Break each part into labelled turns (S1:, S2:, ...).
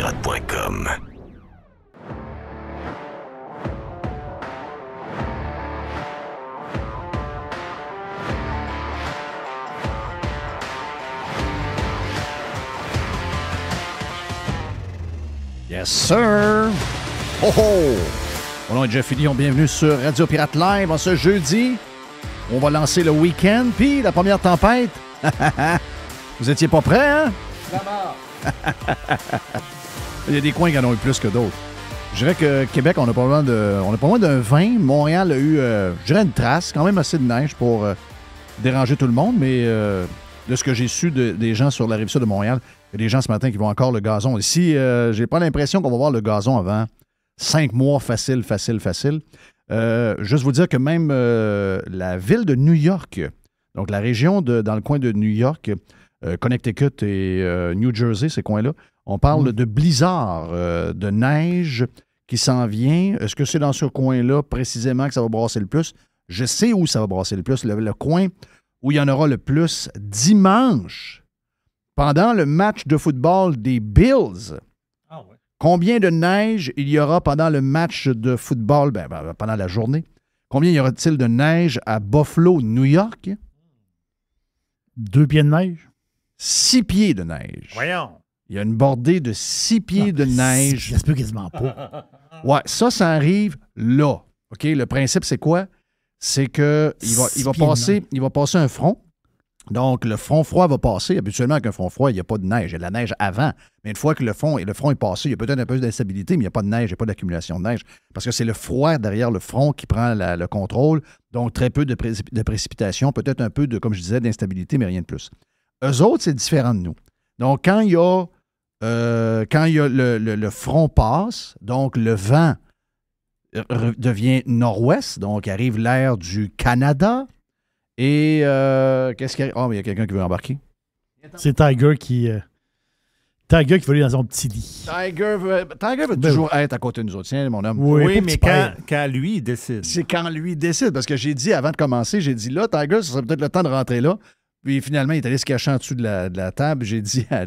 S1: radiopirate.com.
S2: Yes, sir! Oh oh! Mon nom est Jeff Fillion, bienvenue sur Radio Pirate Live en ce jeudi. On va lancer le week-end, puis la première tempête. Vous étiez pas prêts, hein? Il y a des coins qui en ont eu plus que d'autres. Je dirais que Québec, on a pas loin d'un 20. Montréal a eu, je dirais, une trace, quand même assez de neige pour déranger tout le monde, mais de ce que j'ai su des gens sur la rive sud de Montréal, il y a des gens ce matin qui vont encore le gazon. Ici, j'ai pas l'impression qu'on va voir le gazon avant 5 mois facile. Juste vous dire que même la ville de New York, donc la région dans le coin de New York, Connecticut et New Jersey, ces coins-là, on parle de blizzard, de neige qui s'en vient. Est-ce que c'est dans ce coin-là précisément que ça va brasser le plus? Je sais où ça va brasser le plus. Le coin où il y en aura le plus dimanche, pendant le match de football des Bills.
S3: Ah ouais.
S2: Combien de neige il y aura pendant le match de football, pendant la journée? Combien y aura-t-il de neige à Buffalo, New York?
S3: 2 pieds de neige?
S2: 6 pieds de neige.
S3: Voyons.
S2: Il y a une bordée de 6 pieds de neige.
S3: Ça se peut quasiment pas.
S2: Ouais, ça arrive là. OK? Le principe, c'est quoi? C'est qu'il va passer un front. Donc, le front froid va passer. Habituellement, avec un front froid, il n'y a pas de neige. Il y a de la neige avant. Mais une fois que le front est passé, il y a peut-être un peu d'instabilité, mais il n'y a pas de neige, il n'y a pas d'accumulation de neige. Parce que c'est le froid derrière le front qui prend le contrôle. Donc, très peu de précipitations, peut-être un peu de, comme je disais, d'instabilité, mais rien de plus. Eux autres, c'est différent de nous. Donc, quand il y a le front passe, donc le vent devient nord-ouest, donc arrive l'air du Canada. Et qu'est-ce qu'il y a? Oh, mais il y a quelqu'un qui veut embarquer.
S3: C'est Tiger qui veut aller dans son petit lit.
S2: Tiger veut toujours être à côté de nous autres. Tiens, mon homme.
S4: Oui, mais quand lui, il décide.
S2: C'est quand lui décide. Parce que j'ai dit, avant de commencer, là, Tiger, ce serait peut-être le temps de rentrer là. Puis finalement, il est allé se cacher en dessous de la table. J'ai dit à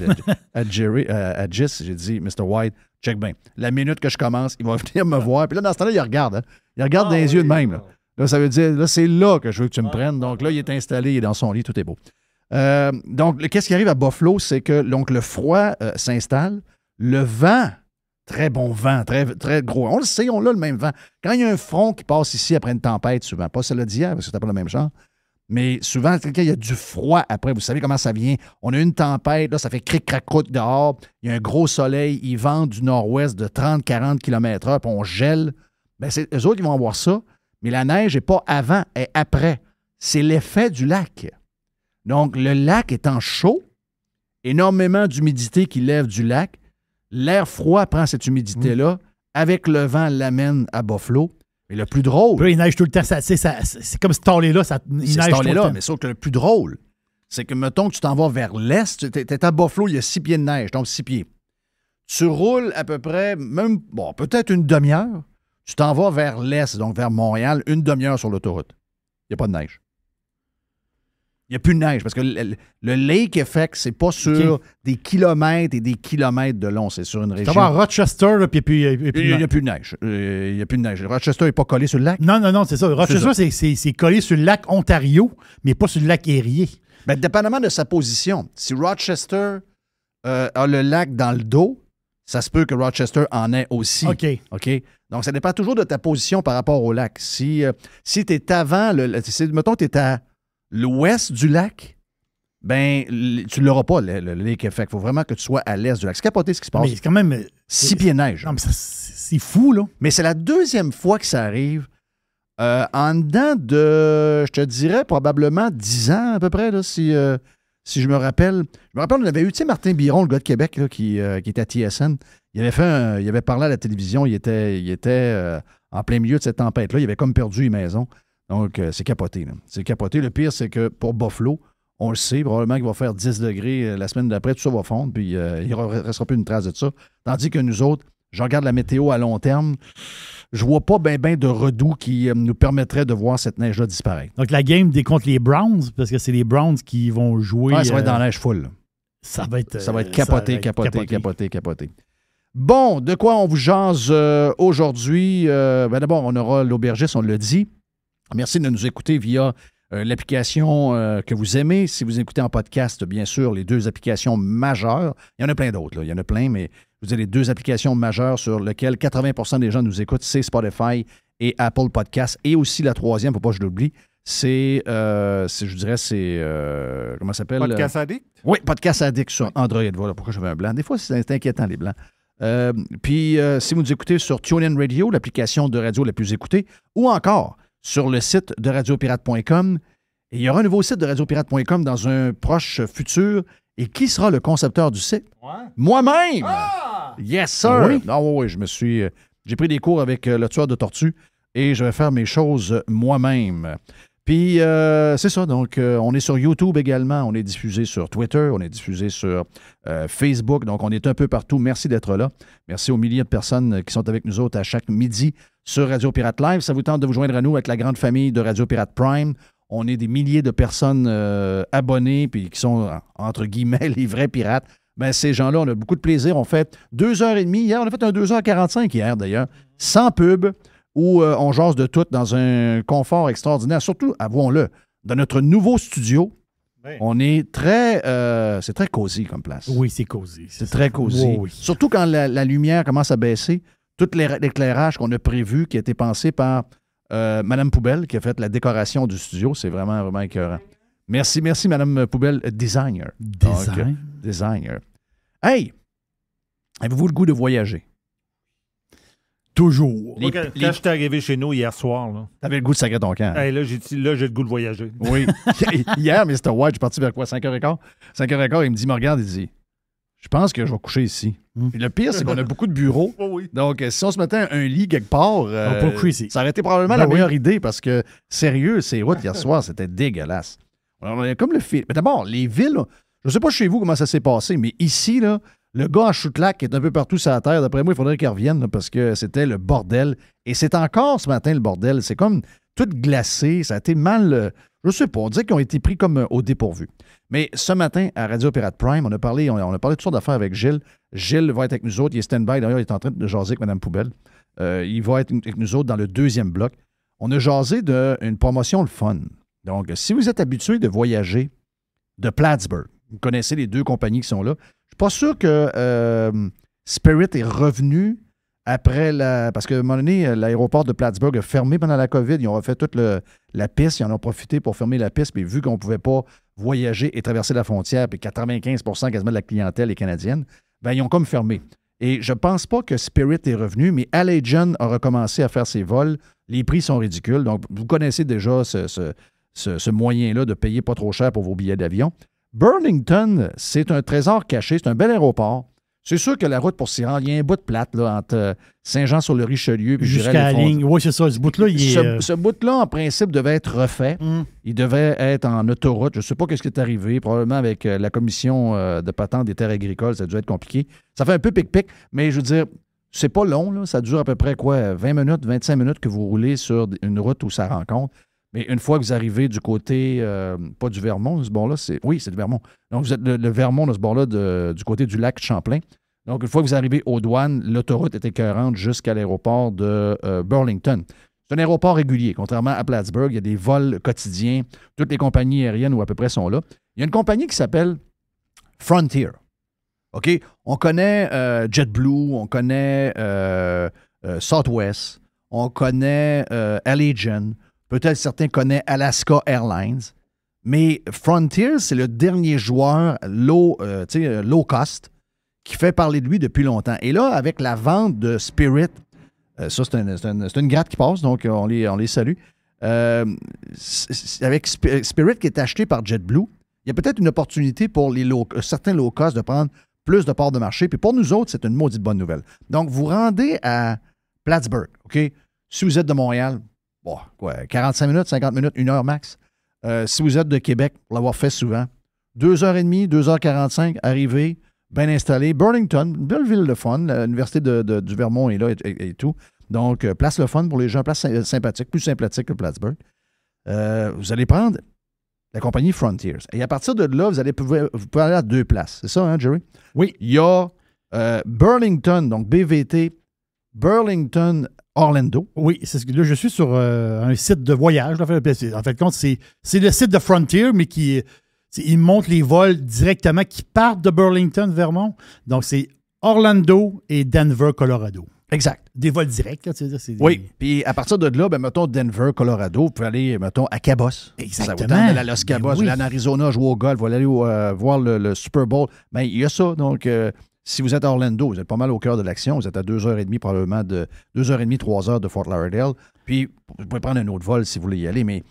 S2: Jess, j'ai dit, Mr. White, check bien. La minute que je commence, il va venir me voir. Puis là, dans ce temps-là, il regarde. Hein. Il regarde dans les yeux de même. Là. Là, ça veut dire, là, c'est là que je veux que tu me prennes. Donc là, il est installé, il est dans son lit, tout est beau. Donc, qu'est-ce qui arrive à Buffalo, c'est que donc, le froid s'installe. Le vent, très bon vent, très, très gros. On le sait, on a le même vent. Quand il y a un front qui passe ici après une tempête, souvent, pas celle d'hier, parce que c'était pas le même genre, mais souvent, quand il y a du froid après, vous savez comment ça vient. On a une tempête, là, ça fait cric-crac-croûte dehors. Il y a un gros soleil, il vente du nord-ouest de 30-40 km/h, puis on gèle. Bien, c'est eux autres qui vont avoir ça. Mais la neige n'est pas avant, elle est après. C'est l'effet du lac. Donc, le lac étant chaud, énormément d'humidité qui lève du lac, l'air froid prend cette humidité-là, avec le vent l'amène à Buffalo. Mais le plus drôle...
S3: Puis là, il neige tout le temps. C'est comme cet allé-là, il neige tout le temps.
S2: Mais sauf que le plus drôle, c'est que, mettons que tu t'en vas vers l'est, tu es à Buffalo, il y a 6 pieds de neige, donc 6 pieds. Tu roules à peu près, peut-être une demi-heure. Tu t'en vas vers l'est, donc vers Montréal, une demi-heure sur l'autoroute. Il n'y a pas de neige. Il n'y a plus de neige parce que le lake effect, c'est pas sur des kilomètres et des kilomètres de long, c'est sur une région.
S3: Tu vas à Rochester, là, puis
S2: il n'y a plus de neige. Il n'y a plus de neige. Rochester n'est pas collé sur le lac.
S3: Non, c'est ça. Rochester, c'est collé sur le lac Ontario, mais pas sur le lac Erie.
S2: Bien, dépendamment de sa position. Si Rochester a le lac dans le dos, ça se peut que Rochester en ait aussi. OK. Donc, ça dépend toujours de ta position par rapport au lac. Si tu es avant, mettons que tu es à l'ouest du lac, ben tu ne l'auras pas, le lake effect. Il faut vraiment que tu sois à l'est du lac. C'est capoté ce qui se passe.
S3: Mais c'est quand même...
S2: 6 pieds de neige.
S3: Non, mais c'est fou, là.
S2: Mais c'est la deuxième fois que ça arrive en dedans de, je te dirais, probablement 10 ans à peu près, là, si je me rappelle. Je me rappelle, on avait eu, tu sais, Martin Biron, le gars de Québec, là, qui était à TSN. Il avait parlé à la télévision, il était en plein milieu de cette tempête-là. Il avait comme perdu une maison. Donc, c'est capoté. Là. C'est capoté. Le pire, c'est que pour Buffalo, on le sait, probablement qu'il va faire 10 degrés la semaine d'après, tout ça va fondre, puis il ne restera plus une trace de ça. Tandis que nous autres, je regarde la météo à long terme, je vois pas bien de redoux qui nous permettrait de voir cette neige-là disparaître.
S3: Donc, la game contre les Browns, parce que c'est les Browns qui vont jouer...
S2: Ouais, ça va être dans la neige full. Là.
S3: Ça va être
S2: capoté. Bon, de quoi on vous jase aujourd'hui? D'abord, on aura l'aubergiste, on l'a dit. Merci de nous écouter via l'application que vous aimez. Si vous écoutez en podcast, bien sûr, les 2 applications majeures. Il y en a plein d'autres, là. Il y en a plein, mais vous avez les 2 applications majeures sur lesquelles 80% des gens nous écoutent, c'est Spotify et Apple Podcasts. Et aussi la 3e, il ne faut pas que je l'oublie, c'est comment ça s'appelle?
S4: Podcast Addict?
S2: Oui, Podcast Addict sur Android. Voilà pourquoi j'avais un blanc. Des fois, c'est inquiétant, les blancs. Puis, si vous nous écoutez sur TuneIn Radio, l'application de radio la plus écoutée, ou encore sur le site de radiopirate.com. Et il y aura un nouveau site de radiopirate.com dans un proche futur. Et qui sera le concepteur du site?
S4: Ouais.
S2: Moi-même!
S4: Ah!
S2: Yes, sir!
S3: Oui.
S2: Ah oui, j'ai pris des cours avec le tueur de tortue et je vais faire mes choses moi-même. Puis, c'est ça. Donc, on est sur YouTube également. On est diffusé sur Twitter. On est diffusé sur Facebook. Donc, on est un peu partout. Merci d'être là. Merci aux milliers de personnes qui sont avec nous autres à chaque midi sur Radio Pirate Live. Ça vous tente de vous joindre à nous avec la grande famille de Radio Pirate Prime. On est des milliers de personnes abonnées puis qui sont, entre guillemets, les vrais pirates. Ben, ces gens-là, on a beaucoup de plaisir. On fait 2h30 hier. On a fait un 2h45 hier, d'ailleurs, sans pub, où on jase de tout dans un confort extraordinaire. Surtout, avouons-le, dans notre nouveau studio,
S4: Oui.
S2: on est très... c'est très cosy comme place.
S3: Oui, c'est cosy.
S2: C'est très cosy.
S3: Oui, oui.
S2: Surtout quand la lumière commence à baisser. Tout l'éclairage qu'on a prévu, qui a été pensé par Madame Poubelle, qui a fait la décoration du studio, c'est vraiment, vraiment écœurant. Merci, Madame Poubelle, designer. Designer. Hey! Avez-vous le goût de voyager?
S3: Toujours.
S4: Moi, quand je suis arrivé chez nous hier soir, là,
S2: T'avais le goût de sacrer ton camp.
S4: hey, là, j'ai le goût de voyager.
S2: Oui. Hier, Mr. White, je suis parti vers quoi? 5h15? 5h15, il me dit, me regarde, il dit, je pense que je vais coucher ici. Puis le pire, c'est qu'on a beaucoup de bureaux.
S4: Oh oui.
S2: Donc, si on se mettait un lit quelque part,
S3: On peut coucher ici.
S2: ça aurait été probablement
S3: Ben
S2: la
S3: oui.
S2: meilleure idée parce que, sérieux, ces routes hier soir, c'était dégueulasse. Alors, on est comme le film. Mais d'abord, les villes, je ne sais pas chez vous comment ça s'est passé, mais ici, là, le gars à Choutlac qui est un peu partout sur la terre, d'après moi, il faudrait qu'il revienne là, parce que c'était le bordel. Et c'est encore ce matin le bordel. C'est comme tout glacé. Ça a été mal. Je ne sais pas. On dirait qu'ils ont été pris comme au dépourvu. Mais ce matin, à Radio Pirate Prime, on a parlé de toutes sortes d'affaires avec Gilles. Gilles va être avec nous autres. Il est stand-by. D'ailleurs, il est en train de jaser avec Mme Poubelle. Il va être avec nous autres dans le 2e bloc. On a jasé d'une promotion le fun. Donc, si vous êtes habitué de voyager de Plattsburgh, vous connaissez les 2 compagnies qui sont là. Je suis pas sûr que Spirit est revenu après parce qu'à un moment donné, l'aéroport de Plattsburgh a fermé pendant la COVID. Ils ont refait toute la piste. Ils en ont profité pour fermer la piste. Puis vu qu'on ne pouvait pas voyager et traverser la frontière, puis 95% quasiment de la clientèle est canadienne, ben ils ont comme fermé. Et je pense pas que Spirit est revenu, mais Allegiant a recommencé à faire ses vols. Les prix sont ridicules. Donc, vous connaissez déjà ce moyen-là de payer pas trop cher pour vos billets d'avion. Burlington, c'est un trésor caché. C'est un bel aéroport. C'est sûr que la route pour s'y rendre, il y a un bout de plate là, entre Saint-Jean-sur-le-Richelieu et
S3: Jusqu'à la ligne. Oui, c'est ça. Ce bout-là, il est.
S2: Ce bout-là, en principe, devait être refait. Il devait être en autoroute. Je ne sais pas ce qui est arrivé. Probablement avec la commission de patente des terres agricoles, ça a dû être compliqué. Ça fait un peu pic-pic, mais je veux dire, c'est pas long. Là. Ça dure à peu près 20 minutes, 25 minutes que vous roulez sur une route où ça rencontre. Mais une fois que vous arrivez du côté, pas du Vermont, ce bord-là, oui, c'est du Vermont. Donc, vous êtes le Vermont, de ce bord-là, du côté du lac Champlain. Donc, une fois que vous arrivez aux douanes, l'autoroute est écœurante jusqu'à l'aéroport de Burlington. C'est un aéroport régulier, contrairement à Plattsburgh. Il y a des vols quotidiens. Toutes les compagnies aériennes, ou à peu près, sont là. Il y a une compagnie qui s'appelle Frontier. OK? On connaît JetBlue, on connaît Southwest, on connaît Allegiant. Peut-être certains connaissent Alaska Airlines. Mais Frontier, c'est le dernier joueur low cost qui fait parler de lui depuis longtemps. Et là, avec la vente de Spirit, ça, c'est une gratte qui passe, donc on les salue. Avec Spirit qui est acheté par JetBlue, il y a peut-être une opportunité pour certains low cost de prendre plus de parts de marché. Puis pour nous autres, c'est une maudite bonne nouvelle. Donc, vous rendez à Plattsburgh, OK? Si vous êtes de Montréal, 45 minutes, 50 minutes, 1 heure max. Si vous êtes de Québec, pour l'avoir fait souvent, 2h30, 2h45, arrivé, bien installé. Burlington, une belle ville de fun. L'Université du Vermont est là et tout. Donc, place le fun pour les gens, place sympathique, plus sympathique que Plattsburgh. Vous allez prendre la compagnie Frontiers. Et à partir de là, vous pouvez aller à 2 places. C'est ça, hein, Jerry?
S3: Oui.
S2: Il y a Burlington, donc BVT, Burlington, Orlando.
S3: Oui, là, je suis sur un site de voyage. En fait, compte, c'est le site de Frontier, mais il montre les vols directement qui partent de Burlington, Vermont. Donc, c'est Orlando et Denver, Colorado.
S2: Exact.
S3: Des vols directs, là, tu sais.
S2: Oui, puis à partir de là, ben, mettons Denver, Colorado, vous pouvez aller, mettons, à Cabos.
S3: Exactement.
S2: Ça vous tente d'aller à Los Cabos,
S3: Ben oui.
S2: vous allez en Arizona jouer au golf, vous allez aller voir le Super Bowl. Ben, il y a ça. Donc, si vous êtes à Orlando, vous êtes pas mal au cœur de l'action. Vous êtes à 2h30 probablement, 2h30, 3h de Fort Lauderdale. Puis, vous pouvez prendre un autre vol si vous voulez y aller. Mais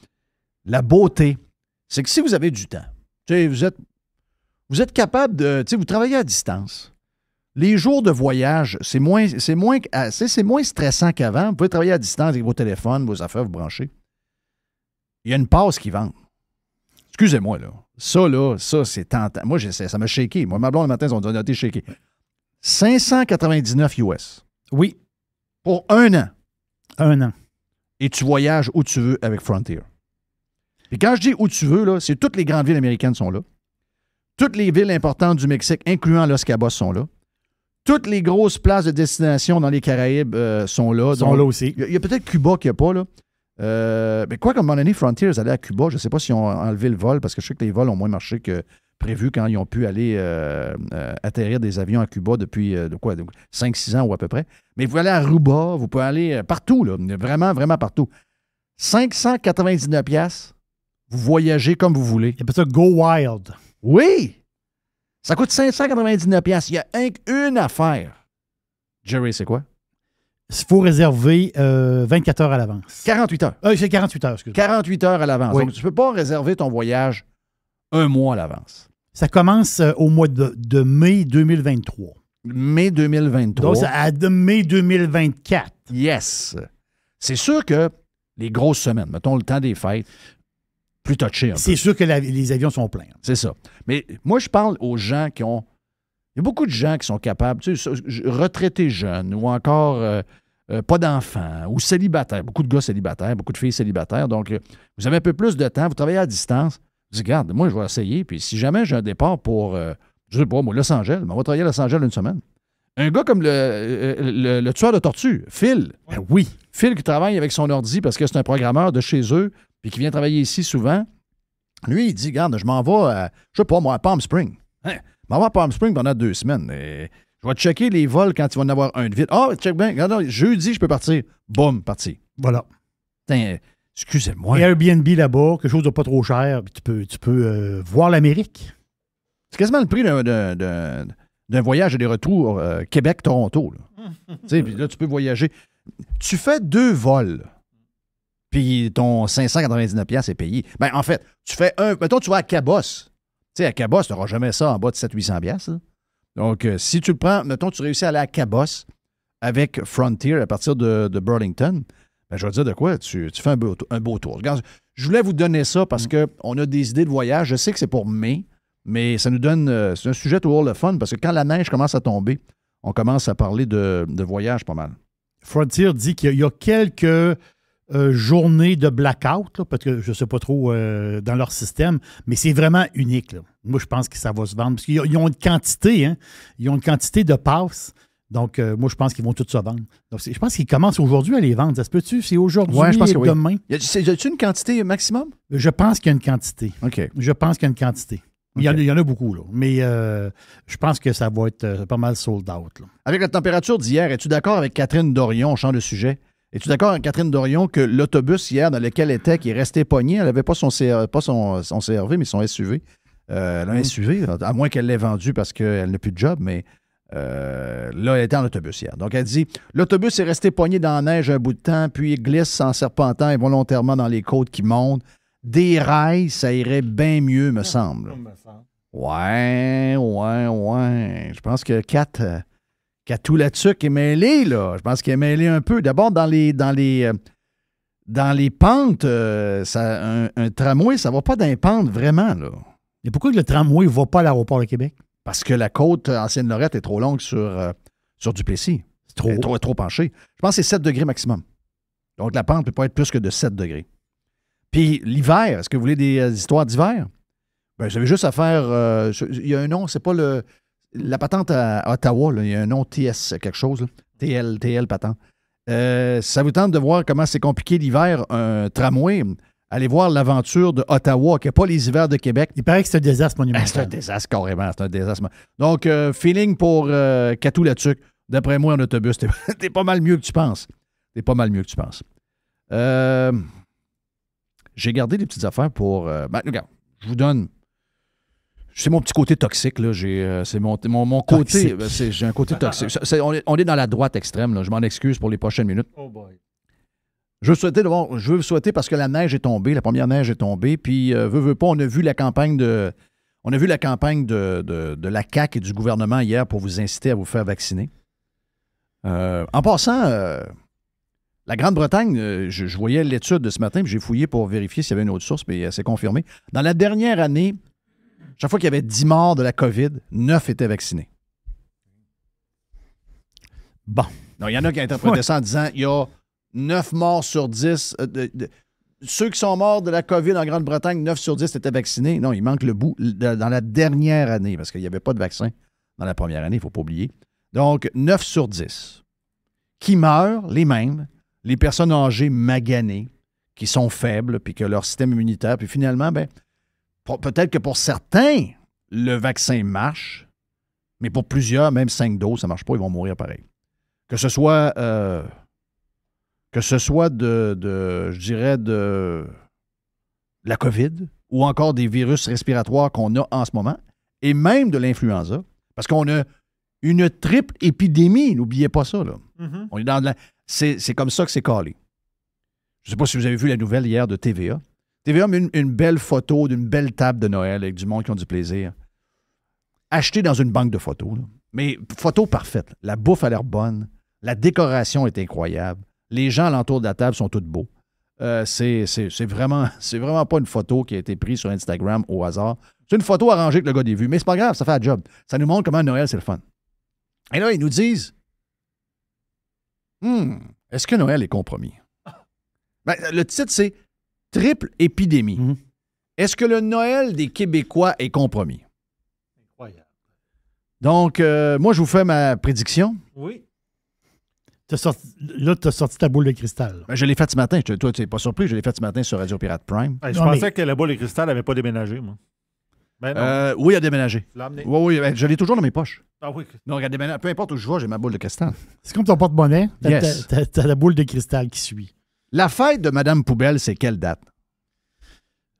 S2: la beauté, c'est que si vous avez du temps, tu sais, vous êtes capable de, tu sais, vous travaillez à distance. Les jours de voyage, c'est moins stressant qu'avant. Vous pouvez travailler à distance avec vos téléphones, vos affaires, vous branchez. Il y a une passe qui vend. Excusez-moi, là. Ça, c'est tentant. Moi, ça m'a shaké. Moi, ma blonde, le matin, ils ont noté shaké. 599 US.
S3: Oui.
S2: Pour 1 an.
S3: 1 an.
S2: Et tu voyages où tu veux avec Frontier. Puis quand je dis où tu veux, là, c'est toutes les grandes villes américaines sont là. Toutes les villes importantes du Mexique, incluant Los Cabos, sont là. Toutes les grosses places de destination dans les Caraïbes sont là.
S3: Sont là aussi.
S2: Il y a peut-être Cuba qui n'y a pas, là. Mais quoi, comme à un moment donné, Frontier allait à Cuba. Je ne sais pas s'ils ont enlevé le vol, parce que je sais que les vols ont moins marché que prévu quand ils ont pu aller atterrir des avions à Cuba depuis 5-6 ans ou à peu près. Mais vous pouvez aller à Aruba, vous pouvez aller partout, là. Vraiment, vraiment partout. 599 $, vous voyagez comme vous voulez.
S3: Il appelle ça Go Wild.
S2: Oui! Ça coûte 599 $. Il y a une affaire. Jerry, c'est quoi?
S3: Il faut réserver 24 heures à l'avance.
S2: 48 heures.
S3: C'est 48 heures, excusez-moi.
S2: 48 heures à l'avance.
S3: Oui.
S2: Donc, tu ne peux pas réserver ton voyage un mois à l'avance.
S3: Ça commence au mois de mai 2023.
S2: Mai 2023.
S3: Donc, c'est de mai 2024.
S2: Yes. C'est sûr que les grosses semaines, mettons le temps des fêtes, plus touché un peu.
S3: C'est sûr que les avions sont pleins.
S2: C'est ça. Mais moi, je parle aux gens qui ont... Il y a beaucoup de gens qui sont capables, tu sais, retraités jeunes ou encore pas d'enfants ou célibataires. Beaucoup de gars célibataires, beaucoup de filles célibataires. Donc, vous avez un peu plus de temps, vous travaillez à distance. Vous dites, regarde, moi, je vais essayer. Puis si jamais j'ai un départ pour, je sais pas, moi, Los Angeles, on va travailler à Los Angeles une semaine. Un gars comme le tueur de tortues, Phil.
S3: Ben oui.
S2: Phil qui travaille avec son ordi parce que c'est un programmeur de chez eux puis qui vient travailler ici souvent. Lui, il dit, regarde, je m'en vais à, je sais pas, moi, à Palm Springs. Hein? Je m'en vais à Palm Springs pendant 2 semaines. Et je vais checker les vols quand il va en avoir un de vite. Ah, check bien. Regarde, jeudi, je peux partir. Boum, parti.
S3: Voilà.
S2: Putain, excusez-moi.
S3: Airbnb là-bas, quelque chose de pas trop cher, puis tu peux voir l'Amérique.
S2: C'est quasiment le prix d'un voyage et des retours Québec-Toronto. Tu sais, puis là, tu peux voyager. Tu fais 2 vols, puis ton 599 $ est payé. Ben, en fait, tu fais un... Mettons, tu vas à Cabos. Tu sais, à Cabos, tu n'auras jamais ça en bas de 700-800 $. Donc, si tu le prends, mettons, tu réussis à aller à Cabos avec Frontier à partir de Burlington, ben, je vais te dire de quoi, tu fais un beau tour. Regarde, je voulais vous donner ça parce qu'on a des idées de voyage. Je sais que c'est pour mai, mais ça nous donne... c'est un sujet toujours le fun parce que quand la neige commence à tomber, on commence à parler de voyage pas mal.
S3: Frontier dit qu'il y a quelques journées de blackout, là, parce que je ne sais pas trop dans leur système, mais c'est vraiment unique. Là. Moi, je pense que ça va se vendre. Parce qu'ils ont une quantité, hein? Ils ont une quantité de passes. Donc, moi, je pense qu'ils vont tout se vendre. Donc, je pense qu'ils commencent aujourd'hui à les vendre. Ça se peut-tu? C'est aujourd'hui
S2: Ouais, je pense
S3: et
S2: que oui.
S3: demain?
S2: Y a-tu une quantité maximum?
S3: Je pense qu'il y a une quantité.
S2: OK.
S3: Je pense qu'il y a une quantité.
S2: OK.
S3: Il y en a beaucoup, là. Mais je pense que ça va être pas mal sold out. Là.
S2: Avec la température d'hier, es-tu d'accord avec Catherine Dorion? On change de sujet. Es-tu d'accord avec Catherine Dorion que l'autobus hier dans lequel elle était, qui est resté pogné, elle n'avait pas son CRV, mais son SUV. Elle a un SUV, à moins qu'elle l'ait vendu parce qu'elle n'a plus de job, mais là, elle était en autobus hier. Donc, elle dit, l'autobus est resté pogné dans la neige un bout de temps, puis il glisse en serpentant involontairement dans les côtes qui montent. Des rails, ça irait bien mieux, me semble. Ouais. Je pense que Kat-Tou-La-Tuc est mêlé, là. Je pense qu'il est mêlé un peu. D'abord, dans les pentes, un tramway, ça va pas dans les pentes, vraiment, là.
S3: Et pourquoi le tramway ne va pas à l'aéroport de Québec?
S2: Parce que la côte Ancienne-Lorette est trop longue sur Duplessis.
S3: C'est trop.
S2: Elle est trop penchée. Je pense que c'est 7 degrés maximum. Donc, la pente ne peut pas être plus que de 7 degrés. Puis, l'hiver, est-ce que vous voulez des histoires d'hiver? Bien, vous avez juste à faire... il y a un nom, c'est pas le... la patente à Ottawa, là, il y a un nom TS quelque chose, là. TL patente. Ça vous tente de voir comment c'est compliqué l'hiver, un tramway? Allez voir l'aventure de Ottawa, qui n'a pas les hivers de Québec.
S3: Il paraît que c'est un désastre monumental.
S2: C'est un désastre, carrément. C'est un désastre. Donc, feeling pour Catou-Latuc. D'après moi, en autobus, t'es pas mal mieux que tu penses. T'es pas mal mieux que tu penses. J'ai gardé des petites affaires pour... regarde, je vous donne... C'est mon petit côté toxique, là. C'est mon côté... j'ai un côté toxique. On est dans la droite extrême, là. Je m'en excuse pour les prochaines minutes.
S4: Oh boy.
S2: Je veux vous souhaiter parce que la neige est tombée, la première neige est tombée, puis veut pas, on a vu la campagne de la CAQ et du gouvernement hier pour vous inciter à vous faire vacciner. En passant, la Grande-Bretagne, je voyais l'étude de ce matin, puis j'ai fouillé pour vérifier s'il y avait une autre source, mais c'est confirmé. Dans la dernière année, chaque fois qu'il y avait 10 morts de la COVID, 9 étaient vaccinés.
S3: Bon.
S2: Non, il y en a qui interprétaient ça en disant il y a 9 morts sur 10. Ceux qui sont morts de la COVID en Grande-Bretagne, 9 sur 10 étaient vaccinés. Non, il manque le bout dans la dernière année, parce qu'il n'y avait pas de vaccin dans la première année, il ne faut pas oublier. Donc, 9 sur 10. Qui meurent, les mêmes, les personnes âgées maganées, qui sont faibles, puis que leur système immunitaire, puis finalement, peut-être que pour certains, le vaccin marche, mais pour plusieurs, même 5 doses, ça ne marche pas, ils vont mourir pareil. Que ce soit de la COVID ou encore des virus respiratoires qu'on a en ce moment, et même de l'influenza, parce qu'on a une triple épidémie, n'oubliez pas ça, là.
S4: Mm-hmm.
S2: On est dans c'est comme ça que c'est calé. Je ne sais pas si vous avez vu la nouvelle hier de TVA. TVA met une belle photo d'une belle table de Noël avec du monde qui ont du plaisir. Achetée dans une banque de photos, là. Mais photo parfaite. La bouffe a l'air bonne. La décoration est incroyable. Les gens alentour de la table sont tous beaux. C'est vraiment pas une photo qui a été prise sur Instagram au hasard. C'est une photo arrangée que le gars a vue. Mais c'est pas grave, ça fait un job. Ça nous montre comment Noël, c'est le fun. Et là, ils nous disent est-ce que Noël est compromis? Le titre, c'est Triple épidémie.
S3: Mm-hmm.
S2: Est-ce que le Noël des Québécois est compromis?
S4: Incroyable.
S2: Donc, moi, je vous fais ma prédiction.
S4: Oui.
S3: Tu as sorti ta boule de cristal.
S2: Je l'ai faite ce matin. Toi, tu n'es pas surpris. Je l'ai faite ce matin sur Radio Pirate Prime.
S4: Je pensais que la boule de cristal n'avait pas déménagé, moi. Ben non.
S2: Oui, il a déménagé.
S4: Tu l'as amené?
S2: Oui, je l'ai toujours dans mes poches.
S4: Ah oui.
S2: Non, regarde, peu importe où je vais, j'ai ma boule de cristal.
S3: C'est comme ton porte-monnaie.
S2: Yes.
S3: T'as la boule de cristal qui suit.
S2: La fête de Madame Poubelle, c'est quelle date?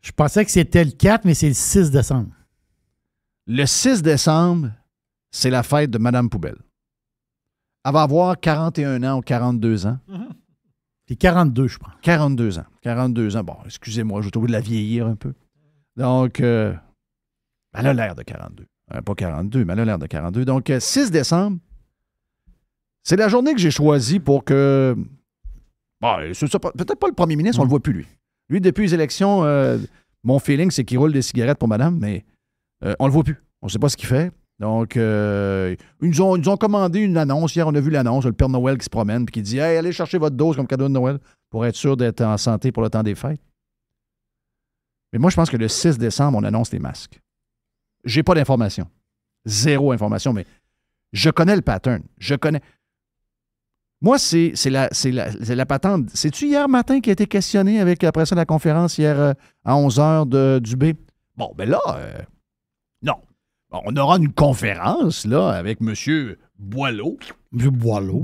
S3: Je pensais que c'était le 4, mais c'est le 6 décembre.
S2: Le 6 décembre, c'est la fête de Madame Poubelle. Elle va avoir 41 ans ou 42 ans.
S3: C'est 42, je pense.
S2: 42 ans. 42 ans. Bon, excusez-moi, je vais trouver de la vieillir un peu. Donc, elle a l'air de 42. Pas 42, mais elle a l'air de 42. Donc, 6 décembre, c'est la journée que j'ai choisie pour que... Bon, c'est ça, peut-être pas le premier ministre, on le voit plus, lui. Lui, depuis les élections, mon feeling, c'est qu'il roule des cigarettes pour madame, mais on le voit plus. On ne sait pas ce qu'il fait. Donc, ils nous ont commandé une annonce. Hier, on a vu l'annonce, le Père Noël qui se promène et qui dit « Hey, allez chercher votre dose comme cadeau de Noël pour être sûr d'être en santé pour le temps des fêtes. » Mais moi, je pense que le 6 décembre, on annonce les masques. J'ai pas d'informations. Zéro information, mais je connais le pattern. Je connais... Moi, c'est la patente. C'est-tu hier matin qui a été questionné avec, après ça, la conférence hier à 11h de Dubé? Bon, ben là, non. Bon, on aura une conférence, là, avec M. Boileau.
S3: M. Boileau.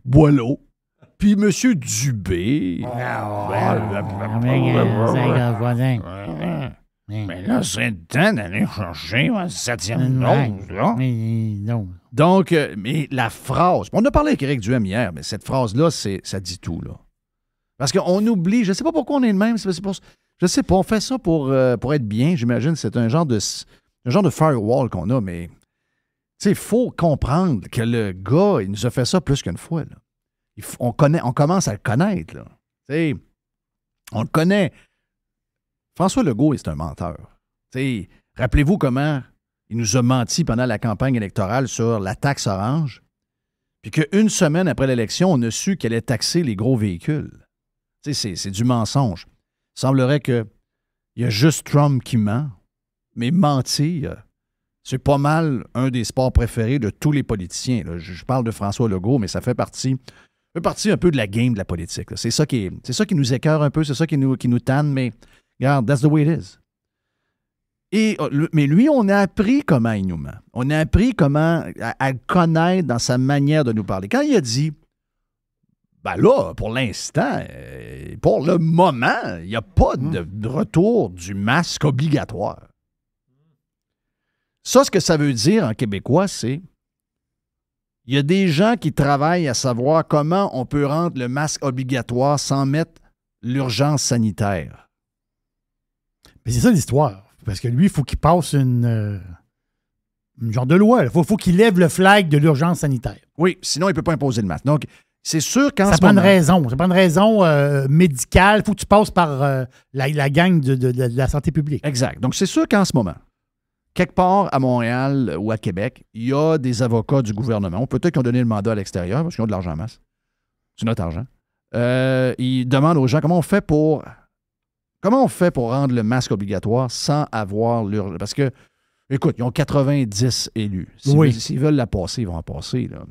S2: Boileau. Puis M. Dubé. Mais là, c'est le temps d'aller chercher ma 7e dose, là.
S3: Non.
S2: Donc, mais la phrase, on a parlé avec Éric Duhem hier, mais cette phrase-là, ça dit tout, là. Parce qu'on oublie, je ne sais pas pourquoi on est le même, je sais pas, on fait ça pour être bien, j'imagine, c'est un genre de firewall qu'on a, mais, tu sais, il faut comprendre que le gars, il nous a fait ça plus qu'une fois, là. On commence à le connaître, là. Tu sais, on le connaît. François Legault, c'est un menteur. Tu sais, rappelez-vous comment il nous a menti pendant la campagne électorale sur la taxe orange, puis qu'une semaine après l'élection, on a su qu'elle allait taxer les gros véhicules. Tu sais, c'est du mensonge. Il semblerait qu'il y a juste Trump qui ment, mais mentir, c'est pas mal un des sports préférés de tous les politiciens. Là. Je parle de François Legault, mais ça fait partie un peu de la game de la politique. Là. C'est ça qui nous écœure un peu, c'est ça qui nous tanne, mais regarde, that's the way it is. Mais lui, on a appris comment il nous ment. On a appris comment à le connaître dans sa manière de nous parler. Quand il a dit, ben là, pour l'instant, pour le moment, il n'y a pas de retour du masque obligatoire. Ça, ce que ça veut dire en québécois, c'est il y a des gens qui travaillent à savoir comment on peut rendre le masque obligatoire sans mettre l'urgence sanitaire.
S3: Mais c'est ça l'histoire. Parce que lui, il faut qu'il passe une genre de loi. Il faut qu'il lève le flag de l'urgence sanitaire.
S2: Oui, sinon, il ne peut pas imposer le masque. Donc, c'est sûr qu'en
S3: ça
S2: ce
S3: prend
S2: moment...
S3: une raison. Ça prend une raison médicale. Il faut que tu passes par la gang de la santé publique.
S2: Exact. Donc, c'est sûr qu'en ce moment, quelque part à Montréal ou à Québec, il y a des avocats du gouvernement. Peut-être qu'ils ont donné le mandat à l'extérieur parce qu'ils ont de l'argent en masse. C'est notre argent. Ils demandent aux gens comment on fait pour rendre le masque obligatoire sans avoir l'urgence. Parce que, écoute, ils ont 90 élus. S'ils veulent la passer, ils vont la passer. Là.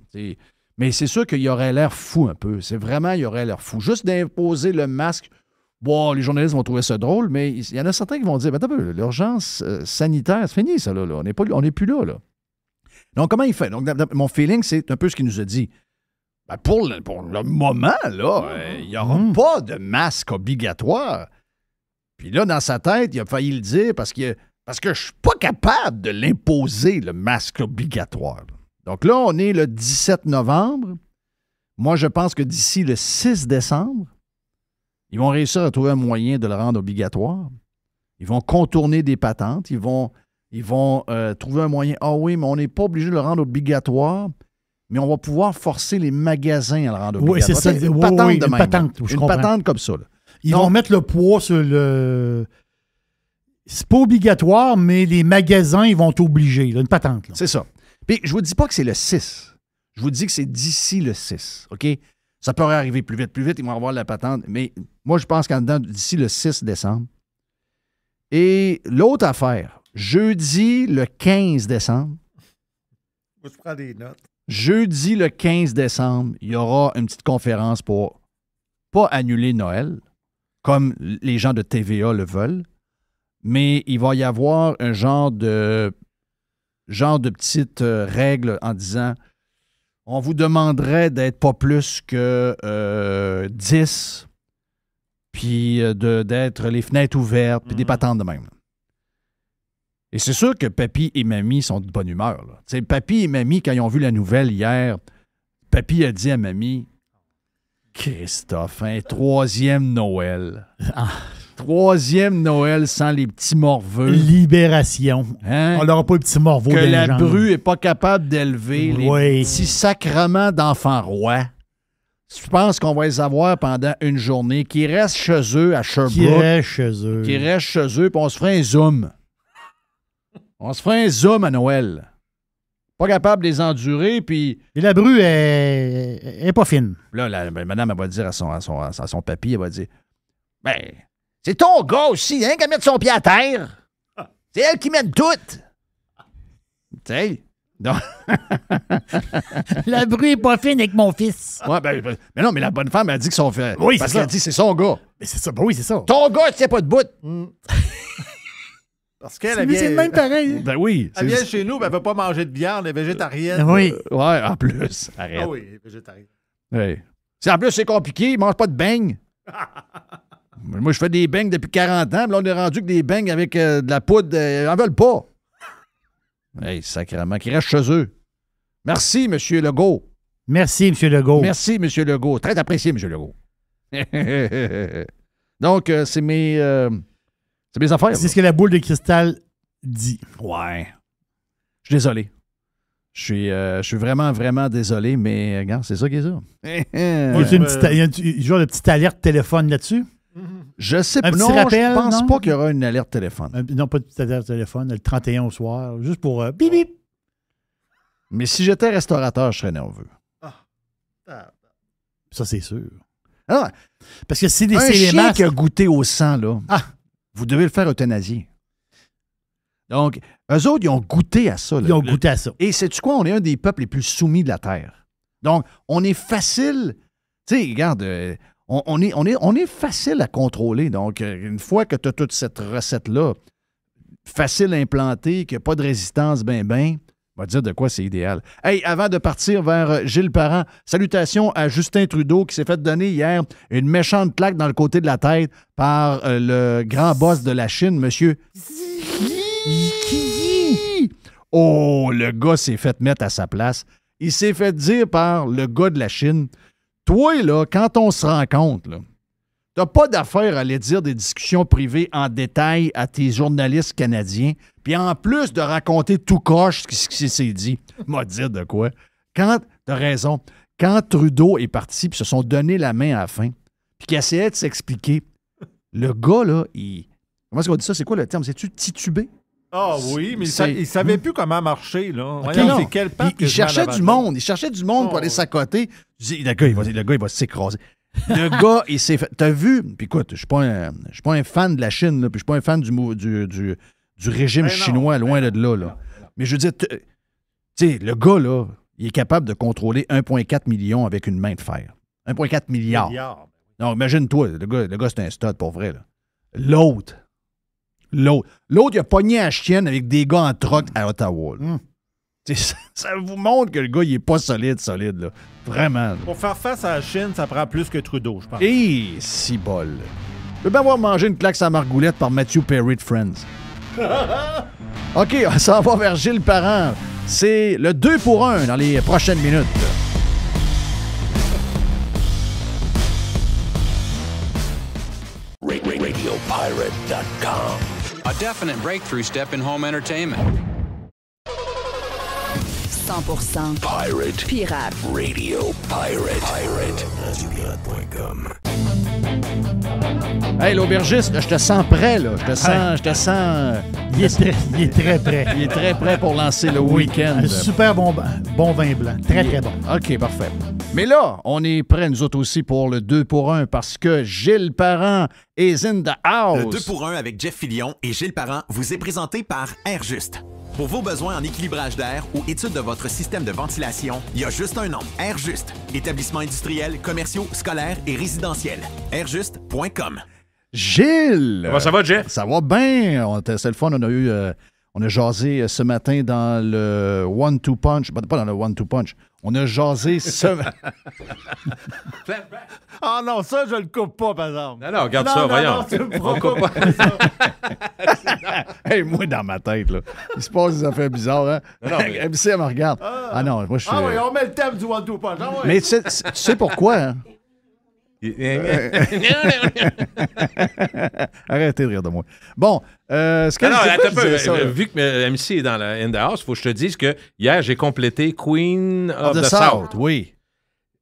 S2: Mais c'est sûr qu'il y aurait l'air fou un peu. Il aurait l'air fou. Juste d'imposer le masque, bon, les journalistes vont trouver ça drôle, mais il y en a certains qui vont dire, attends un peu, l'urgence sanitaire, c'est fini ça, là. On n'est plus là, là. Donc, comment il fait? Donc, mon feeling, c'est un peu ce qu'il nous a dit. Ben, pour le moment, là, il n'y aura pas de masque obligatoire. Puis là, dans sa tête, il a failli le dire parce que je ne suis pas capable de l'imposer, le masque obligatoire. Donc là, on est le 17 novembre. Moi, je pense que d'ici le 6 décembre, ils vont réussir à trouver un moyen de le rendre obligatoire. Ils vont contourner des patentes. Ils vont trouver un moyen. Ah oui, mais on n'est pas obligé de le rendre obligatoire, mais on va pouvoir forcer les magasins à le rendre obligatoire.
S3: Oui, c'est ça.
S2: Une patente de même.
S3: Une
S2: patente comme ça. Là.
S3: Ils vont mettre le poids sur le... C'est pas obligatoire, mais les magasins, ils vont t'obliger. Une patente. Là.
S2: C'est ça. Puis, je vous dis pas que c'est le 6. Je vous dis que c'est d'ici le 6. OK? Ça pourrait arriver plus vite. Ils vont avoir la patente. Mais moi, je pense qu'en dedans, d'ici le 6 décembre. Et l'autre affaire, jeudi le 15 décembre.
S4: Moi, je prends des notes.
S2: Jeudi le 15 décembre, il y aura une petite conférence pour pas annuler Noël, comme les gens de TVA le veulent, mais il va y avoir un genre de petite règle en disant on vous demanderait d'être pas plus que 10, puis d'être les fenêtres ouvertes, puis des patentes de même. Et c'est sûr que Papy et Mamie sont de bonne humeur. Là. Papy et Mamie, quand ils ont vu la nouvelle hier, Papy a dit à Mamie, Christophe, un troisième Noël. Troisième Noël sans les petits morveux.
S3: Libération.
S2: Hein?
S3: On n'aura pas les petits morveaux.
S2: Que la
S3: jambes.
S2: bru n'est pas capable d'élever les petits sacrements d'enfants rois. Je pense qu'on va les avoir pendant une journée, qui restent chez eux à Sherbrooke. Qui restent chez eux, puis on se fera un zoom. On se fera un zoom à Noël. Pas capable de les endurer, puis...
S3: Et la bru est pas fine.
S2: Là, madame, elle va dire à son papy, elle va dire, ben, c'est ton gars aussi, hein, qu'elle mette son pied à terre. C'est elle qui met tout. Tu sais?
S3: La bru est pas fine avec mon fils.
S2: Ouais, mais non, mais la bonne femme, elle dit que son frère...
S3: Oui,
S2: parce qu'elle dit c'est son gars.
S3: Mais c'est ça, oui, c'est ça.
S2: Ton gars, tu sais pas de bout.
S4: Parce qu'elle vient...
S3: C'est le même pareil.
S2: Ben oui.
S4: Elle vient chez nous, ben elle ne veut pas manger de viande, elle est végétarienne.
S3: Oui.
S2: Ouais, en plus. Arrête.
S4: Ah oui, elle est végétarienne.
S2: Ouais. En plus, c'est compliqué, ils mangent pas de beignes. Moi, je fais des beignes depuis 40 ans, puis là, on est rendu que des beignes avec de la poudre, ils en veulent pas. Hey, sacrément, qu'ils restent chez eux. Merci, M. Legault.
S3: Merci, M. Legault.
S2: Merci, M. Legault. Très apprécié, M. Legault. Donc, c'est mes affaires.
S3: C'est ce que la boule de cristal dit.
S2: Ouais. Je suis désolé. Je suis vraiment, vraiment désolé, mais regarde, c'est ça qui est ça.
S3: Il y a une genre de petite alerte téléphone là-dessus?
S2: Je sais pas.
S3: Un petit
S2: Non,
S3: rappel,
S2: je pense
S3: non?
S2: pas qu'il y aura une alerte téléphone.
S3: Non, pas de petite alerte téléphone. Le 31 au soir, juste pour bip bip.
S2: Mais si j'étais restaurateur, je serais nerveux.
S3: Ça, c'est sûr.
S2: Ah,
S3: parce que c'est des
S2: un chien
S3: éléments
S2: qui a goûté au sang, là,
S3: vous
S2: devez le faire euthanasier. Donc, eux autres, ils ont goûté à ça.
S3: Ils ont goûté à ça.
S2: Et sais-tu quoi? On est un des peuples les plus soumis de la Terre. Donc, on est facile. Tu sais, regarde, on est facile à contrôler. Donc, une fois que tu as toute cette recette-là, facile à implanter, qu'il n'y a pas de résistance, on va te dire de quoi c'est idéal. Hey, avant de partir vers Gilles Parent, salutations à Justin Trudeau qui s'est fait donner hier une méchante claque dans le côté de la tête par le grand boss de la Chine, monsieur. Oh, le gars s'est fait mettre à sa place. Il s'est fait dire par le gars de la Chine, toi, là, quand on se rencontre, là, t'as pas d'affaire à aller dire des discussions privées en détail à tes journalistes canadiens, puis en plus de raconter tout croche ce qui s'est dit. Moi, dire de quoi? T'as raison, quand Trudeau est parti, puis se sont donné la main à la fin, puis qu'il essayait de s'expliquer, le gars, là, comment est-ce qu'on dit ça? C'est quoi le terme? C'est-tu titubé?
S4: Ah oui, mais il savait plus comment marcher, là.
S2: Okay,
S4: Voyons, c'est quelle patte
S2: il cherchait du monde. Il cherchait du monde pour aller s'accoter. Le gars, il va s'écraser. Le gars, il s'est fait... T'as vu? Puis écoute, je suis pas un fan de la Chine, là, puis je suis pas un fan du régime chinois, loin de là. Non. Mais je veux dire, tu sais, le gars, là, il est capable de contrôler 1,4 million avec une main de fer. 1,4 milliard. Non, imagine-toi, le gars, c'est un stud, pour vrai. Là. L'autre, il a pogné à chienne avec des gars en troc à Ottawa. Ça vous montre que le gars, il est pas solide, là. Vraiment. Là.
S4: Pour faire face à la Chine, ça prend plus que Trudeau, je pense.
S2: Et si bol. Je peux bien avoir mangé une claque à margoulette par Matthew Perry de Friends. OK, on s'en va vers Gilles Parent. C'est le 2 pour 1 dans les prochaines minutes.
S1: RadioPirate.com.
S5: A definite breakthrough step in home entertainment.
S1: 100% Pirate. Radio Pirate. Pirate.com.
S2: Hey, l'aubergiste, je te sens prêt, là. Je te sens...
S3: Il est très prêt.
S2: Il est très prêt pour lancer le week-end.
S3: Un super bon vin blanc. Très bon.
S2: OK, parfait. Mais là, on est prêts, nous autres aussi, pour le 2 pour 1 parce que Gilles Parent is in the house.
S6: Le 2 pour 1 avec Jeff Fillion et Gilles Parent vous est présenté par Airjust. Pour vos besoins en équilibrage d'air ou étude de votre système de ventilation, il y a juste un nom, Airjust. Établissements industriels, commerciaux, scolaires et résidentiels. Airjust.com.
S2: Gilles!
S7: Comment ça va, Jeff?
S2: Ça va bien. C'est le fun. On a jasé ce matin dans le One-Two Punch. Pas dans le One-Two Punch. On a jasé ce...
S4: Ah non, ça, je le coupe pas, par exemple.
S7: Non, regarde ça, voyons.
S4: Non, tu me
S7: On coupe pas.
S2: Hey, moi, dans ma tête, là, il se passe des affaires bizarres. Hein?
S7: Non, mais...
S2: MC, elle me regarde. Ah non, moi, je suis...
S4: Ah oui, on met le thème du One-Two Punch. Ah, ouais.
S2: Mais tu sais pourquoi, hein? Arrêtez de rire de moi. Bon, ce que
S7: vu que MC est dans la In the House, il faut que je te dise que hier, j'ai complété Queen of the South.
S2: Oui.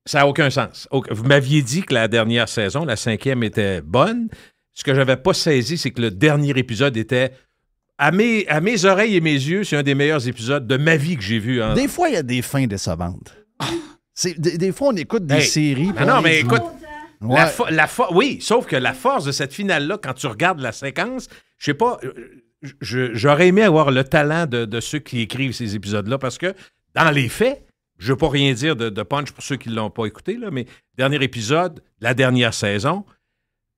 S7: Ça n'a aucun sens. Vous m'aviez dit que la dernière saison, la 5e, était bonne. Ce que je n'avais pas saisi, c'est que le dernier épisode était, à mes oreilles et mes yeux, c'est un des meilleurs épisodes de ma vie que j'ai vu.
S2: Des fois, il y a des fins décevantes. Des fois, on écoute des séries.
S7: Non, mais écoute...
S2: Ouais.
S7: Oui, sauf que la force de cette finale-là, quand tu regardes la séquence, je sais pas, j'aurais aimé avoir le talent de ceux qui écrivent ces épisodes-là, parce que dans les faits, je veux pas rien dire de punch pour ceux qui l'ont pas écouté, là, mais dernier épisode, la dernière saison,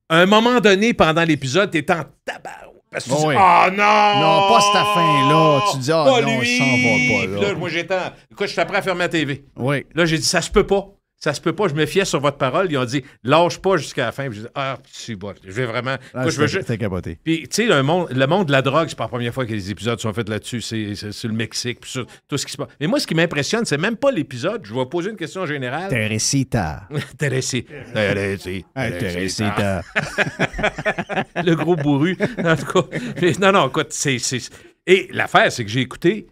S7: à un moment donné, pendant l'épisode, t'es en tabac. Parce que tu dis, oh non!
S2: Non, pas cette fin-là. Tu dis,
S7: pas
S2: non,
S7: lui.
S2: je s'en va pas là.
S7: Là, moi, écoute, je suis prêt à fermer la TV.
S2: Oui.
S7: Là, j'ai dit, ça se peut pas. Ça se peut pas, je me fiais sur votre parole. Ils ont dit, lâche pas jusqu'à la fin. Puis j'ai dit, c'est bon, je vais vraiment.
S2: C'était capoté.
S7: Puis, tu sais, le monde de la drogue, c'est pas la première fois que les épisodes sont faits là-dessus. C'est sur le Mexique, puis sur tout ce qui se passe. Mais moi, ce qui m'impressionne, c'est même pas l'épisode. Je vais poser une question générale.
S2: Teresita.
S7: Teresita. Le gros bourru. En tout cas. Non, écoute, c'est. Et l'affaire, c'est que j'ai écouté.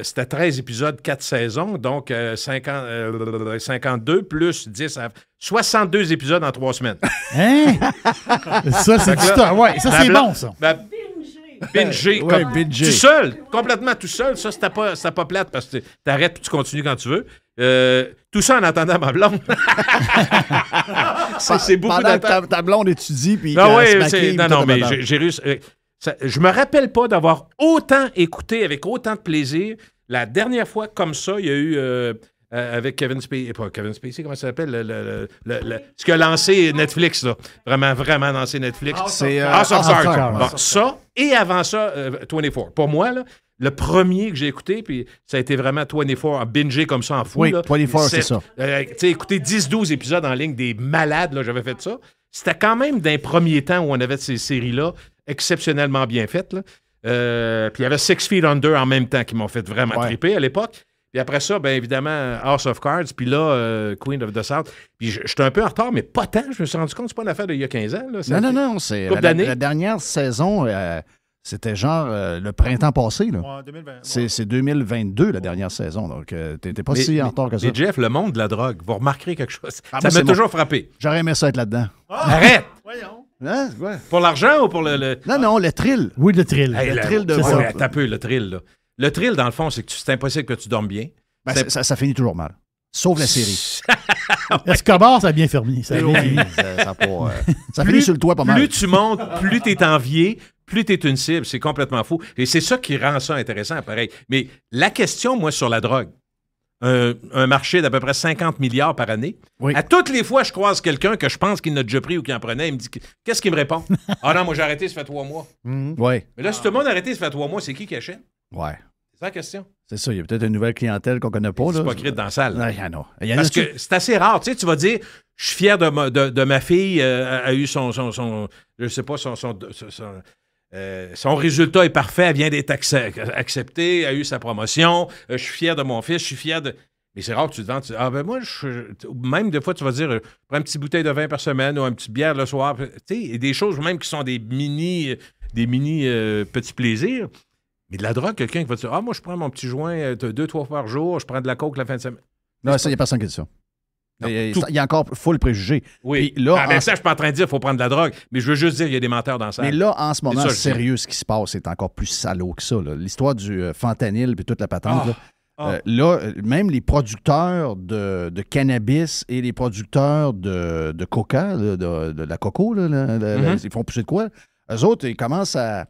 S7: C'était 13 épisodes, 4 saisons, donc 52 plus 10, 62 épisodes en 3 semaines.
S3: Hein? Ça, c'est du temps. Ouais, ça, c'est bon, ça.
S7: Binger.
S2: Ouais, binger.
S7: Tout seul, complètement tout seul. Ça, c'était pas plate parce que t'arrêtes et tu continues quand tu veux. Tout ça en attendant ma blonde. C'est beaucoup
S2: Pendant
S7: d'attente.
S2: que ta blonde étudie, puis
S7: Non, mais j'ai réussi. Je me rappelle pas d'avoir autant écouté avec autant de plaisir. La dernière fois, comme ça, il y a eu avec Kevin Spacey, pas Kevin Spacey, comment ça s'appelle? Ce qu'a lancé Netflix, là. Vraiment lancé Netflix.
S2: C'est
S7: House of Cards.
S3: Cards.
S7: Bon, ça, et avant ça, 24. Pour moi, là, le premier que j'ai écouté, puis ça a été vraiment 24 en bingé comme ça en fou.
S2: Oui,
S7: là.
S2: 24, c'est ça.
S7: Tu sais, écouter 10-12 épisodes en ligne, des malades, là, j'avais fait ça. C'était quand même d'un premier temps où on avait ces séries-là exceptionnellement bien faites. Là. Puis il y avait 6 Feet Under en même temps qui m'ont fait vraiment triper à l'époque. Puis après ça, bien évidemment, House of Cards, puis là, Queen of the South. Puis j'étais un peu en retard, mais pas tant. Je me suis rendu compte que c'est pas une affaire d'il y a 15 ans. Là.
S2: Non, c'est
S7: d'années.
S2: la dernière saison, c'était genre le printemps passé. Là.
S4: Ouais, 2020.
S2: C'est 2022, la dernière saison. Donc, t'étais pas si en retard que ça.
S7: Mais Jeff, le monde de la drogue, vous remarquerez quelque chose.
S2: Ah,
S7: ça
S2: moi,
S7: m'a toujours frappé.
S2: J'aurais aimé ça être là-dedans.
S7: Arrête!
S4: Voyons.
S2: Hein? Ouais.
S7: Pour l'argent ou pour le...
S2: Non, le thrill.
S3: Oui, le thrill.
S7: Hey,
S2: le thrill de
S7: ouais,
S2: voir.
S7: ouais, t'as peu, le thrill, là. Le thrill, dans le fond, c'est que c'est impossible que tu dormes bien.
S2: Ben, ça finit toujours mal. Sauf la série.
S3: Escobar, ça a bien fermé. Ça a bien fini.
S2: Ça finit sur le toit pas mal.
S7: Plus tu montes, plus tu es envié, plus tu es une cible. C'est complètement fou. Et c'est ça qui rend ça intéressant, pareil. Mais la question, moi, sur la drogue, un marché d'à peu près 50 milliards par année, à toutes les fois, je croise quelqu'un que je pense qu'il en a déjà pris ou qu'il en prenait, il me dit, qu'est-ce qu'il me répond? Ah non, moi, j'ai arrêté, ça fait 3 mois.
S2: Ouais.
S7: Mais là, si tout le monde a arrêté, ça fait 3 mois, c'est qui achète?
S2: Ouais.
S7: C'est ça la question.
S2: C'est ça, il y a peut-être une nouvelle clientèle qu'on connaît pas.
S7: C'est
S2: là.
S7: pas écrit dans la salle.
S2: Non.
S7: Parce que c'est assez rare. Tu sais, tu vas dire, je suis fier de ma fille, a eu son je sais pas, son résultat est parfait, elle vient d'être acceptée, a eu sa promotion, je suis fier de mon fils, je suis fier de... Mais c'est rare que tu te vends, moi, même des fois, tu vas dire, prends une petite bouteille de vin par semaine ou une petite bière le soir. Tu sais, et des choses même qui sont des mini petits plaisirs. Mais de la drogue, quelqu'un qui va te dire, moi, je prends mon petit joint 2-3 fois par jour, je prends de la coke la fin de semaine.
S2: Non, ça, il n'y a personne qui dit ça.
S7: Non,
S2: il y a encore full préjugés.
S7: Oui.
S2: Puis là,
S7: ça, je suis pas en train de dire qu'il faut prendre de la drogue, mais je veux juste dire qu'il y a des menteurs dans ça.
S2: Mais là, en ce moment,
S7: ça,
S2: sérieux, ce qui se passe, c'est encore plus salaud que ça. Là. L'histoire du fentanyl et toute la patente. Là, même les producteurs de cannabis et les producteurs de coca, de la coco, ils font pousser de quoi? Eux autres, ils commencent à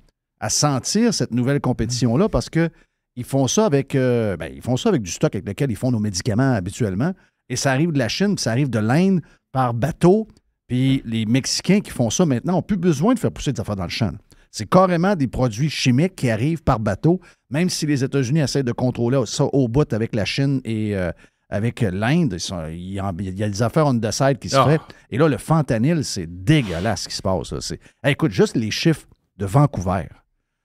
S2: sentir cette nouvelle compétition-là parce que ils font ça avec du stock avec lequel ils font nos médicaments habituellement. Et ça arrive de la Chine, puis ça arrive de l'Inde par bateau. Puis les Mexicains qui font ça maintenant n'ont plus besoin de faire pousser des affaires dans le champ. C'est carrément des produits chimiques qui arrivent par bateau, même si les États-Unis essaient de contrôler ça au bout avec la Chine et avec l'Inde. Il y a des affaires on the side qui se font. Et là, le fentanyl, c'est dégueulasse ce qui se passe. Écoute, juste les chiffres de Vancouver.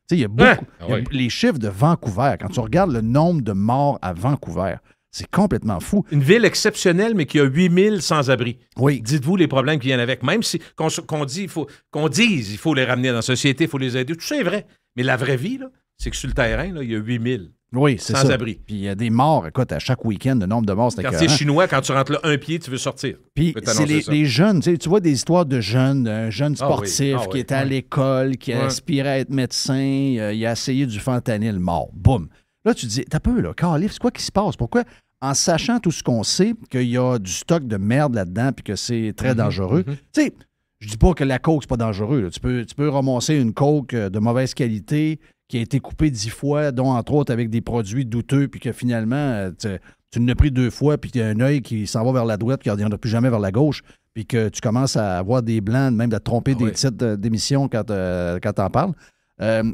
S2: Tu sais, il y a beaucoup. Les chiffres de Vancouver, quand tu regardes le nombre de morts à Vancouver, c'est complètement fou.
S7: Une ville exceptionnelle, mais qui a 8000 sans-abri.
S2: Oui.
S7: Dites-vous les problèmes qui viennent avec. Même si qu'on dise il faut les ramener dans la société, il faut les aider. Tout ça est vrai. Mais la vraie vie, là, c'est que sur le terrain, là, il y a 8000 sans-abri.
S2: Puis il y a des morts, écoute, à chaque week-end, le nombre de morts, c'est
S7: quartier chinois, quand tu rentres là un pied, tu veux sortir.
S2: Puis c'est les jeunes, tu vois des histoires de jeunes, un jeune sportif qui était à l'école, qui aspirait à être médecin, il a essayé du fentanyl, mort. Boum. Là, tu te dis, t'as peu, là, Calif, c'est quoi qui se passe? Pourquoi, en sachant tout ce qu'on sait, qu'il y a du stock de merde là-dedans puis que c'est très dangereux, tu sais, je dis pas que la coke, c'est pas dangereux. Là. Tu peux ramasser une coke de mauvaise qualité qui a été coupée 10 fois, dont entre autres avec des produits douteux, puis que finalement, tu l'as pris 2 fois, puis qu'il y a un œil qui s'en va vers la droite, puis il n'y en a plus jamais vers la gauche, puis que tu commences à avoir des blancs, même de te tromper des titres d'émission quand t'en parles.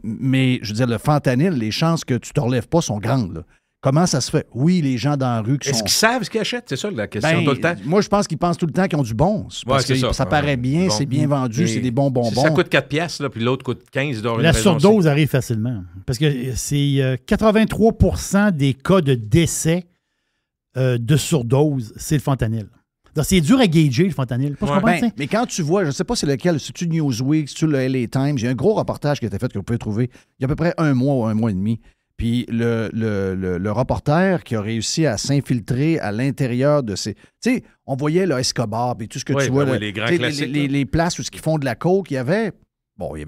S2: Mais, je veux dire, le fentanyl, les chances que tu ne te relèves pas sont grandes. Là. Comment ça se fait? Oui, les gens dans la rue qui sont...
S7: Est-ce qu'ils savent ce qu'ils achètent? C'est ça la question tout le temps.
S2: Moi, je pense qu'ils pensent tout le temps qu'ils ont du bon. Parce que ça paraît bien, c'est bien vendu, c'est des bons bonbons.
S7: Si ça coûte 4 piastres, là, puis l'autre coûte 15,
S3: la surdose arrive facilement. Parce que c'est 83 % des cas de décès de surdose, c'est le fentanyl. Donc, c'est dur à gager, le fentanyl.
S2: Mais quand tu vois, je ne sais pas c'est lequel, c'est-tu Newsweek, c'est-tu le LA Times, il y a un gros reportage qui a été fait que vous pouvez trouver il y a à peu près 1 mois ou 1 mois et demi. Puis le reporter qui a réussi à s'infiltrer à l'intérieur de ces... Tu sais, on voyait le Escobar et tout ce que tu vois.
S7: Les grands classiques.
S2: Les places où ils font de la coke, il y avait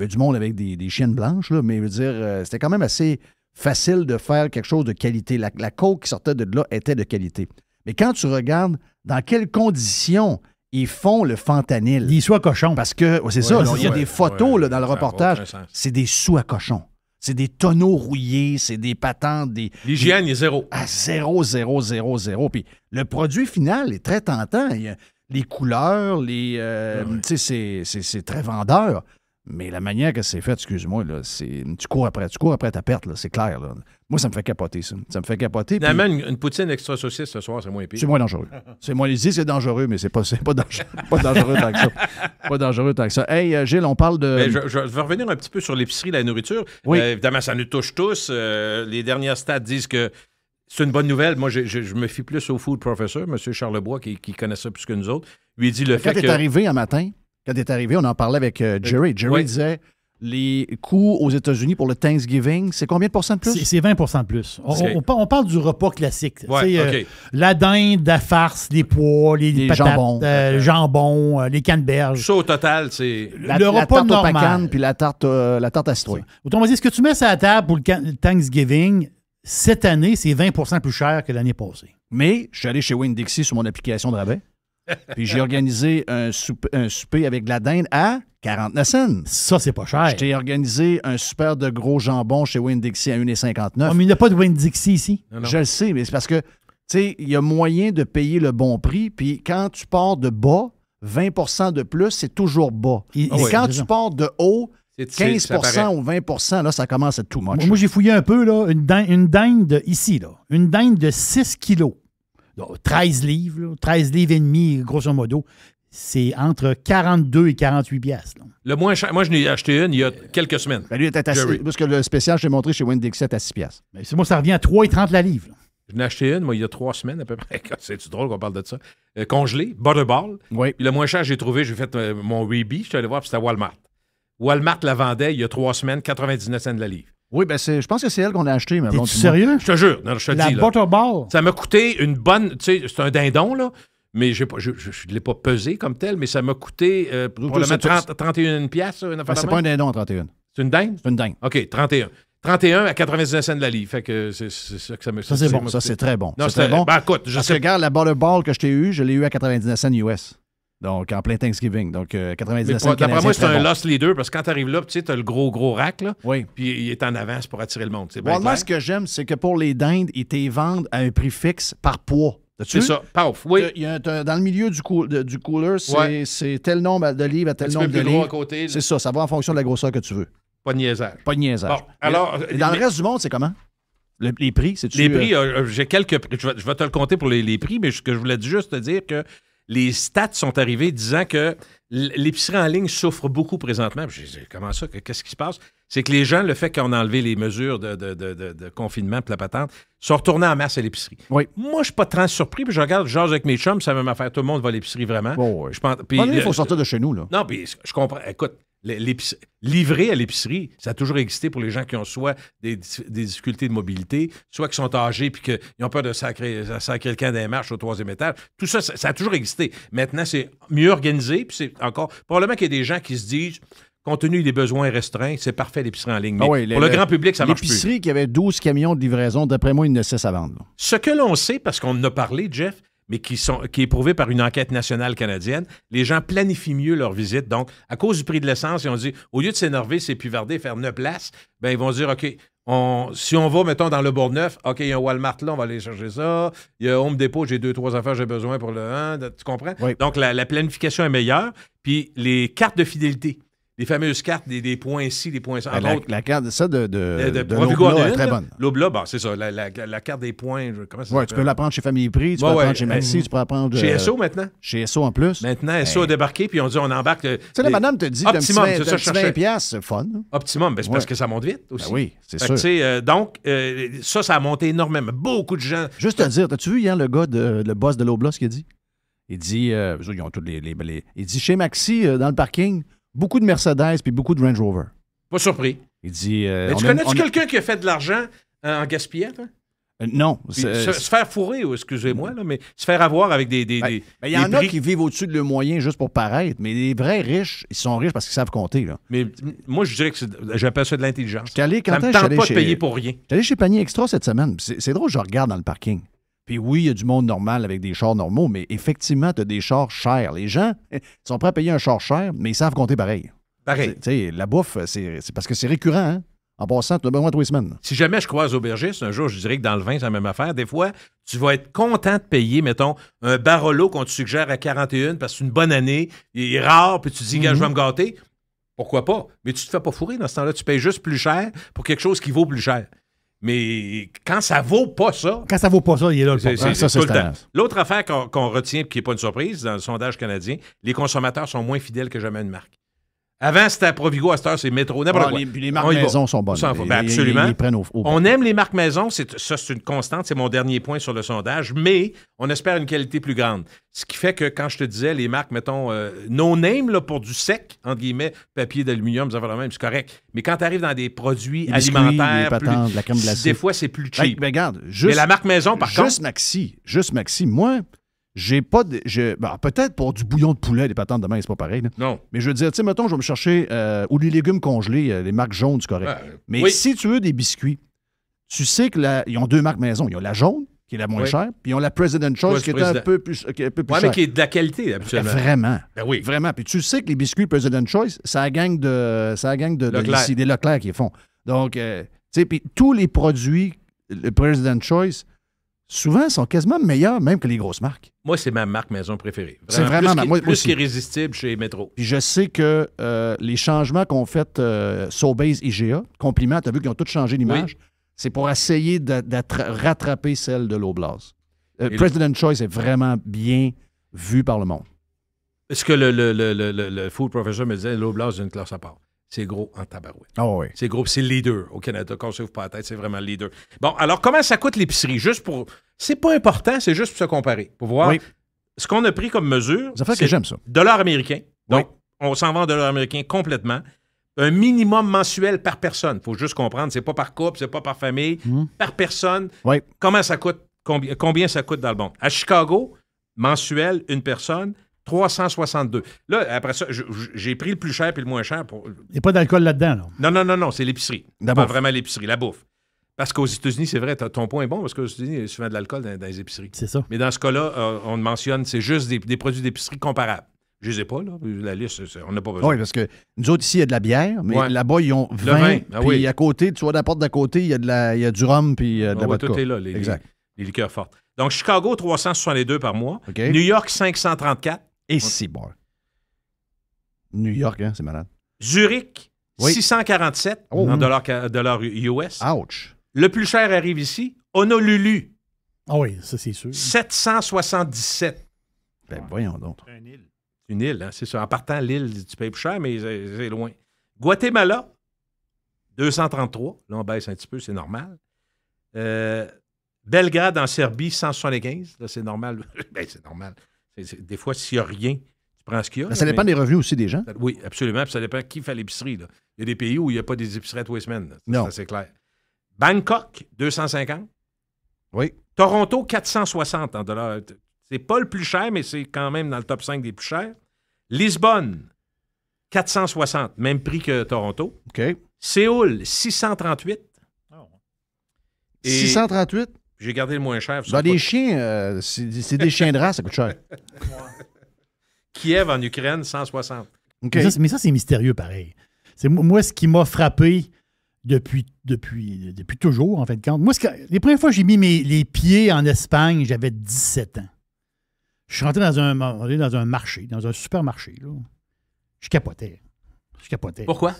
S2: du monde avec des chiennes blanches, là, mais je veux dire, c'était quand même assez facile de faire quelque chose de qualité. La coke qui sortait de là était de qualité. Mais quand tu regardes dans quelles conditions ils font le fentanyl.
S3: Des soies cochons.
S2: Parce que, c'est ça, il y a des photos là, dans le reportage. C'est des sous à cochon. C'est des tonneaux rouillés, c'est des patentes, des...
S7: L'hygiène est zéro.
S2: À 0, 0, 0, 0. Puis le produit final est très tentant. Il y a les couleurs, tu sais, c'est très vendeur. Mais la manière que c'est fait, excuse-moi, là, tu cours après ta perte, là, c'est clair. Là. Moi, ça me fait capoter, ça. Ça me fait capoter.
S7: Finalement, une poutine extra saucisse ce soir, c'est moins pire.
S2: C'est moins dangereux. C'est dangereux, mais c'est pas dangereux tant que ça. Pas dangereux tant que ça. Hey, Gilles, on parle de...
S7: Je vais revenir un petit peu sur l'épicerie, la nourriture.
S2: Oui.
S7: Évidemment, ça nous touche tous. Les dernières stats disent que c'est une bonne nouvelle. Moi, je me fie plus au food professor, M. Charlebois, qui connaît ça plus que nous autres. Lui, il dit le fait que...
S2: Quand t'es arrivé un matin, on en parlait avec Jerry. Jerry disait... Les coûts aux États-Unis pour le Thanksgiving, c'est combien de pourcents de plus?
S3: C'est 20 de plus. On parle du repas classique.
S7: Ouais,
S3: la dinde, la farce, les pois, les patates,
S2: jambons,
S3: les canneberges.
S7: Ça, au total, c'est...
S3: Le repas
S2: tarte
S3: normal.
S2: au pacane puis la tarte à citrouille.
S3: Autrement dit, ce que tu mets sur la table pour le Thanksgiving, cette année, c'est 20 plus cher que l'année passée.
S2: Mais je suis allé chez Winn-Dixie sur mon application de rabais. Puis j'ai organisé un souper avec de la dinde à 49 cents.
S3: Ça, c'est pas cher.
S2: Je t'ai organisé un super de gros jambon chez Winn-Dixie à 1,59.
S3: Mais il n'y a pas de Winn-Dixie ici.
S7: Non.
S2: Je le sais, mais c'est parce que, tu sais, il y a moyen de payer le bon prix. Puis quand tu pars de bas, 20 de plus, c'est toujours bas. Et quand tu pars de haut, 15 ou 20 là, ça commence à être too much.
S3: Moi, j'ai fouillé un peu, là, une dinde ici, là. Une dinde de 6 kilos. 13 livres, là, 13 livres et demi, grosso modo. C'est entre 42 et 48 piastres. Là.
S7: Le moins cher, moi, je n'ai acheté une il y a quelques semaines.
S2: Ben, lui, était assis, parce que le spécial, je t'ai montré chez Winn-Dixie, à 6 piastres.
S3: Ben, moi, ça revient à 3,30 la livre. Là.
S7: Je n'ai acheté une, moi, il y a 3 semaines à peu près. C'est drôle qu'on parle de ça. Congelé, Butterball.
S2: Oui.
S7: Puis le moins cher, j'ai fait mon Weebie, je suis allé voir, puis c'était Walmart. Walmart la vendait il y a 3 semaines, 99 cents de la livre.
S2: Oui, ben je pense que c'est elle qu'on a acheté.
S3: T'es-tu sérieux?
S7: Je te jure, non, je te
S3: la
S7: dis.
S3: Butterball.
S7: Ça m'a coûté une bonne... Tu sais, c'est un dindon, là, mais je ne l'ai pas pesé comme tel, mais ça m'a coûté probablement 31 piastres.
S2: C'est pas un dindon à 31.
S7: C'est une dinde?
S2: C'est une dinde.
S7: OK, 31. 31 à 99 cents de la livre. Fait que c'est ça que ça me...
S2: Ça, c'est bon. Ça, c'est très bon.
S7: Non,
S2: c'est très bon.
S7: Ben, écoute,
S2: parce que regarde, la Butterball que je t'ai eue, je l'ai eue à 99 cents US. Donc, en plein Thanksgiving. Donc, 99 cents.
S7: D'après moi, c'est un lost leader parce que quand tu arrives là, tu sais, tu as le gros rack, là.
S2: Oui.
S7: Puis il est en avance pour attirer le monde.
S2: Moi, ce que j'aime, c'est que pour les dindes, ils te vendent à un prix fixe par poids.
S7: C'est ça. Paf, oui.
S2: Dans le milieu du cooler, c'est tel nombre de livres à tel nombre de livres.
S7: À côté,
S2: c'est ça. Ça va en fonction de la grosseur que tu veux.
S7: Pas de niaisage.
S2: Pas de niaisage.
S7: Bon, alors,
S2: et dans le reste du monde, c'est comment? Les prix, c'est-tu...
S7: Les prix, j'ai quelques prix. Je vais te le compter pour les prix, mais ce que je voulais juste te dire que les stats sont arrivés disant que l'épicerie en ligne souffre beaucoup présentement. J'ai dit, comment ça? Qu'est-ce qui se passe? C'est que les gens, le fait qu'on a enlevé les mesures de confinement et la patente, sont retournés en masse à l'épicerie.
S2: Oui.
S7: Moi, je ne suis pas très surpris, puis je regarde, genre avec mes chums, ça va m'affaire. Tout le monde va à l'épicerie vraiment.
S2: Oh, oui.
S7: Je pense,
S2: il faut sortir de chez nous, là.
S7: Non, puis je comprends. Écoute, livrer à l'épicerie, ça a toujours existé pour les gens qui ont soit des difficultés de mobilité, soit qui sont âgés puis qu'ils ont peur de sacrer quelqu'un dans les marches au 3e étage. Tout ça, ça a toujours existé. Maintenant, c'est mieux organisé, puis c'est encore... Probablement qu'il y a des gens qui se disent, compte tenu des besoins restreints, c'est parfait l'épicerie en ligne. Mais pour le grand public, ça marche plus.
S2: L'épicerie qui avait 12 camions de livraison, d'après moi, il ne cesse à vendre. Là.
S7: Ce que l'on sait, parce qu'on en a parlé, Jeff, mais qui est prouvé par une enquête nationale canadienne, les gens planifient mieux leur visite. Donc, à cause du prix de l'essence, ils ont dit, au lieu de s'énerver, s'épivarder, faire 9 places, ben ils vont dire, OK, si on va, mettons, dans le Bourgneuf, OK, il y a un Walmart là, on va aller chercher ça. Il y a Home Depot, j'ai 2-3 affaires, j'ai besoin pour le 1. Tu comprends?
S2: Oui.
S7: Donc, la planification est meilleure. Puis, les cartes de fidélité. Les fameuses cartes des points ici, des points ça.
S2: La carte, ça, de
S7: L'Obla
S2: est très bonne.
S7: L'Obla, bon, c'est ça. La carte des points, comment ça s'appelle?
S2: Tu peux la prendre chez Famille Prix, tu peux la prendre chez Maxi, tu peux la prendre...
S7: Chez SO, maintenant?
S2: Chez SO, en plus.
S7: Maintenant, SO a débarqué, puis on dit, on embarque... Tu
S2: sais, la madame te dit,
S7: Optimum,
S2: c'est ça, 20 piastres, c'est fun.
S7: Optimum, ben, c'est parce que ça monte vite aussi.
S2: Ben oui, c'est
S7: sûr. Donc, ça a monté énormément. Beaucoup de gens...
S2: Juste te dire, t'as-tu vu hier le gars, le boss de l'Obla, ce qu'il a dit? Il dit, ils ont tous il dit, chez Maxi, dans le parking, beaucoup de Mercedes puis beaucoup de Range Rover.
S7: Pas surpris.
S2: Il dit...
S7: Mais tu connais-tu quelqu'un qui a fait de l'argent en gaspillant, toi?
S2: Non.
S7: Se faire fourrer, excusez-moi, là, mais se faire avoir avec des
S2: il y en a qui vivent au-dessus de leurs moyens juste pour paraître, mais les vrais riches, ils sont riches parce qu'ils savent compter. Là.
S7: Mais moi, je dirais que j'appelle ça de l'intelligence.
S2: Ça me tente
S7: pas de payer pour rien.
S2: J'étais allé chez Panier Extra cette semaine. C'est drôle, je regarde dans le parking. Puis oui, il y a du monde normal avec des chars normaux, mais effectivement, tu as des chars chers. Les gens sont prêts à payer un char cher, mais ils savent compter pareil.
S7: Pareil.
S2: Tu sais, la bouffe, c'est parce que c'est récurrent, hein? En passant, tu as besoin de 3 semaines.
S7: Si jamais je croise aubergiste, un jour, je dirais que dans le vin, c'est la même affaire. Des fois, tu vas être content de payer, mettons, un Barolo qu'on te suggère à 41 parce que c'est une bonne année, il est rare, puis tu te dis, gars, je vais me gâter. Pourquoi pas? Mais tu te fais pas fourrer dans ce temps-là. Tu payes juste plus cher pour quelque chose qui vaut plus cher. Mais quand ça vaut pas ça...
S3: Quand ça vaut pas ça, il est là.
S7: C'est
S2: c'est
S7: tout le temps.
S2: tendance.
S7: L'autre affaire qu'on retient, qui n'est pas une surprise, dans le sondage canadien, les consommateurs sont moins fidèles que jamais à une marque. Avant, c'était Provigo, à cette heure, c'est Métro, n'importe quoi.
S2: Les marques maison sont bonnes.
S7: Absolument.
S2: Ils prennent au
S7: On aime les marques maison, ça c'est une constante, c'est mon dernier point sur le sondage, mais on espère une qualité plus grande. Ce qui fait que quand je te disais les marques, mettons, no-name là, pour du sec, entre guillemets, papier d'aluminium, ça va la même, c'est correct. Mais quand tu arrives dans des produits alimentaires,
S2: les patentes, la crème glacée.
S7: des fois c'est plus cheap.
S2: Mais regarde,
S7: mais la marque maison, par contre...
S2: Juste Maxi, moi... J'ai pas de. Peut-être pour du bouillon de poulet, des patentes de main, c'est pas pareil. Là.
S7: Non.
S2: Mais je veux dire, tu sais, mettons, je vais me chercher. Ou les légumes congelés, les marques jaunes, c'est correct. Mais
S7: oui.
S2: si tu veux des biscuits, tu sais qu'ils ont 2 marques maison. Ils ont la jaune, qui est la moins chère, puis ils ont la President Choice, qui est un peu plus chère.
S7: Mais qui est de la qualité, habituellement.
S2: Vraiment.
S7: Ben oui.
S2: Vraiment. Puis tu sais que les biscuits President Choice, c'est la gang de des Leclerc qui les font. Donc, tu sais, puis tous les produits, le President Choice, souvent, sont quasiment meilleurs même que les grosses marques.
S7: Moi, c'est ma marque maison préférée.
S2: C'est vraiment
S7: plus qu'irrésistible chez Métro.
S2: Puis je sais que les changements qu'ont fait Sobeys IGA, Compliment, tu as vu qu'ils ont tous changé l'image, c'est pour essayer de rattraper celle de l'Oblast. President Choice est vraiment bien vu par le monde.
S7: Est-ce que le food professor me disait l'Oblast d'une classe à part? C'est gros en tabarouette.
S2: Oh oui.
S7: C'est gros, c'est le leader au Canada. Cassez-vous pas la tête, c'est vraiment le leader. Bon, alors comment ça coûte l'épicerie? Juste pour... C'est pas important, c'est juste pour se comparer. Pour voir ce qu'on a pris comme mesure.
S2: Ça fait que j'aime ça.
S7: Dollar américain. Donc, on s'en va en dollar américain complètement. Un minimum mensuel par personne. Il faut juste comprendre, c'est pas par couple, c'est pas par famille. Par personne.
S2: Oui.
S7: Comment ça coûte? Combien ça coûte dans le bon? À Chicago, mensuel, une personne, 362. Là, après ça, j'ai pris le plus cher puis le moins cher. Il
S3: n'y a pas d'alcool là-dedans. Là.
S7: Non, c'est l'épicerie. Vraiment l'épicerie, la bouffe. Parce qu'aux États-Unis, c'est vrai, ton point est bon, parce qu'aux États-Unis, il y a souvent de l'alcool dans les épiceries.
S3: C'est ça.
S7: Mais dans ce cas-là, on mentionne, c'est juste des produits d'épicerie comparables. Je les ai pas, là. La liste, on n'a pas besoin.
S2: Oui, parce que nous autres, ici, il y a de la bière, mais là-bas, ils ont vin. Puis à côté, tu vois, à la porte d'à côté, il y a du rhum puis de la vodka.
S7: Tout est là, les liqueurs fortes. Donc, Chicago, 362 par mois. Okay. New York, 534.
S2: Et c'est bon. New York, hein, c'est malade.
S7: Zurich, 647 en dollars US.
S2: Ouch.
S7: Le plus cher arrive ici, Honolulu.
S3: Ah oui, ça c'est sûr.
S7: 777.
S2: Ben voyons donc.
S7: Une île, hein, c'est ça. En partant, l'île, tu payes plus cher, mais c'est loin. Guatemala, 233. Là, on baisse un petit peu, c'est normal. Belgrade, en Serbie, 175. Là, c'est normal. Ben, c'est normal. Des fois, s'il n'y a rien, tu prends ce qu'il y a.
S2: Ça dépend des revenus aussi des gens.
S7: Oui, absolument. Puis ça dépend qui fait l'épicerie. Là. Il y a des pays où il n'y a pas des épiceries à tous les semaines.
S2: Non.
S7: Ça, c'est clair. Bangkok, 250.
S2: Oui.
S7: Toronto, 460 en dollars. C'est pas le plus cher, mais c'est quand même dans le top 5 des plus chers. Lisbonne, 460. Même prix que Toronto.
S2: OK.
S7: Séoul, 638.
S2: Et 638?
S7: J'ai gardé le moins cher.
S2: Des chiens, c'est des chiens de race, ça coûte cher.
S7: Kiev, en Ukraine, 160.
S2: Okay.
S3: Mais ça, c'est mystérieux, pareil. C'est moi, ce qui m'a frappé depuis toujours, en fin de compte. Moi, les premières fois que j'ai mis les pieds en Espagne, j'avais 17 ans. Je suis rentré dans un marché, dans un supermarché. Là. Je capotais.
S7: Pourquoi?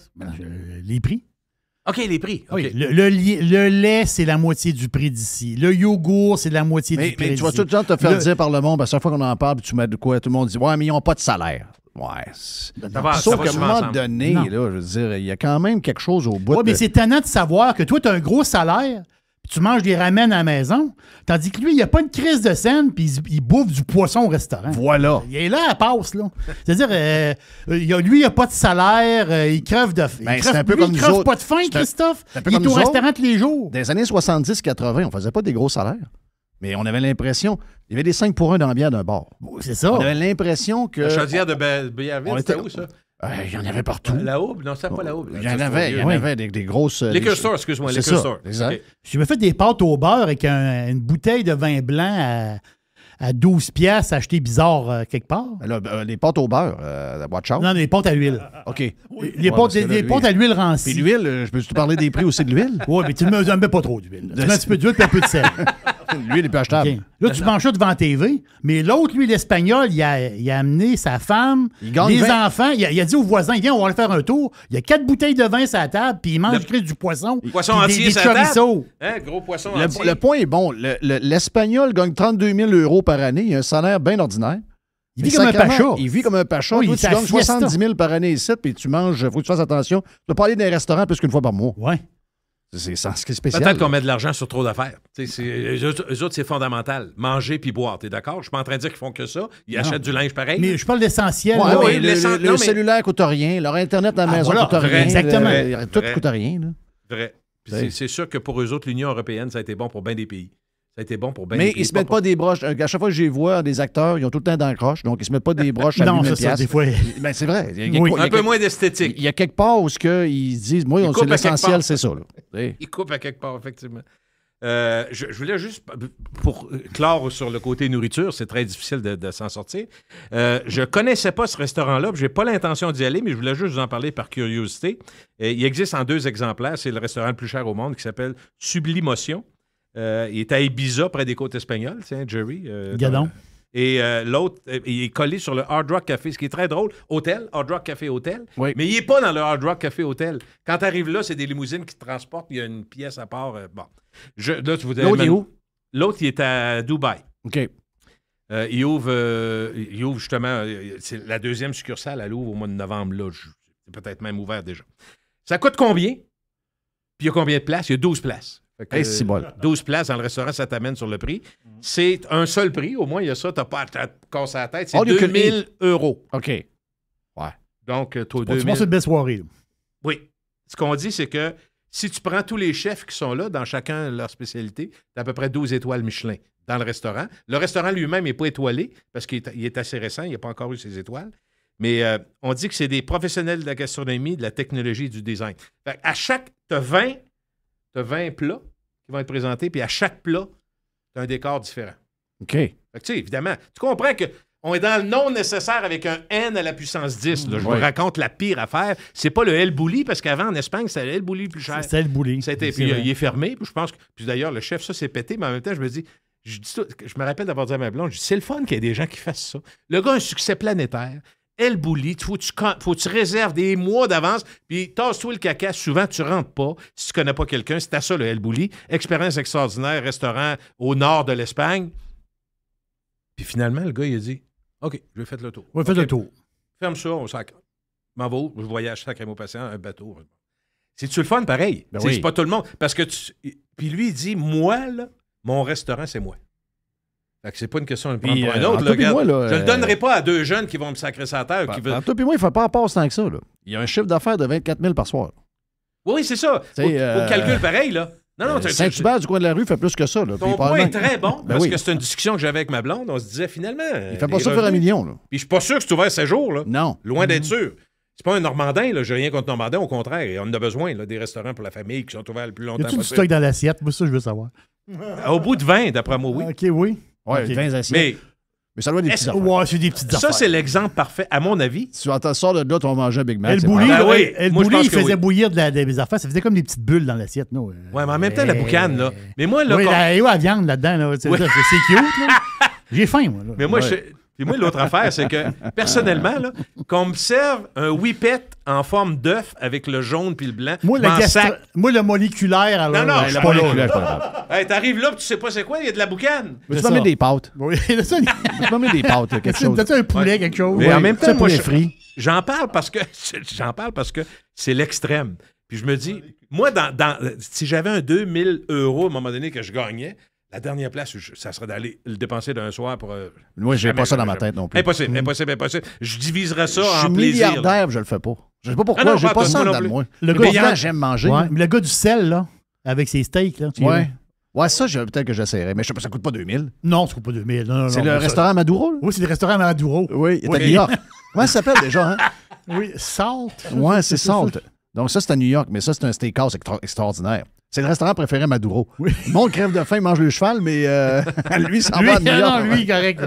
S3: Les prix.
S7: OK, les prix. Okay.
S3: Oui, le lait, c'est la moitié du prix d'ici. Le yogourt, c'est la moitié du prix d'ici.
S2: Mais tu vas tout le temps te faire dire par le monde, à chaque fois qu'on en parle, tu mets de quoi, tout le monde dit « Ouais, mais ils n'ont pas de salaire. » Ouais. Sauf qu'à un moment donné, là, je veux dire, il y a quand même quelque chose au bout.
S3: Oui, mais c'est étonnant de savoir que toi, tu as un gros salaire, puis tu manges des ramen à la maison, tandis que lui, il n'y a pas une crise de scène, puis il bouffe du poisson au restaurant.
S2: Voilà.
S3: Il est là, elle passe, là. C'est-à-dire, lui, il n'a pas de salaire, il crève de faim.
S2: C'est un peu comme nous autres.
S3: Pas de faim, Christophe. Il est au restaurant tous les jours.
S2: Dans les années 70-80, on ne faisait pas des gros salaires. Mais on avait l'impression... Il y avait des 5 pour 1 dans la bière d'un bar.
S3: C'est ça.
S2: On avait l'impression que...
S7: La chaudière de Béarville, c'était où, ça?
S2: Il y en avait partout.
S7: La Aube? Non, c'est pas la Aube.
S2: Il y en avait des grosses...
S7: Liquor Store, excuse-moi,
S2: C'est
S7: Liquor
S2: ça,
S7: Store.
S2: exact.
S7: Okay.
S3: Je me fait des pâtes au beurre avec une bouteille de vin blanc à 12 piastres acheté bizarre quelque part.
S2: Là, les pâtes au beurre, watch out.
S3: Non, des pâtes à l'huile.
S2: OK.
S3: Les pâtes à l'huile rancie.
S2: Puis l'huile, je peux te parler des prix aussi de l'huile?
S3: Oui, mais tu ne mets pas trop d'huile. Tu mets un petit peu d'huile et un peu de sel.
S2: L'huile est plus achetable.
S3: Okay. Là, tu manges ça devant TV, mais l'autre, lui, l'Espagnol, il a amené sa femme, les enfants, il a dit aux voisins, viens, on va aller faire un tour. Il y a 4 bouteilles de vin sur la table, puis il mange du poisson.
S7: Poisson entier sur la table. Hein, gros poisson entier.
S2: Le point est bon. L'Espagnol gagne 32 000 € par année. Il a un salaire bien ordinaire.
S3: Il vit comme un pacha.
S2: Il vit comme un pacha.
S3: Oui,
S2: toi, tu gagnes 70 000 par année ici, puis tu manges, il faut que tu fasses attention. Tu ne peux pas aller dans un restaurant plus qu'une fois par mois.
S3: Oui.
S2: C'est spécial.
S7: Peut-être qu'on met de l'argent sur trop d'affaires. Eux autres, c'est fondamental. Manger puis boire, t'es d'accord? Je suis pas en train de dire qu'ils font que ça. Ils achètent du linge pareil.
S3: Mais je parle d'essentiel.
S2: Ouais, le cellulaire coûte rien. Leur Internet à la maison coûte rien.
S3: Exactement.
S2: Tout coûte rien. Là.
S7: Vrai. C'est sûr que pour eux autres, l'Union européenne, ça a été bon pour bien des pays. Ça a été bon pour bien
S2: mais
S7: des pays.
S2: Mais ils se mettent pas des broches. À chaque fois que je les vois, des acteurs, ils ont tout le temps dans le croche. Donc, ils se mettent pas des broches à 8 000
S3: des fois.
S2: Ben, c'est vrai.
S7: Un peu moins d'esthétique.
S2: Il y a quelque part où ils disent, moi, c'est l'essentiel, c'est ça.
S7: Ils coupent à quelque part, effectivement. Je voulais juste, pour clore sur le côté nourriture, c'est très difficile de s'en sortir. Je ne connaissais pas ce restaurant-là, je n'ai pas l'intention d'y aller, mais je voulais juste vous en parler par curiosité. Il existe en 2 exemplaires. C'est le restaurant le plus cher au monde qui s'appelle Sublimotion. Il est à Ibiza, près des côtes espagnoles, Jerry.
S3: Gadon.
S7: Et l'autre, il est collé sur le Hard Rock Café, ce qui est très drôle. Hôtel, Hard Rock Café Hôtel.
S2: Oui.
S7: Mais il n'est pas dans le Hard Rock Café Hôtel. Quand tu arrives là, c'est des limousines qui te transportent, il y a une pièce à part. Bon. Là, tu
S2: l'autre, il est où?
S7: L'autre, il est à Dubaï.
S2: OK.
S7: Il ouvre justement, c'est la 2e succursale, elle ouvre au mois de novembre. Là, c'est peut-être même ouvert déjà. Ça coûte combien? Puis il y a combien de places? Il y a 12 places.
S2: C'est bon.
S7: 12 places dans le restaurant, ça t'amène sur le prix. C'est un seul prix, au moins, il y a ça, t'as pas à te casser la tête. C'est 2 000 €.
S2: OK. Ouais.
S7: Donc, toi,
S3: tu passes une belle soirée. Là.
S7: Oui. Ce qu'on dit, c'est que si tu prends tous les chefs qui sont là, dans chacun leur spécialité, t'as à peu près 12 étoiles Michelin dans le restaurant. Le restaurant lui-même n'est pas étoilé parce qu'il est assez récent, il n'a pas encore eu ses étoiles. Mais on dit que c'est des professionnels de la gastronomie, de la technologie et du design. Fait à chaque... T'as 20 plats qui vont être présentés, puis à chaque plat, tu as un décor différent.
S2: OK.
S7: Fait que, tu sais, évidemment, tu comprends qu'on est dans le non nécessaire avec un N à la puissance 10. Là. Je vous raconte la pire affaire. C'est pas le El Bulli, parce qu'avant, en Espagne, c'était le El Bulli le plus cher.
S3: C'était El Bulli.
S7: Puis il est fermé. Puis je pense que... Puis d'ailleurs, le chef, ça, c'est pété, mais en même temps, je me rappelle d'avoir dit à ma blonde, je dis, c'est le fun qu'il y ait des gens qui fassent ça. Le gars a un succès planétaire. El Bulli, faut que tu réserves des mois d'avance, puis tasse-toi le caca. Souvent, tu rentres pas si tu connais pas quelqu'un. C'est à ça, le El Bulli. Expérience extraordinaire, restaurant au nord de l'Espagne. Puis finalement, le gars, il a dit, OK, je vais faire le tour.
S3: Oui, faites le tour.
S7: Ferme ça, on sacre. M'en va où? Je voyage sacré au patient, un bateau. C'est-tu le fun, pareil?
S2: Ben oui.
S7: C'est pas tout le monde. Parce que Puis lui, il dit, moi, là, mon restaurant, c'est moi. Fait que c'est pas une question de prendre pour un autre. Je le donnerai pas à 2 jeunes qui vont me sacrer sa terre.
S2: Toi puis moi, il ne fait pas en passe tant que ça. Là. Il y a un chiffre d'affaires de 24 000 par soir.
S7: Oui, c'est ça. Faut calculer pareil, là. Non,
S2: Saint-Hubert du coin de la rue fait plus que ça. Là.
S7: Ton point est très bon, parce que c'est une discussion que j'avais avec ma blonde. On se disait, finalement...
S2: Il fait pas ça pour 1 million. Là.
S7: Puis je suis pas sûr que c'est ouvert 7 jours. Là.
S2: Non.
S7: Loin d'être sûr. C'est pas un Normandin, là. J'ai rien contre Normandin, au contraire. On en a besoin, là, des restaurants pour la famille qui sont ouverts le plus longtemps possible.
S3: Y a-tu du stock dans l'assiette? Moi, ça, je veux savoir.
S7: Au bout de 20, d'après moi, oui.
S3: OK, oui.
S2: Oui, 20 assiettes. Mais ça doit être des petites affaires.
S3: Ouais, c'est des petites affaires.
S7: Ça, c'est l'exemple parfait, à mon avis.
S2: Tu sors de là, tu vas manger un Big Mac.
S3: El Bulli, il faisait bouillir des affaires. Ça faisait comme des petites bulles dans l'assiette. Oui,
S7: mais en même temps, la boucane, là. Mais moi, là.
S3: Oui, la viande là-dedans, là. C'est cute, là. J'ai faim, moi. Là.
S7: Mais moi, Puis moi, l'autre affaire, c'est que, personnellement, là, qu'on me serve un whippet en forme d'œuf avec le jaune puis le blanc,
S3: moi, le moléculaire, alors...
S7: Non,
S3: je suis pas là.
S7: Hey, t'arrives là, puis tu sais pas c'est quoi, il y a de la boucane.
S2: Tu vas mettre des pâtes.
S3: Oui,
S2: tu vas mettre des pâtes, quelque chose.
S3: T'as-tu un poulet, quelque chose?
S7: Mais en même temps, moi,
S2: j'en
S7: parle parce que c'est l'extrême. Puis je me dis, moi, si j'avais un 2 000 € à un moment donné que je gagnais, la dernière place, ça serait d'aller le dépenser d'un soir pour...
S2: Moi, j'ai pas ça dans ma tête non plus.
S7: Impossible. Je diviserais ça en plaisir.
S2: Je suis milliardaire, je le fais pas. Je sais pas pourquoi, j'ai pas ça dans moi.
S3: Le gars,
S2: j'aime manger.
S3: Mais le gars du sel, là, avec ses steaks, là.
S2: Ouais, ça, peut-être que j'essaierais. Mais je sais pas, ça coûte pas 2000.
S3: Non, ça coûte pas 2000.
S2: C'est le restaurant Maduro, là?
S3: Oui, c'est le restaurant Maduro.
S2: Oui, il est à New York. Comment ça s'appelle déjà, hein?
S3: Oui, Salt.
S2: Ouais, c'est Salt. Donc, ça, c'est à New York, mais ça, c'est un steakhouse extraordinaire. C'est le restaurant préféré à Maduro.
S3: Oui.
S2: Le monde crève de faim, il mange le cheval, mais lui, ça va à New York.
S3: Non, lui, correct.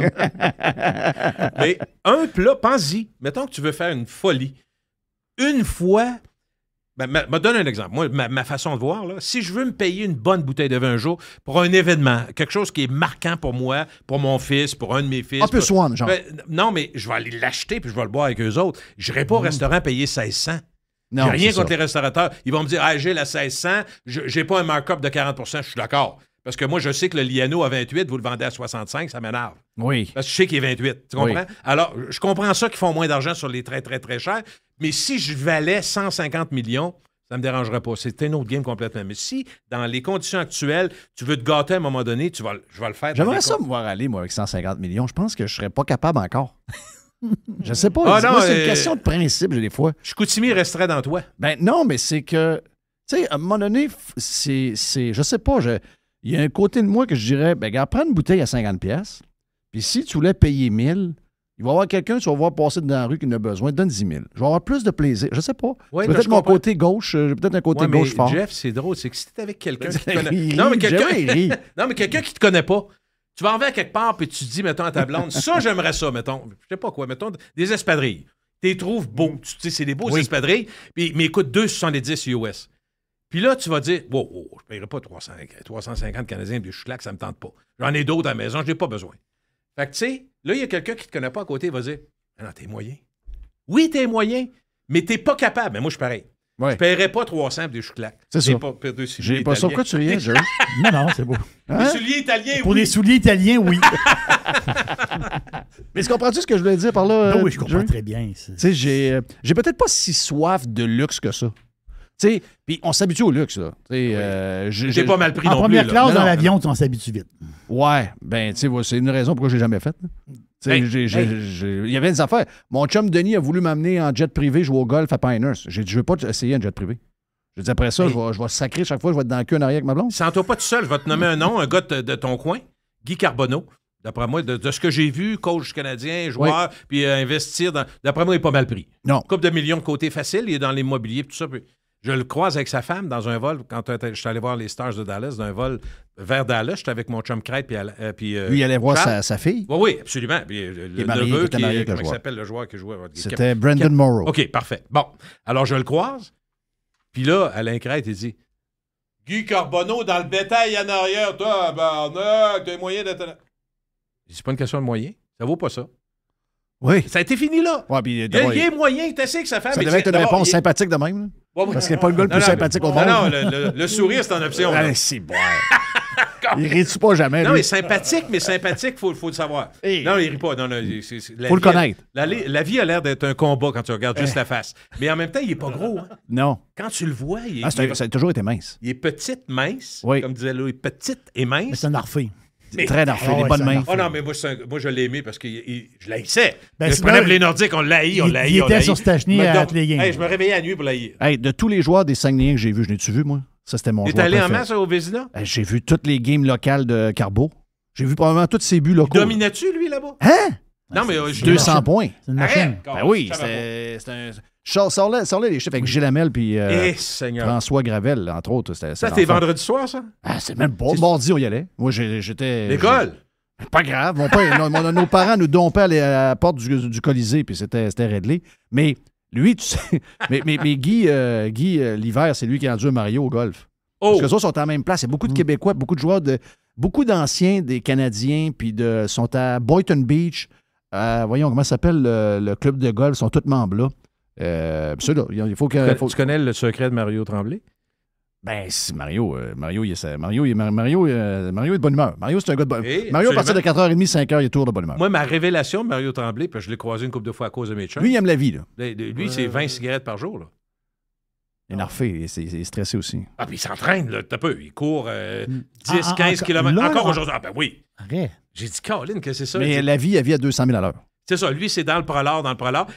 S7: Mais un plat, pense-y. Mettons que tu veux faire une folie. Une fois, me donne un exemple. Moi, ma façon de voir, là, si je veux me payer une bonne bouteille de vin un jour pour un événement, quelque chose qui est marquant pour moi, pour mon fils, pour un de mes fils.
S2: Un peu Swan, genre.
S7: Non, mais je vais aller l'acheter puis je vais le boire avec eux autres. Je n'irai pas au restaurant payer 1600.
S2: Non,
S7: j'ai rien
S2: c'est
S7: contre
S2: ça.
S7: les restaurateurs. Ils vont me dire, j'ai la 1600, j'ai pas un markup de 40 je suis d'accord. Parce que moi, je sais que le Liano à 28, vous le vendez à 65, ça m'énerve.
S2: Oui.
S7: Parce que je sais qu'il est 28. Tu comprends?
S2: Oui.
S7: Alors, je comprends ça qu'ils font moins d'argent sur les très, très, très chers. Mais si je valais 150 millions, ça ne me dérangerait pas. C'est un autre game complètement. Mais si, dans les conditions actuelles, tu veux te gâter à un moment donné, je vais le faire.
S2: J'aimerais ça me voir aller, moi, avec 150 millions. Je pense que je serais pas capable encore. Je sais pas.
S7: Ah, non,
S2: moi, c'est une question de principe, j'ai des fois.
S7: Chicoutimi resterait dans toi.
S2: Ben non, mais c'est que, tu sais, à un moment donné, je sais pas, il y a un côté de moi que je dirais, ben regarde, prends une bouteille à 50$, puis si tu voulais payer 1000$, il va y avoir quelqu'un, tu vas voir passer dans la rue qui en a besoin, donne 10 000$. Je vais avoir plus de plaisir. Je sais pas.
S7: Oui,
S2: C'est peut-être mon côté gauche, j'ai peut-être un côté gauche fort.
S7: Jeff, c'est drôle, c'est que si t'es avec quelqu'un qui te
S2: Il
S7: connaît.
S2: rit,
S7: Non, mais
S2: Jeff, il rit.
S7: non, mais quelqu'un qui te connaît pas. Tu vas en vers quelque part, puis tu dis, mettons, à ta blonde, ça, j'aimerais ça, mettons, je sais pas quoi, mettons, des espadrilles. Tu les trouves beaux. Tu sais, c'est des beaux espadrilles, mais écoute, 2,70 US. Puis là, tu vas dire, wow, je ne paierai pas 350 Canadiens, puis je suis là que ça ne me tente pas. J'en ai d'autres à la maison, je n'ai pas besoin. Fait que, tu sais, là, il y a quelqu'un qui ne te connaît pas à côté, il va dire, ah non, t'es moyen. Oui, t'es moyen, mais t'es pas capable. Mais moi, je suis pareil.
S2: Ouais.
S7: Je ne paierais pas 300 puis je claque.
S2: C'est ça.
S7: J'ai
S2: pas ça. Pourquoi tu riais, Jerry?
S3: Non, c'est beau.
S7: Des souliers italiens,
S3: Pour
S7: oui.
S3: les souliers italiens, oui.
S2: Mais comprends-tu ce que je voulais dire par là?
S3: Oui, je comprends
S2: Jerry?
S3: très bien.
S2: Tu sais, j'ai peut-être pas si soif de luxe que ça. Tu sais, puis on s'habitue au luxe, là.
S7: J'ai pas mal pris
S3: En
S7: non
S3: première
S7: plus.
S3: classe,
S2: Non,
S3: dans
S2: non.
S3: l'avion, on s'habitue vite.
S2: Ouais, ben, tu sais, c'est une raison pourquoi je l'ai jamais fait. Tu sais, il y avait des affaires. Mon chum Denis a voulu m'amener en jet privé jouer au golf à Pinehurst. J'ai dit, je veux pas essayer un jet privé. J'ai dit, après ça, je vais sacrer chaque fois, je vais être dans le cul en arrière avec ma blonde.
S7: Sens-toi pas tout seul. Je vais te nommer un nom, un gars de ton coin, Guy Carbonneau. D'après moi, de ce que j'ai vu, coach canadien, joueur, puis investir dans. D'après moi, il est pas mal pris.
S2: Non.
S7: Couple de millions de côté facile, il est dans l'immobilier, tout ça. Puis je le croise avec sa femme dans un vol. Quand je suis allé voir les Stars de Dallas, d'un vol vers Dallas, j'étais avec mon chum Crête, puis
S2: Lui, il allait voir
S7: Charles.
S2: sa fille.
S7: Oui, absolument. Puis, le
S2: marié,
S7: neveu,
S2: qui était marié avec le
S7: comment il
S2: joueur.
S7: s'appelle le joueur qui jouait?
S2: C'était Brandon Morrow.
S7: OK, parfait. Bon, alors je le croise. Puis là, Alain Crête, il dit Guy Carbonneau dans le bétail en arrière, toi, barnac, t'as les moyens d'être. C'est pas une question de moyens. Ça vaut pas ça.
S2: Oui.
S7: Ça a été fini là.
S2: Ouais, puis,
S7: Il y a moyen, tu sais que ça fait.
S2: ça devait être une réponse sympathique de même. Là. Parce qu'il n'y a pas le gars le plus sympathique au monde.
S7: Non, le sourire, c'est en option. là.
S2: Allez, c'est bon. Il rit-tu pas jamais,
S7: Non,
S2: lui?
S7: mais sympathique, faut le savoir.
S2: Hey.
S7: Non, il rit pas. Non,
S2: Faut le connaître.
S7: La vie a l'air d'être un combat quand tu regardes juste la face. Mais en même temps, il est pas gros. Hein.
S2: Non.
S7: Quand tu le vois,
S2: Ça a toujours été mince.
S7: il est petite, mince.
S2: Oui.
S7: Comme disait Louis, petite et
S3: Mais
S7: mince.
S3: c'est un arfait.
S2: Très d'arfait, des
S3: ouais,
S2: bonnes
S3: c'est
S2: mains.
S3: un
S7: Oh non, mais moi, je l'ai aimé parce que je l'haïssais.
S3: Ben,
S7: je
S3: c'est
S7: prenais
S3: vrai.
S7: les Nordiques, on l'haït, on l'haït.
S3: Il
S7: on
S3: était
S7: l'haït.
S3: sur Stachny à tous les games.
S7: Hey, je me réveillais à la nuit pour l'haïr.
S2: Hey, de tous les joueurs des Saguenayens que j'ai vus, je l'ai-tu vu, moi? Ça, c'était mon
S7: T'es
S2: joueur
S7: allé en
S2: préféré.
S7: masse au Vézina?
S2: Hey, j'ai vu toutes les games locales de Carbo. J'ai vu probablement tous ses buts locaux.
S7: Dominais-tu, lui, là-bas?
S2: Hein?
S7: Non, mais...
S2: 200 points.
S3: C'est une machine.
S2: Ben oui, c'était un... Sors-là les chiffres avec Gilles Hamel puis
S7: Eh, Seigneur.
S2: François Gravel, là, entre autres.
S7: Ça, c'était vendredi soir, ça?
S2: Ah, c'est même pas. Mardi, on y allait. Moi, j'étais...
S7: L'école?
S2: Pas grave. Nos parents nous dompaient à la porte du Colisée, puis c'était réglé. Mais lui, tu sais... mais Guy, l'hiver, c'est lui qui a rendu Mario au golf.
S7: Oh!
S2: Parce que les autres sont à la même place. Il y a beaucoup de Québécois, beaucoup de joueurs, beaucoup d'anciens, des Canadiens, puis sont à Boynton Beach. Voyons, comment ça s'appelle le club de golf? Ils sont tous membres là. Ça, là, il faut que...
S7: Tu connais le secret de Mario Tremblay?
S2: Ben, si Mario est de bonne humeur. Mario, c'est un gars de bonne humeur.
S7: Oui,
S2: Mario, à partir de
S7: absolument.
S2: 4h30, 5h, il est toujours de bonne humeur.
S7: Moi, ma révélation de Mario Tremblay, puis je l'ai croisé une couple de fois à cause de mes chums.
S2: Lui, il aime la vie, là.
S7: Lui, c'est 20 cigarettes par jour, là.
S2: Il est narfé, il est stressé aussi.
S7: Ah, puis il s'entraîne, là, t'as peu. Il court 10,
S3: Ah,
S7: 15 km.
S3: là,
S7: Encore
S3: là.
S7: aujourd'hui. Ah, ben oui.
S3: Arrête.
S7: J'ai dit, Caroline, qu'est-ce que c'est ça?
S2: Mais la vie, elle vit à 200 000 à l'heure.
S7: C'est ça, lui, c'est dans le prolard.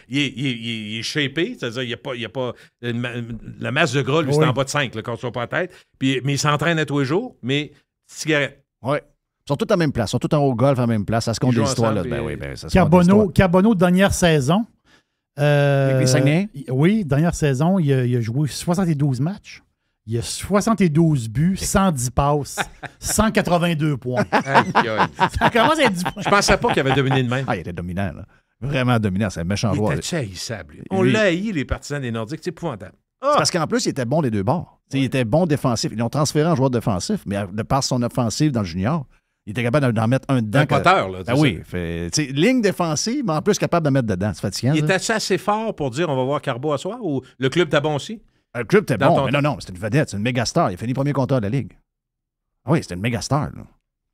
S7: Il est shapé, c'est-à-dire il n'y a pas la masse de gras, lui, c'est
S2: Oui.
S7: en bas de 5, là, quand tu vas pas la tête. Mais il s'entraîne à tous les jours, mais cigarette.
S2: Oui. Ils sont tous à la même place. Ils sont tous en haut golf à la même place. Ça se compte
S7: Ils
S2: des
S7: jouent
S2: histoires. Là.
S7: ensemble,
S2: Ben
S7: puis-
S2: oui, ben ça se compte des
S3: Carbonneau,
S2: histoires.
S3: Carbonneau, dernière saison,
S2: Avec les Saguenay?
S3: Oui, dernière saison, il a joué 72 matchs. Il a 72 buts, 110 passes, 182 points. Ça commence à être du point.
S7: Je pensais pas qu'il avait dominé de même.
S2: Ah, il était dominant, là. Vraiment dominant. C'est un méchant joueur.
S7: Il était haïssable. On l'a haï, les partisans des Nordiques. C'est épouvantable.
S2: C'est parce qu'en plus, il était bon des deux bords. Il était bon défensif. Ils l'ont transféré en joueur défensif, mais de par son offensive dans le junior, il était capable d'en mettre un dedans.
S7: Un poteur, là.
S2: Ah oui. Ligne défensive, mais en plus capable d'en mettre dedans. C'est fatigant.
S7: Il était assez fort pour dire on va voir Carbo à soir ou le club était bon aussi?
S2: Le club était bon, mais non, c'était une vedette. C'est une méga star. Il a fini premier compteur de la Ligue. Ah oui, c'était une méga star. Là.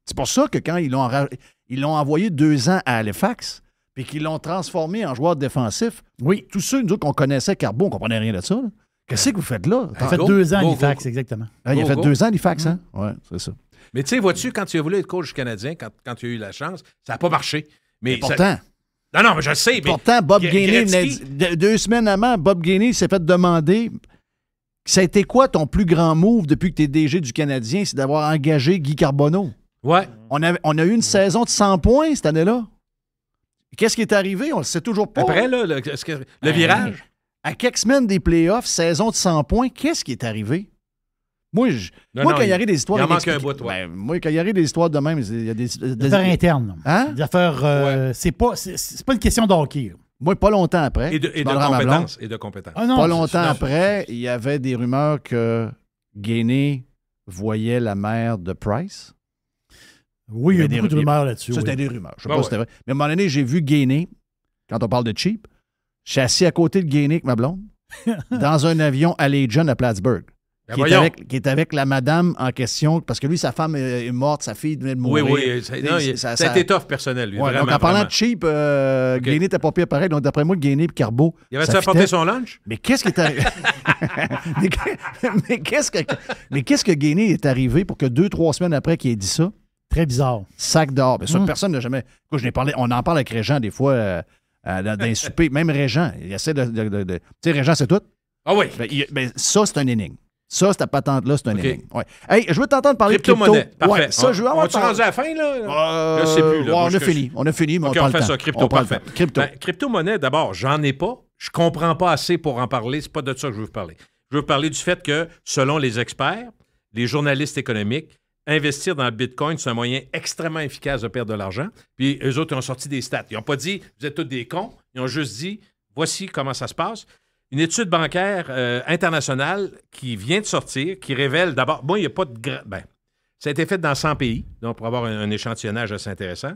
S2: C'est pour ça que quand ils l'ont envoyé 2 ans à Halifax, puis qu'ils l'ont transformé en joueur défensif, oui, tous ceux nous autres qu'on connaissait Carbo, on ne comprenait rien de ça. Là. Qu'est-ce que vous faites là?
S3: Il a fait 2 ans à Halifax, exactement.
S2: Il a fait 2 ans à Halifax, hein? Oui, c'est ça.
S7: Mais tu sais, vois-tu, quand tu as voulu être coach canadien, quand tu as eu la chance, ça n'a pas marché. Mais
S2: pourtant...
S7: Non, mais je sais. Mais
S2: pourtant, Bob Gainey, 2 semaines avant, Bob Gainey s'est fait demander ça a été quoi ton plus grand move depuis que tu es DG du Canadien? C'est d'avoir engagé Guy Carbonneau.
S7: Ouais.
S2: On a eu une saison de 100 points cette année-là. Qu'est-ce qui est arrivé? On ne le sait toujours pas.
S7: Après, là, le virage.
S2: À quelques semaines des playoffs, saison de 100 points, qu'est-ce qui est arrivé? Moi, quand il y arrive des histoires...
S7: Il en manque un bout, toi.
S2: Moi, quand il y arrive des histoires de même, il y a des
S3: affaires internes.
S2: Hein?
S3: Des affaires... C'est pas une question de hockey.
S2: Moi, pas longtemps après.
S7: Et de compétences.
S2: Ah non, pas longtemps après, il y avait des rumeurs que Gainey voyait la mère de Price.
S3: Oui, il y a beaucoup de rumeurs là-dessus.
S2: Ça, c'était des rumeurs. Je ne sais pas si c'était vrai. Mais à un moment donné, j'ai vu Gainey, quand on parle de cheap, je suis assis à côté de Gainey avec ma blonde, dans un avion Allegiant à Plattsburgh. Qui est avec la madame en question, parce que lui, sa femme est morte, sa fille venait de mourir.
S7: Oui. Ça a été tough personnel, lui.
S2: Ouais,
S7: vraiment,
S2: donc, en parlant de cheap, Gainey n'était pas pire pareil. Donc, d'après moi, Gainey et Carbo.
S7: Il avait-tu apporté son lunch?
S2: Mais qu'est-ce qui est arrivé? mais qu'est-ce que Gainey est arrivé pour que 2-3 semaines après qu'il ait dit ça?
S3: Très bizarre.
S2: Sac d'or. Bien sûr, personne n'a jamais. On en parle avec Régent des fois dans les soupers. Même Régent, il essaie de tu sais, Régent, c'est tout.
S7: Ah oui.
S2: Ben, ça, c'est un énigme. Ça, cette patente-là, c'est un énigme. Ouais. Hey, je veux t'entendre parler de
S7: crypto-monnaie.
S2: Parfait.
S7: Ouais,
S2: ça, je veux avoir.
S7: On est rendu à la fin, là? Là, c'est plus. Là,
S2: on a fini, mais
S7: OK, on fait ça. Crypto, parfait. Crypto-monnaie, d'abord, j'en ai pas. Je comprends pas assez pour en parler. C'est pas de ça que je veux vous parler. Je veux vous parler du fait que, selon les experts, les journalistes économiques, investir dans le Bitcoin, c'est un moyen extrêmement efficace de perdre de l'argent. Puis, eux autres, ils ont sorti des stats. Ils n'ont pas dit, vous êtes tous des cons. Ils ont juste dit, voici comment ça se passe. Une étude bancaire internationale qui vient de sortir, qui révèle d'abord, il n'y a pas de... ça a été fait dans 100 pays, donc pour avoir un échantillonnage assez intéressant.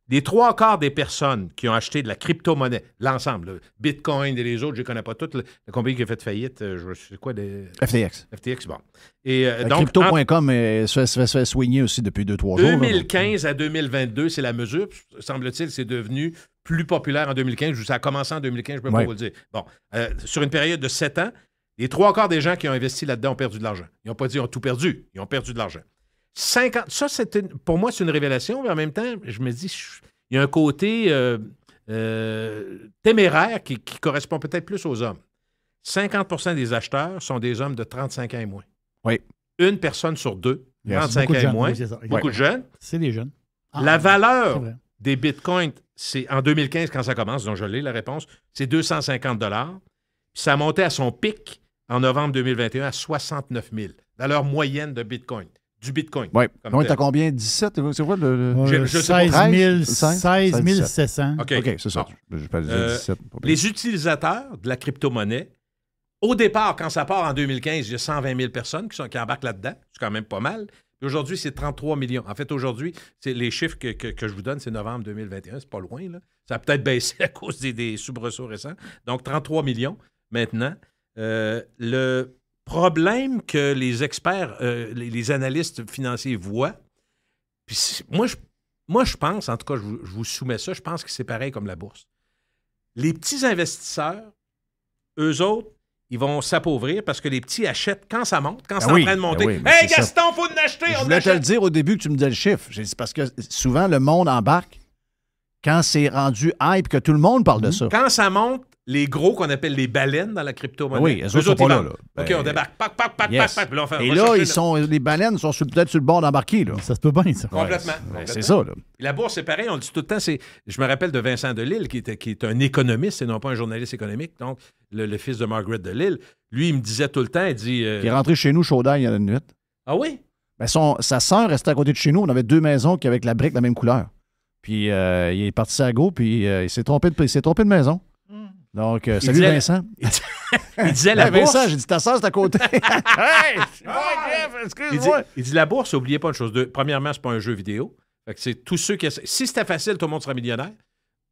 S7: Les 3/4 des personnes qui ont acheté de la crypto-monnaie, l'ensemble, Bitcoin et les autres, je ne connais pas toutes, la compagnie qui a fait faillite, je sais quoi,
S2: FTX.
S7: FTX, bon. Et, donc,
S2: Crypto.com se fait soigner aussi depuis 2-3 jours.
S7: 2015 à 2022, c'est la mesure. Semble-t-il, c'est devenu plus populaire en 2015. Ça a commencé en 2015, je ne peux pas vous le dire. Bon, sur une période de 7 ans, les 3/4 des gens qui ont investi là-dedans ont perdu de l'argent. Ils n'ont pas dit qu'ils ont tout perdu. Ils ont perdu de l'argent. 50, ça, pour moi, c'est une révélation, mais en même temps, je me dis, il y a un côté téméraire qui correspond peut-être plus aux hommes. 50% des acheteurs sont des hommes de 35 ans et moins.
S2: Oui.
S7: Une personne sur deux, 35 ans et moins. Oui, beaucoup de jeunes.
S3: C'est des jeunes.
S7: La valeur des bitcoins, c'est en 2015, quand ça commence, donc je l'ai, la réponse, c'est 250 $. Puis ça a monté à son pic en novembre 2021 à 69 000 valeur moyenne de bitcoin. Du bitcoin.
S2: Oui. Donc, tu as combien? 17? C'est quoi le...
S3: je sais pas. 16 700.
S2: OK, c'est ça. Je peux dire 17.
S7: Les utilisateurs de la crypto-monnaie, au départ, quand ça part en 2015, il y a 120 000 personnes qui embarquent là-dedans. C'est quand même pas mal. Aujourd'hui, c'est 33 millions. En fait, aujourd'hui, c'est les chiffres que je vous donne, c'est novembre 2021. C'est pas loin, là. Ça a peut-être baissé à cause des soubresauts récents. Donc, 33 millions maintenant. Le problème que les experts, les analystes financiers voient, puis moi, je pense, en tout cas, je vous soumets ça, je pense que c'est pareil comme la bourse. Les petits investisseurs, eux autres, ils vont s'appauvrir parce que les petits achètent quand ça monte, quand c'est en train de monter. Hey, Gaston, il faut en acheter!
S2: Je voulais te le dire au début que tu me disais le chiffre. C'est parce que souvent, le monde embarque quand c'est rendu hype que tout le monde parle de ça.
S7: Quand ça monte les gros qu'on appelle les baleines dans la crypto-monnaie.
S2: Oui, eux autres sont pas là.
S7: OK,
S2: Ben,
S7: on débarque. Pac, pac, pac,
S2: yes.
S7: pac, pac. Puis là, on fait,
S2: Et
S7: on va
S2: là,
S7: chercher
S2: les baleines sont peut-être sur le bord d'embarquer. Là.
S3: Ça se peut bien, ça.
S7: Complètement.
S2: Ouais, c'est ça. Là.
S7: Puis la bourse, c'est pareil, on le dit tout le temps. Je me rappelle de Vincent Delisle, qui est un économiste et non pas un journaliste économique, donc le fils de Margaret Delisle. Lui, il me disait tout le temps, il dit...
S2: Il est rentré chez nous, chaud d'ail, il y a une nuit.
S7: Ah oui?
S2: Ben, sa sœur restait à côté de chez nous. On avait 2 maisons qui avaient avec la brique de la même couleur. Puis il est parti à go, puis il s'est trompé de maison. Donc, salut
S7: disait-
S2: Vincent.
S7: Il disait la bourse...
S2: Vincent, j'ai dit ta sœur, c'est à côté. Hey! C'est moi, Jeff, excuse-moi.
S7: Il dit la bourse, n'oubliez pas une chose. Premièrement, c'est pas un jeu vidéo. Fait que c'est tous ceux qui... Si c'était facile, tout le monde serait millionnaire,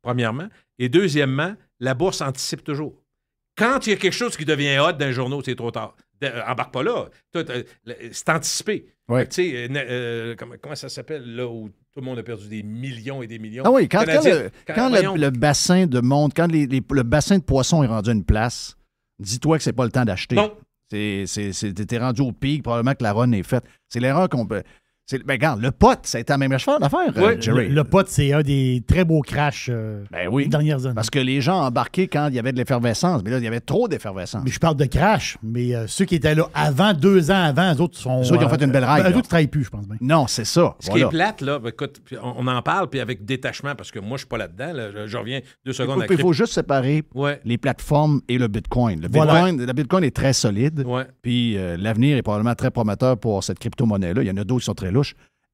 S7: premièrement. Et deuxièmement, la bourse anticipe toujours. Quand il y a quelque chose qui devient hot dans les journaux, c'est trop tard. Embarque pas là. C'est anticipé.
S2: Ouais.
S7: Tu sais, comment ça s'appelle, là où tout le monde a perdu des millions et des millions?
S2: Ah oui, quand
S7: Voyons.
S2: le bassin de monde, quand le bassin de poissons est rendu à une place, dis-toi que c'est pas le temps d'acheter.
S7: Non.
S2: T'es rendu au pic, probablement que la run est faite. C'est l'erreur qu'on peut... Ben, regarde, le pot, ça a été la même affaire, Jerry.
S3: Le pot, c'est un des très beaux crashs
S2: Ben oui.
S3: des dernières années.
S2: Parce que les gens embarquaient quand il y avait de l'effervescence. Mais là, il y avait trop d'effervescence.
S3: Mais je parle de crash, mais ceux qui étaient là avant, 2 ans avant, eux autres sont...
S2: Eux autres, ils ont fait une belle ride,
S3: Eux
S2: là.
S3: autres ne travaillent plus, je pense bien.
S2: Non, c'est ça.
S7: Ce qui est plate, là, ben, écoute, puis on en parle, puis avec détachement, parce que moi, je suis pas là-dedans. Là, je reviens 2 secondes à
S2: Il faut juste séparer
S7: Ouais.
S2: les plateformes et le Bitcoin.
S3: Voilà.
S2: Le Bitcoin est très solide.
S7: Ouais.
S2: Puis l'avenir est probablement très prometteur pour cette crypto-monnaie-là. Il y en a d'autres qui sont très louches.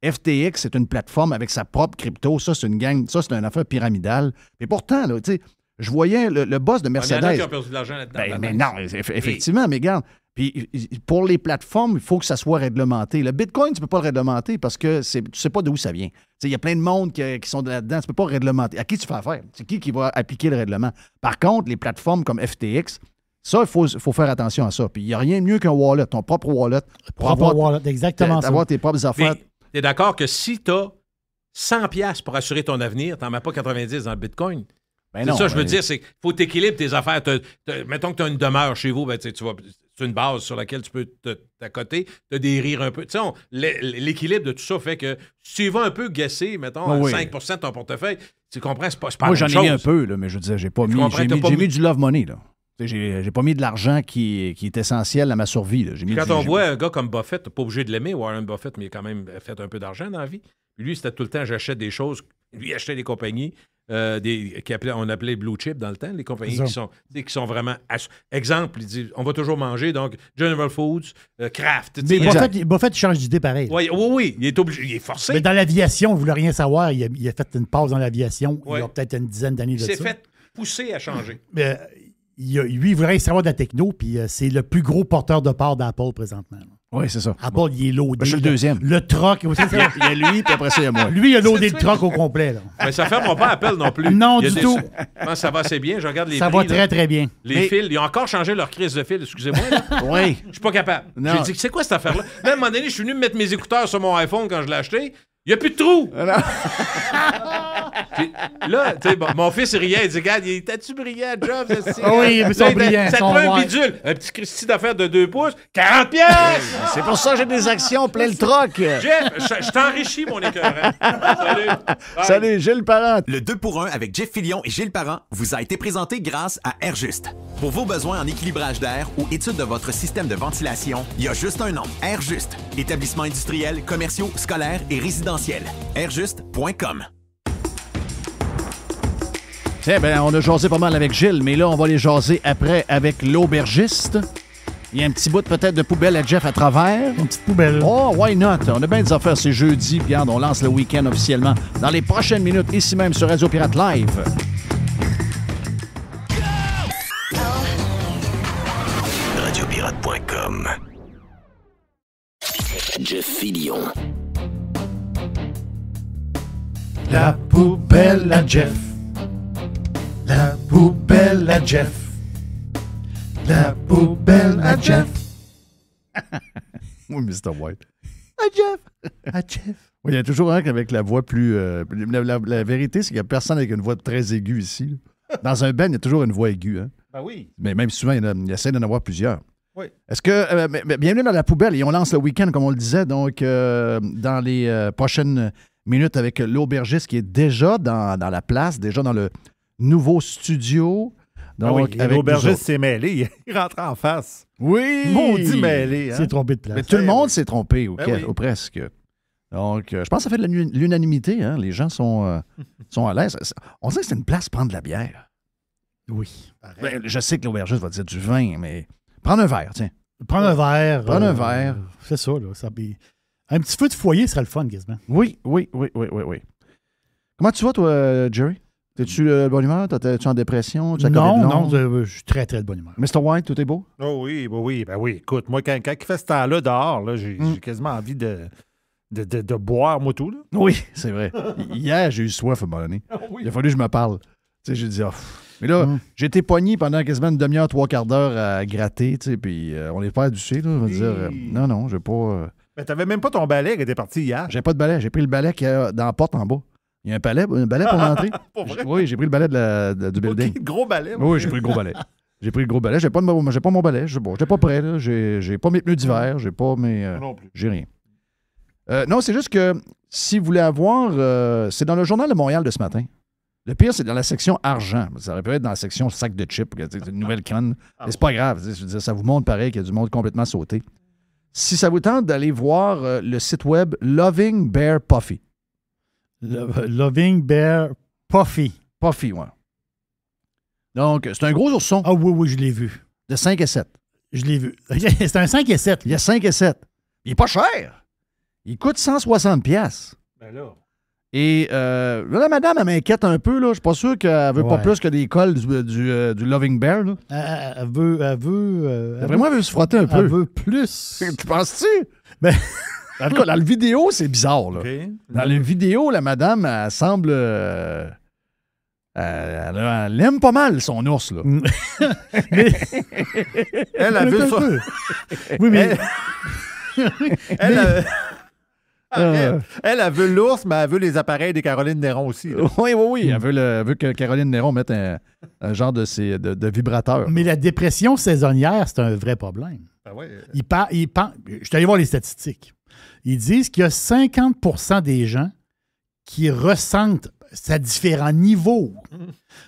S2: FTX, c'est une plateforme avec sa propre crypto. Ça, c'est une gang. Ça, c'est une affaire pyramidale. Mais pourtant, là, tu sais, je voyais le boss de
S7: Il y en
S2: Mercedes.
S7: a qui ont perdu de l'argent là-dedans.
S2: Ben, mais non, effectivement, mais regarde. Puis pour les plateformes, il faut que ça soit réglementé. Le Bitcoin, tu ne peux pas le réglementer parce que tu ne sais pas d'où ça vient. Il y a plein de monde qui sont là-dedans. Tu ne peux pas réglementer. À qui tu fais affaire? C'est qui va appliquer le règlement? Par contre, les plateformes comme FTX, ça, il faut faire attention à ça. Puis il n'y a rien de mieux qu'un wallet, ton propre wallet. Pour
S3: Exactement ça.
S2: avoir tes propres affaires.
S7: Tu es d'accord que si tu as 100$ pour assurer ton avenir, tu n'en mets pas 90$ dans le Bitcoin?
S2: Ben
S7: C'est
S2: non,
S7: ça, je veux
S2: ben-
S7: dire, c'est qu'il faut t'équilibrer tes affaires. Mettons que tu as une demeure chez vous, ben, tu vas c'est une base sur laquelle tu peux t'accoter, te dérirer un peu. Tu sais, l'équilibre de tout ça fait que si tu vas un peu guesser, mettons, à 5% de ton portefeuille, tu comprends, c'est pas
S2: Moi,
S7: la
S2: j'en
S7: même
S2: ai mis
S7: chose.
S2: un peu, là, mais je veux dire, j'ai pas mis.
S7: comprends, t'as pas
S2: J'ai
S7: mis-
S2: mis du love money, là. Tu sais, j'ai pas mis de l'argent qui est essentiel à ma survie. Là. J'ai mis
S7: Quand
S2: du-
S7: on
S2: j'ai-
S7: voit un gars comme Buffett, t'es pas obligé de l'aimer, Warren Buffett, mais il a quand même fait un peu d'argent dans la vie. Lui, c'était tout le temps, j'achète des choses. Lui, il achetait des compagnies on appelait blue chip dans le temps, les compagnies qui sont vraiment... Exemple, il dit, on va toujours manger, donc General Foods, Kraft.
S3: Mais Buffett change d'idée pareil.
S7: Oui, il est obligé, il est forcé.
S3: Mais dans l'aviation, il ne voulait rien savoir. Il a fait une pause dans l'aviation il y a
S7: Ouais.
S3: peut-être une dizaine d'années
S7: Il
S3: de
S7: s'est
S3: ça.
S7: fait pousser à changer.
S3: Mais, lui, il voudrait rien savoir de la techno, puis c'est le plus gros porteur de part d'Apple présentement. là.
S2: Oui, c'est ça.
S3: Apple, il est loadé.
S2: Je suis le deuxième.
S3: Le truck.
S2: Il y a lui, puis après ça, il y a moi.
S3: Lui, il a loadé le truck au complet. Là.
S7: Mais ça ne ferme pas Apple non plus.
S3: Non,
S7: Il y a
S3: du
S7: des-
S3: tout.
S7: Je pense que ça va assez bien. Je regarde les
S3: Ça
S7: prix,
S3: va
S7: là.
S3: très, très bien.
S7: Les fils, ils ont encore changé leur crise de fil, excusez-moi. là.
S2: Oui.
S7: Je suis pas capable.
S2: Non.
S7: J'ai dit, c'est quoi cette affaire-là? Même à un moment donné, je suis venu me mettre mes écouteurs sur mon iPhone quand je l'ai acheté. Il n'y a plus de trou. Puis là, tu sais, mon fils il riait. Il dit, regarde, t'as-tu brillant, Jobs?
S3: Oui, mais ils sont brillants,
S7: Ça te
S3: sont
S7: prend un
S3: noirs.
S7: bidule. Un petit Christy d'affaires de 2 pouces. 40 pièces.
S2: C'est pour ça que j'ai des actions plein le troc.
S7: Jeff, je t'enrichis, mon écœurant. Salut. Bye.
S2: Salut, Gilles Parent.
S6: Le 2 pour 1 avec Jeff Fillion et Gilles Parent vous a été présenté grâce à Airjust. Pour vos besoins en équilibrage d'air ou étude de votre système de ventilation, il y a juste un nom, Airjust. Établissements industriels, commerciaux, scolaires et résidentiels. Airjust.com.
S2: Tiens, ben, on a jasé pas mal avec Gilles, mais là, on va les jaser après avec l'aubergiste. Il y a un petit bout peut-être de poubelle à Jeff à travers.
S3: Une petite poubelle.
S2: Oh, why not? On a bien des affaires, c'est jeudi. Puis regarde, on lance le week-end officiellement dans les prochaines minutes, ici même sur Radio Pirate Live.
S8: Radiopirate.com. Jeff Fillion.
S3: La poubelle à Jeff. La poubelle à Jeff. La poubelle à Jeff.
S2: Oui, Mr. White.
S3: À Jeff. À Jeff.
S2: Oui, il y a toujours un avec la voix plus... la vérité, c'est qu'il n'y a personne avec une voix très aiguë ici. Là. Dans un band, il y a toujours une voix aiguë. Hein?
S7: Ben oui.
S2: Mais même souvent, il essaie d'en avoir plusieurs.
S7: Oui.
S2: Est-ce que... bienvenue dans la poubelle. Et on lance le week-end, comme on le disait, donc dans les prochaines minutes avec l'aubergiste qui est déjà dans la place, déjà dans le nouveau studio. Donc,
S4: et l'aubergiste s'est mêlé. Il rentre en face.
S2: Oui!
S4: Maudit mêlé. Hein?
S3: C'est trompé de place.
S2: Mais tout le monde s'est trompé, ou
S4: oui.
S2: presque. Donc, je pense que ça fait de l'unanimité. Hein? Les gens sont à l'aise. On dirait que c'est une place pour prendre de la bière.
S3: Oui.
S2: Ben, je sais que l'aubergiste va dire du vin, mais prendre un verre, tiens.
S3: Prendre un verre.
S2: Prendre un verre.
S3: C'est ça, là. Un petit feu de foyer serait le fun, quasiment.
S2: Oui. Comment tu vas, toi, Jerry? T'es-tu de bonne humeur? T'es-tu en dépression?
S3: Non, je suis très, très de bonne humeur.
S2: Mr. White, tout est beau?
S4: Oh oui, ben oui. Écoute, moi, quand il fait ce temps-là dehors, là, j'ai quasiment envie de boire, moi, tout. Là.
S2: Oui, c'est vrai. Hier, j'ai eu soif à un moment donné. Il a fallu que je me parle. Tu sais, j'ai dit, mais là, j'ai été pogné pendant quasiment une demi-heure, 3/4 d'heure à gratter, tu sais, puis on n'est pas adoucé, là. On va dire, non, j'ai pas...
S4: Mais t'avais même pas ton balai qui était parti hier.
S2: J'ai pas de balai. J'ai pris le balai qu'il y a dans la porte en bas. Il y a un balai pour l'entrée.
S4: Pour vrai?
S2: Oui, j'ai pris le balai du building.
S4: Okay, gros balai.
S2: Oui, j'ai pris le gros balai. J'ai pris le gros balai. J'ai pas mon balai. J'étais pas prêt, là. J'ai pas mes pneus d'hiver. J'ai pas mes...
S4: non plus.
S2: J'ai rien. Non, c'est juste que si vous voulez avoir... c'est dans le Journal de Montréal de ce matin. Le pire, c'est dans la section argent. Ça aurait pu être dans la section sac de chips, c'est une nouvelle canne. Mais c'est pas grave. Je veux dire, ça vous montre pareil qu'il y a du monde complètement sauté. Si ça vous tente d'aller voir le site web Loving Bear Puffy.
S3: Loving Bear Puffy.
S2: Puffy, ouais. Donc, c'est un gros ourson.
S3: Ah oui, je l'ai vu.
S2: De 5 et 7.
S3: Je l'ai vu. C'est un 5 et 7.
S2: Il y a 5 et 7. Il est pas cher. Il coûte 160$.
S4: Ben là.
S2: Et là, la madame, elle m'inquiète un peu. Là. Je suis pas sûr qu'elle veut pas plus que des cols du Loving Bear. Là.
S3: Elle veut...
S2: Vraiment, elle veut se frotter un peu.
S3: Elle veut plus.
S2: Tu penses-tu?
S3: Ben...
S2: En tout cas, dans la vidéo, c'est bizarre. Là.
S4: Okay.
S2: Dans la vidéo, la madame, elle semble... elle aime pas mal son ours. Là.
S4: Elle a vu ça.
S3: Oui, mais...
S4: Elle a vu l'ours, mais elle veut les appareils des Caroline Néron aussi. Là.
S2: Oui. Elle veut que Caroline Néron mette un genre de vibrateur.
S3: Mais la dépression saisonnière, c'est un vrai problème.
S4: Ben ouais.
S3: Je suis allé voir les statistiques. Ils disent qu'il y a 50% des gens qui ressentent, c'est à différents niveaux,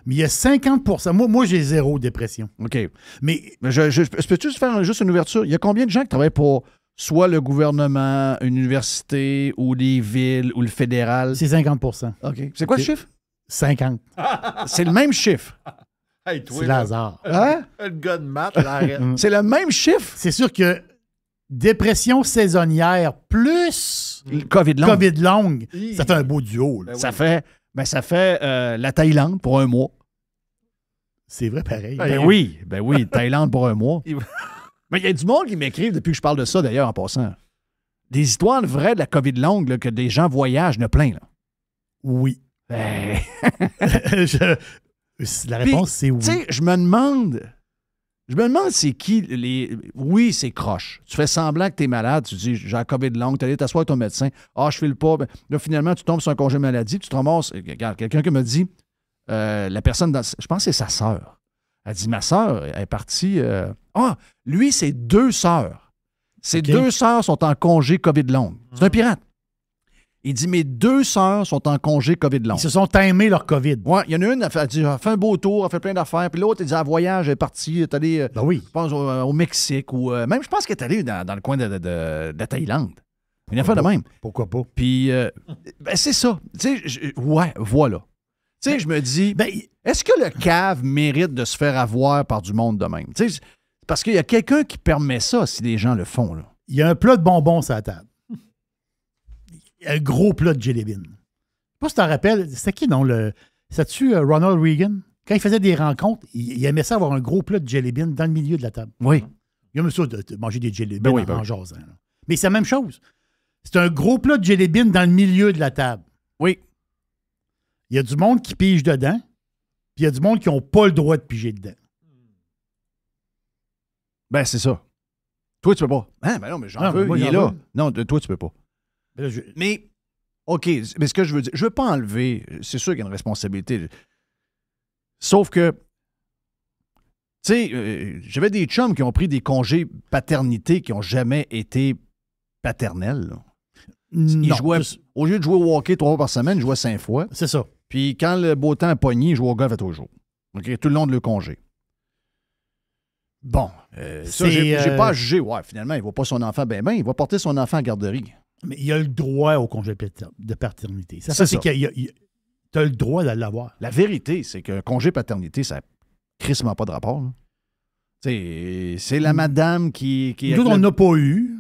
S3: mais il y a 50%. Moi j'ai 0 dépression.
S2: OK.
S3: Mais
S2: peux-tu faire juste une ouverture? Il y a combien de gens qui travaillent pour soit le gouvernement, une université, ou les villes, ou le fédéral?
S3: C'est 50%.
S2: OK. C'est quoi le chiffre?
S3: 50.
S2: C'est le même chiffre.
S4: Hey, toi,
S3: C'est Lazare.
S2: Hein?
S4: Le gars de maths, l'arrête.
S2: C'est le même chiffre?
S3: C'est sûr que dépression saisonnière plus
S2: COVID long.
S3: COVID longue, ça fait un beau duo. Là.
S2: Ça fait la Thaïlande pour un mois.
S3: C'est vrai pareil.
S2: Ben oui, Thaïlande pour un mois. Mais il y a du monde qui m'écrivent depuis que je parle de ça, d'ailleurs, en passant. Des histoires vraies de la COVID longue, là, que des gens voyagent, il y en a plein. Là.
S3: Oui.
S2: Ben...
S3: La réponse, c'est oui.
S2: Tu sais, je me demande c'est qui les... Oui, c'est croche. Tu fais semblant que tu es malade, tu dis, j'ai la COVID longue, tu allé t'asseoir avec ton médecin. Ah, je file pas. Ben, là, finalement, tu tombes sur un congé maladie, tu te ramasses... Regarde, quelqu'un qui me dit, la personne, je pense que c'est sa sœur. Elle dit, ma sœur, elle est partie... lui, c'est 2 sœurs. Ses 2 sœurs sont en congé COVID longue. C'est un pirate. Il dit, mes 2 sœurs sont en congé COVID long.
S3: Ils se sont timés leur COVID.
S2: Oui, il y en a une, elle a fait un beau tour, elle a fait plein d'affaires. Puis l'autre, elle dit, en voyage, elle est partie, elle est allée, je pense, au Mexique. Ou même, je pense qu'elle est allée dans le coin de la Thaïlande. Une affaire de même.
S3: Pourquoi pas?
S2: Puis, c'est ça. Tu sais, voilà. Tu sais, je me dis, est-ce que le cave mérite de se faire avoir par du monde de même? Tu sais, parce qu'il y a quelqu'un qui permet ça si les gens le font. Là.
S3: Il y a un plat de bonbons sur la table. Un gros plat de jelly bean. Je sais pas si tu t'en rappelles, c'était qui, non? C'est-tu Ronald Reagan? Quand il faisait des rencontres, il aimait ça avoir un gros plat de jelly bean dans le milieu de la table.
S2: Oui.
S3: Il aimait ça de manger des jelly beans en jasant. Mais c'est la même chose. C'est un gros plat de jelly bean dans le milieu de la table.
S2: Oui.
S3: Il y a du monde qui pige dedans, puis il y a du monde qui n'ont pas le droit de piger dedans.
S2: Ben, c'est ça. Toi, tu peux pas. Ben non, mais j'en veux,
S3: moi,
S2: il est
S3: j'en
S2: là.
S3: veux.
S2: Non, toi, tu peux pas. Mais, OK, mais ce que je veux dire, je veux pas enlever, c'est sûr qu'il y a une responsabilité. Sauf que, tu sais, j'avais des chums qui ont pris des congés paternité qui n'ont jamais été paternels. Là. Ils jouaient, au lieu de jouer au hockey 3 fois par semaine, ils jouaient 5 fois.
S3: C'est ça.
S2: Puis quand le beau temps a pogné, ils jouaient au golf à tous les jours. OK, tout le long de le congé.
S3: Bon.
S2: Ça, j'ai pas à juger. Ouais, finalement, il ne voit pas son enfant bien, il va porter son enfant en garderie.
S3: Mais il a le droit au congé de paternité.
S2: C'est ça.
S3: Tu as le droit de l'avoir.
S2: La vérité, c'est qu'un congé paternité, ça n'a crissement pas de rapport. C'est la madame qui
S3: Nous, on n'a pas eu.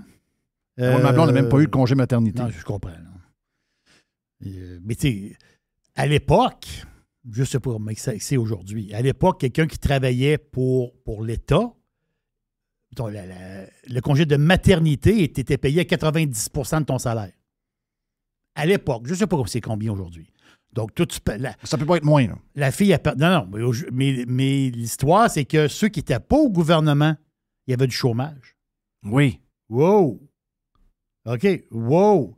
S2: Ma blonde n'a même pas eu de congé maternité.
S3: Non, je comprends. Mais tu sais, à l'époque, je ne sais pas comment c'est aujourd'hui, à l'époque, quelqu'un qui travaillait pour l'État, le congé de maternité était payé à 90 % de ton salaire. À l'époque, je ne sais pas c'est combien aujourd'hui. Donc,
S2: ça peut pas être moins. Là.
S3: La fille a non, mais l'histoire, c'est que ceux qui n'étaient pas au gouvernement, il y avait du chômage.
S2: Oui.
S3: Wow! OK, wow!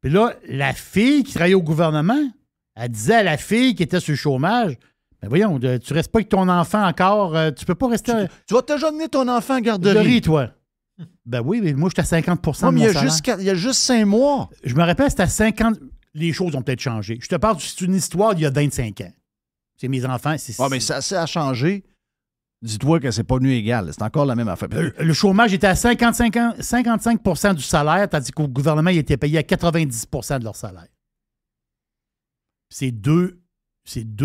S3: Puis là, la fille qui travaillait au gouvernement, elle disait à la fille qui était sur le chômage, ben voyons, tu restes pas avec ton enfant encore, tu peux pas rester...
S2: Tu vas te donner ton enfant en garderie.
S3: Toi. Ben oui, mais moi, j'étais à 50 % de mon salaire.
S2: Il y a juste 5 mois.
S3: Je me rappelle, c'était à 50... Les choses ont peut-être changé. Je te parle, c'est une histoire d'il y a 25 ans. C'est mes enfants.
S2: Mais ça a changé. Dis-toi que c'est pas venu égal. C'est encore la même affaire.
S3: Le chômage était à 55 % du salaire, tandis qu'au gouvernement, il était payé à 90 % de leur salaire. C'est deux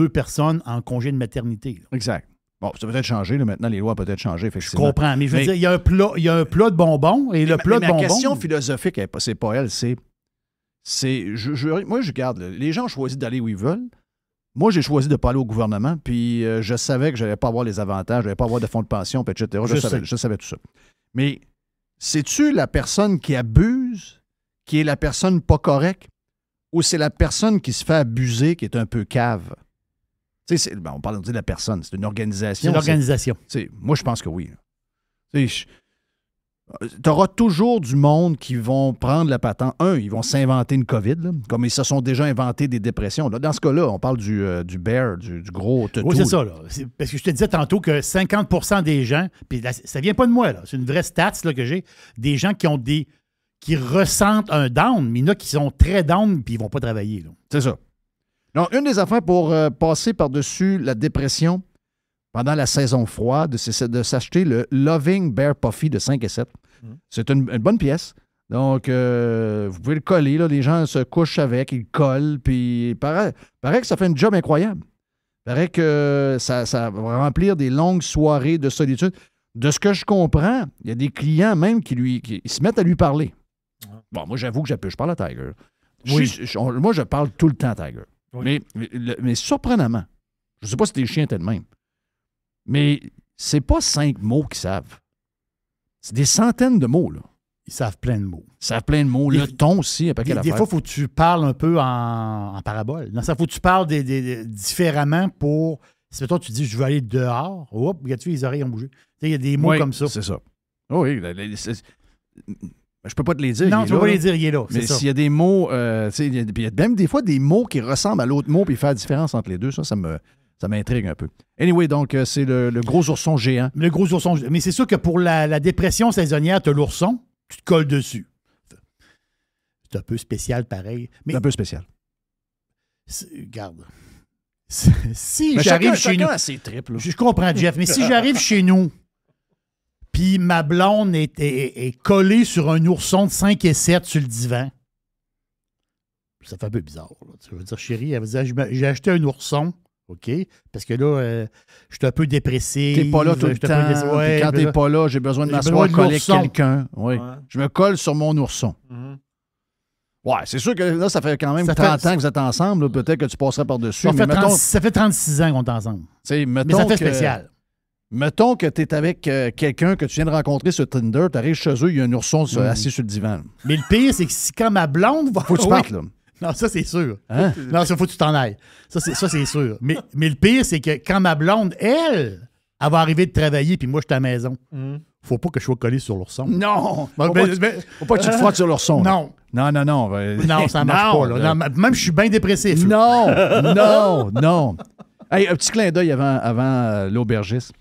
S3: personnes en congé de maternité. Là.
S2: Exact. Bon, ça peut être changé. Là. Maintenant, les lois peuvent être changées, effectivement.
S3: Je comprends. Mais je veux dire, il y a un plat de bonbons et le plat de bonbons...
S2: La question philosophique, c'est pas elle, c'est... moi, je regarde. Les gens ont choisi d'aller où ils veulent. Moi, j'ai choisi de ne pas aller au gouvernement, puis je savais que je n'allais pas avoir les avantages, je n'allais pas avoir de fonds de pension, etc. Je savais tout ça. Mais c'est-tu la personne qui abuse, qui est la personne pas correcte, ou c'est la personne qui se fait abuser, qui est un peu cave? On parle de la personne, c'est une organisation.
S3: C'est l'organisation.
S2: Moi, je pense que oui. Tu auras toujours du monde qui vont prendre la patente. Ils vont s'inventer une COVID, là, comme ils se sont déjà inventés des dépressions. Là, dans ce cas-là, on parle du bear, du gros toutou.
S3: Oui, c'est ça. Là. Parce que je te disais tantôt que 50 % des gens, puis ça vient pas de moi, là, c'est une vraie stats là, que j'ai, des gens qui ressentent un down, mais il y en a qui sont très down puis ils vont pas travailler. Là.
S2: C'est ça. Donc, une des affaires pour passer par-dessus la dépression pendant la saison froide, c'est de s'acheter le Loving Bear Puffy de 5 et 7. C'est une bonne pièce. Donc, vous pouvez le coller. Là, les gens se couchent avec, ils le collent, puis il paraît que ça fait un job incroyable. Il paraît que ça va remplir des longues soirées de solitude. De ce que je comprends, il y a des clients même qui se mettent à lui parler. Bon, moi, j'avoue que je parle à Tiger. Oui. Moi, je parle tout le temps à Tiger. Oui. Mais surprenamment, je ne sais pas si tes chiens étaient de même, mais c'est pas 5 mots qu'ils savent. C'est des centaines de mots, là.
S3: Ils savent plein de mots.
S2: Ils savent plein de mots. Le ton aussi, un paquet d'affaires.
S3: Des fois, il faut que tu parles un peu en parabole. Il faut que tu parles différemment pour... Si toi, tu dis « je veux aller dehors », hop, regarde-tu, les oreilles ont bougé. Il y a des mots comme ça.
S2: C'est ça. Oh, oui, je peux pas te les dire.
S3: Non, tu peux pas les dire, il est là.
S2: Mais s'il y a des mots... il y a même des fois des mots qui ressemblent à l'autre mot puis faire la différence entre les deux, ça m'intrigue un peu. Anyway, donc, c'est le gros ourson géant.
S3: Le gros ourson géant. Mais c'est sûr que pour la dépression saisonnière, tu as l'ourson, tu te colles dessus. C'est un peu spécial, pareil. Mais
S2: c'est un peu spécial.
S3: Regarde. Si j'arrive chez nous...
S2: ses tripes, là.
S3: Je comprends, Jeff, mais si j'arrive chez nous, puis ma blonde est collée sur un ourson de 5 et 7 sur le divan, ça fait un peu bizarre. Là. Tu veux dire, chérie, elle va dire, j'ai acheté un ourson, OK? Parce que là, je suis un peu dépressif.
S2: T'es pas là tout le temps. Ouais, quand t'es pas là, j'ai besoin de m'asseoir coller avec quelqu'un. Oui. Ouais. Je me colle sur mon ourson. Mm-hmm. Ouais, c'est sûr que là, ça fait quand même 30 ans que vous êtes ensemble. Peut-être que tu passerais par-dessus.
S3: Ça fait 36 ans qu'on est ensemble. Mais ça fait spécial.
S2: Mettons que tu es avec quelqu'un que tu viens de rencontrer sur Tinder, tu arrives chez eux, il y a un ourson assis sur le divan.
S3: Mais le pire, c'est que quand ma blonde va...
S2: Faut que tu partes, là.
S3: Non, ça, c'est sûr. Hein? Non, ça, faut que tu t'en ailles. Ça, c'est sûr. Mais le pire, c'est que quand ma blonde, elle va arriver de travailler, puis moi, je suis à la maison, faut pas que je sois collé sur l'ourson.
S2: Non! Faut pas que tu te frottes sur l'ourson.
S3: Non.
S2: Non.
S3: Non, ça marche pas. Là. Non, même, je suis bien dépressif.
S2: Non. Hey, un petit clin d'œil avant l'aubergiste.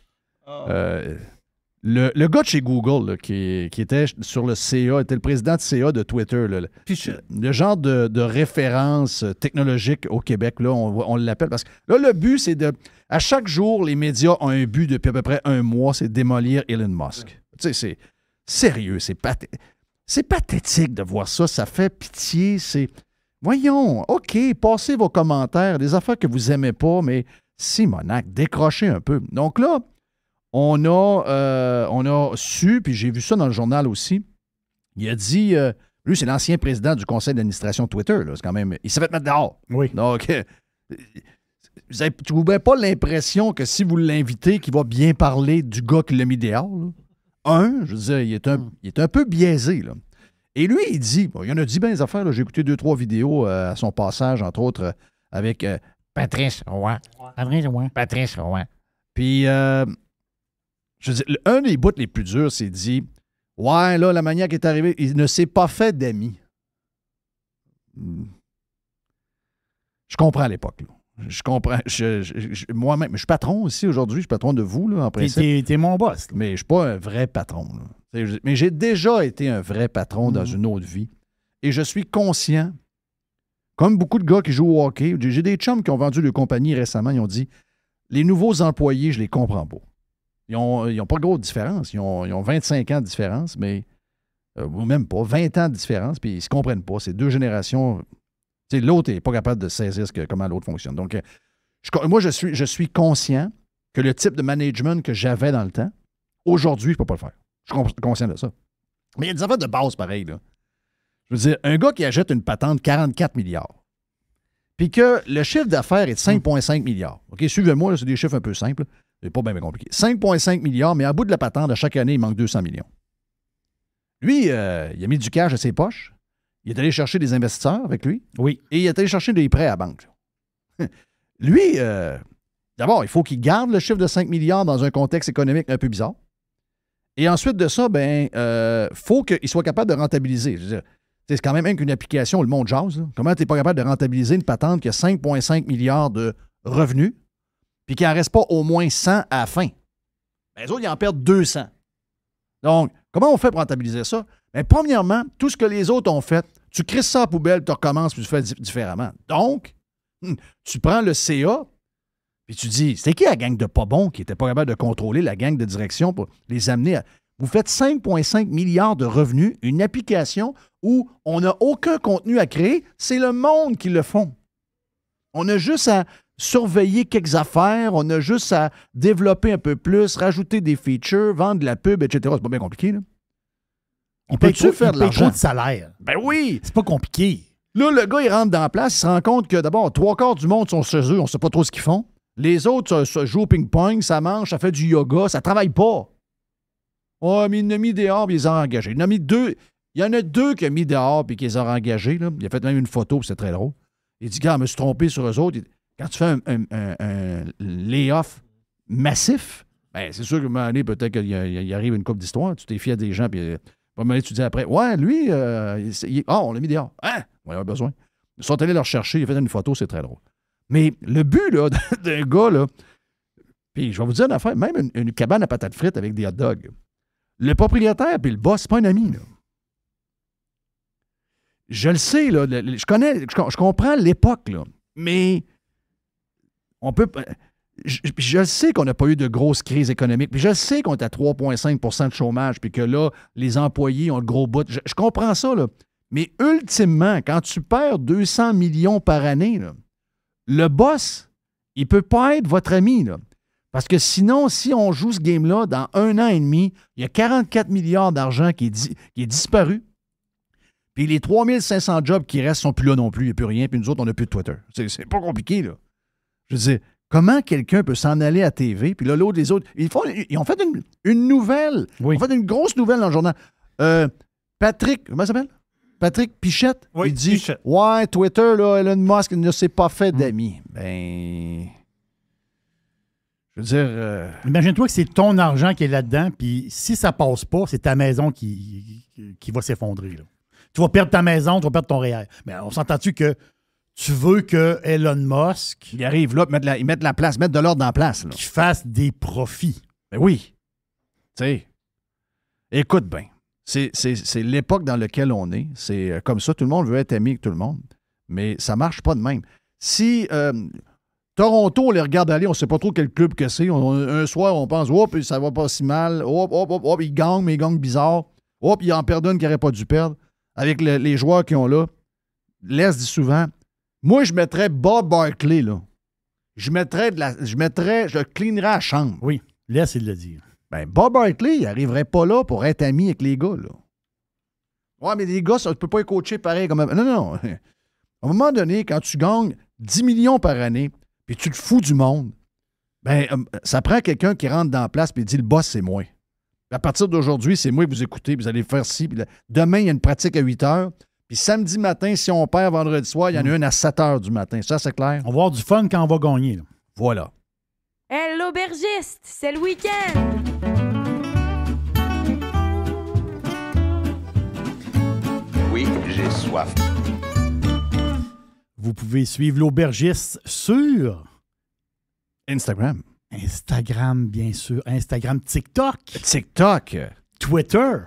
S2: Le gars de chez Google là, qui était sur le CA, était le président de CA de Twitter. Là, le genre de référence technologique au Québec, là, on l'appelle. Parce que là, le but, c'est de... À chaque jour, les médias ont un but depuis à peu près un mois, c'est démolir Elon Musk. Tu sais, c'est sérieux, c'est pathétique de voir ça. Ça fait pitié. Voyons, OK, passez vos commentaires, des affaires que vous n'aimez pas, mais Simonac, décrochez un peu. Donc là, on a su, puis j'ai vu ça dans le journal aussi, il a dit, lui, c'est l'ancien président du conseil d'administration de Twitter, là, c'est quand même, il s'est fait mettre dehors.
S3: Oui.
S2: Donc, tu n'avez pas l'impression que si vous l'invitez, qu'il va bien parler du gars qui l'a mis dehors, là. Je veux dire, il est un peu biaisé, là. Et lui, il dit, il en a dit bien des affaires, là. J'ai écouté 2-3 vidéos à son passage, entre autres, avec Patrice Roy. Patrice Roy. Puis, je veux dire, un des bouts les plus durs, c'est dit, ouais, là, la manière qui est arrivée, il ne s'est pas fait d'amis. Je comprends à l'époque, là. Je comprends. Moi-même, je suis patron aussi aujourd'hui. Je suis patron de vous, là, en principe.
S3: T'es mon boss. Là.
S2: Mais je ne suis pas un vrai patron. Là. Mais j'ai déjà été un vrai patron dans une autre vie. Et je suis conscient, comme beaucoup de gars qui jouent au hockey, j'ai des chums qui ont vendu leur compagnie récemment, ils ont dit, les nouveaux employés, je les comprends pas. Ils n'ont pas gros de différence. Ils ont 25 ans de différence, mais ou même pas, 20 ans de différence, puis ils ne se comprennent pas. C'est deux générations. L'autre n'est pas capable de saisir comment l'autre fonctionne. Donc, moi, je suis conscient que le type de management que j'avais dans le temps, aujourd'hui, je ne peux pas le faire. Je suis conscient de ça. Mais il y a des affaires de base pareil, là. Je veux dire, un gars qui achète une patente 44 milliards, puis que le chiffre d'affaires est de 5,5 milliards. OK, suivez-moi, là, c'est des chiffres un peu simples. C'est pas bien compliqué. 5,5 milliards, mais à bout de la patente, à chaque année, il manque 200 millions. Lui, il a mis du cash à ses poches. Il est allé chercher des investisseurs avec lui.
S3: Oui.
S2: Et il est allé chercher des prêts à la banque. Lui, d'abord, il faut qu'il garde le chiffre de 5 milliards dans un contexte économique un peu bizarre. Et ensuite de ça, faut qu'il soit capable de rentabiliser. Je veux dire, c'est quand même qu'une application, le monde jase. Là. Comment tu n'es pas capable de rentabiliser une patente qui a 5,5 milliards de revenus, puis qu'il n'en reste pas au moins 100 à la fin? Les autres, ils en perdent 200. Donc, comment on fait pour rentabiliser ça? Bien, premièrement, tout ce que les autres ont fait, tu crisses ça en poubelle, tu recommences, puis tu fais différemment. Donc, tu prends le CA, puis tu dis, c'était qui la gang de pas bons qui n'était pas capable de contrôler la gang de direction pour les amener à... Vous faites 5,5 milliards de revenus, une application où on n'a aucun contenu à créer, c'est le monde qui le font. On a juste à surveiller quelques affaires, on a juste à développer un peu plus, rajouter des features, vendre de la pub, etc. C'est pas bien compliqué, là.
S3: On peut-tu faire de l'argent de salaire?
S2: Ben oui!
S3: C'est pas compliqué.
S2: Là, le gars, il rentre dans la place, il se rend compte que d'abord, 3/4 du monde sont chez eux, on ne sait pas trop ce qu'ils font. Les autres ça jouent au ping-pong, ça mange, ça fait du yoga, ça travaille pas. Oh, mais il en a mis dehors, puis ils les ont engagés. Il en a mis deux. Il y en a deux qui ont mis dehors, puis qui les ont engagés. Là. Il a fait même une photo, puis c'est très drôle. Il dit, gars, je me suis trompé sur eux autres. Quand tu fais un layoff massif, ben, c'est sûr qu'à un moment donné, peut-être qu'il arrive une couple d'histoires. Tu t'es fié à des gens, puis tu dis après, ouais, lui, on l'a mis dehors. Hein? On a besoin. Ils sont allés le rechercher, il a fait une photo, c'est très drôle. Mais le but là, d'un gars, là, puis je vais vous dire une affaire, même une cabane à patates frites avec des hot dogs, le propriétaire puis le boss, c'est pas un ami, là. Je le sais, là, je comprends l'époque, là, mais on peut... Je sais qu'on n'a pas eu de grosse crise économique, puis je sais qu'on est à 3,5 de chômage, puis que là, les employés ont le gros bout. Je comprends ça, là. Mais ultimement, quand tu perds 200 millions par année, là, le boss, il ne peut pas être votre ami, là. Parce que sinon, si on joue ce game-là, dans 1 an et demi, il y a 44 milliards d'argent qui est disparu. Puis les 3500 jobs qui restent sont plus là non plus. Il n'y a plus rien. Puis nous autres, on n'a plus de Twitter. C'est pas compliqué, là. Je veux dire, comment quelqu'un peut s'en aller à TV, puis là, l'autre, les autres, ils ont fait une nouvelle.
S3: Oui.
S2: Ils ont fait une grosse nouvelle dans le journal. Patrick, comment ça s'appelle? Patrick Pichette.
S4: Oui,
S2: il dit,
S4: Pichette.
S2: ouais, Twitter, là, Elon Musk ne s'est pas fait d'amis. Ben... Je veux dire...
S3: Imagine-toi que c'est ton argent qui est là-dedans, puis si ça passe pas, c'est ta maison qui va s'effondrer, là. Tu vas perdre ta maison, tu vas perdre ton REER. Mais on s'entend-tu que tu veux que Elon Musk...
S2: Il arrive là, mettre de l'ordre dans la place. Là.
S3: Qu'il fasse des profits.
S2: Ben oui. Tu sais, écoute bien. C'est l'époque dans laquelle on est. C'est comme ça, tout le monde veut être ami avec tout le monde. Mais ça ne marche pas de même. Si tu Toronto, on les regarde aller, on ne sait pas trop quel club que c'est. Un soir, on pense, puis ça va pas si mal. Ils gagnent, mais ils gagnent bizarre. Ils en perdent une qui n'aurait pas dû perdre. Avec les joueurs qu'ils ont là. L'Est dit souvent, moi, je mettrais Bob Barkley, là. Je cleanerais la chambre.
S3: Oui, l'Est, il l'a dit.
S2: Ben, Bob Barkley, il n'arriverait pas là pour être ami avec les gars, là. Ouais, mais les gars, tu ne peux pas les coacher pareil comme... Non. À un moment donné, quand tu gagnes 10 millions par année, puis tu te fous du monde, ben, ça prend quelqu'un qui rentre dans la place et dit, le boss, c'est moi. À partir d'aujourd'hui, c'est moi que vous écoutez, vous allez faire ci. Demain, il y a une pratique à 8 heures. Puis samedi matin, si on perd vendredi soir, il y en a une à 7 heures du matin. Ça, c'est clair?
S3: On va avoir du fun quand on va gagner. Là.
S2: Voilà.
S8: Hey, l'aubergiste, c'est le week-end!
S9: Oui, j'ai soif.
S3: Vous pouvez suivre l'aubergiste sur
S2: Instagram.
S3: Instagram, bien sûr. Instagram, TikTok.
S2: Twitter.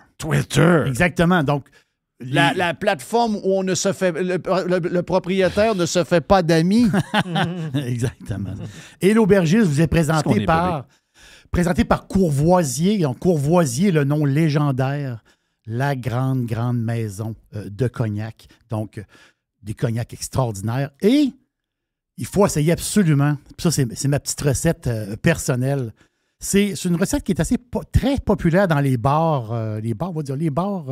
S3: Exactement. Donc,
S2: la plateforme où on ne se fait. Le propriétaire ne se fait pas d'amis.
S3: Exactement. Et l'aubergiste vous est présenté par Courvoisier. Donc, Courvoisier, le nom légendaire, la grande maison de cognac. Donc, des cognacs extraordinaires. Et il faut essayer absolument. Ça, c'est ma petite recette personnelle. C'est une recette qui est très populaire dans les bars, on va dire les bars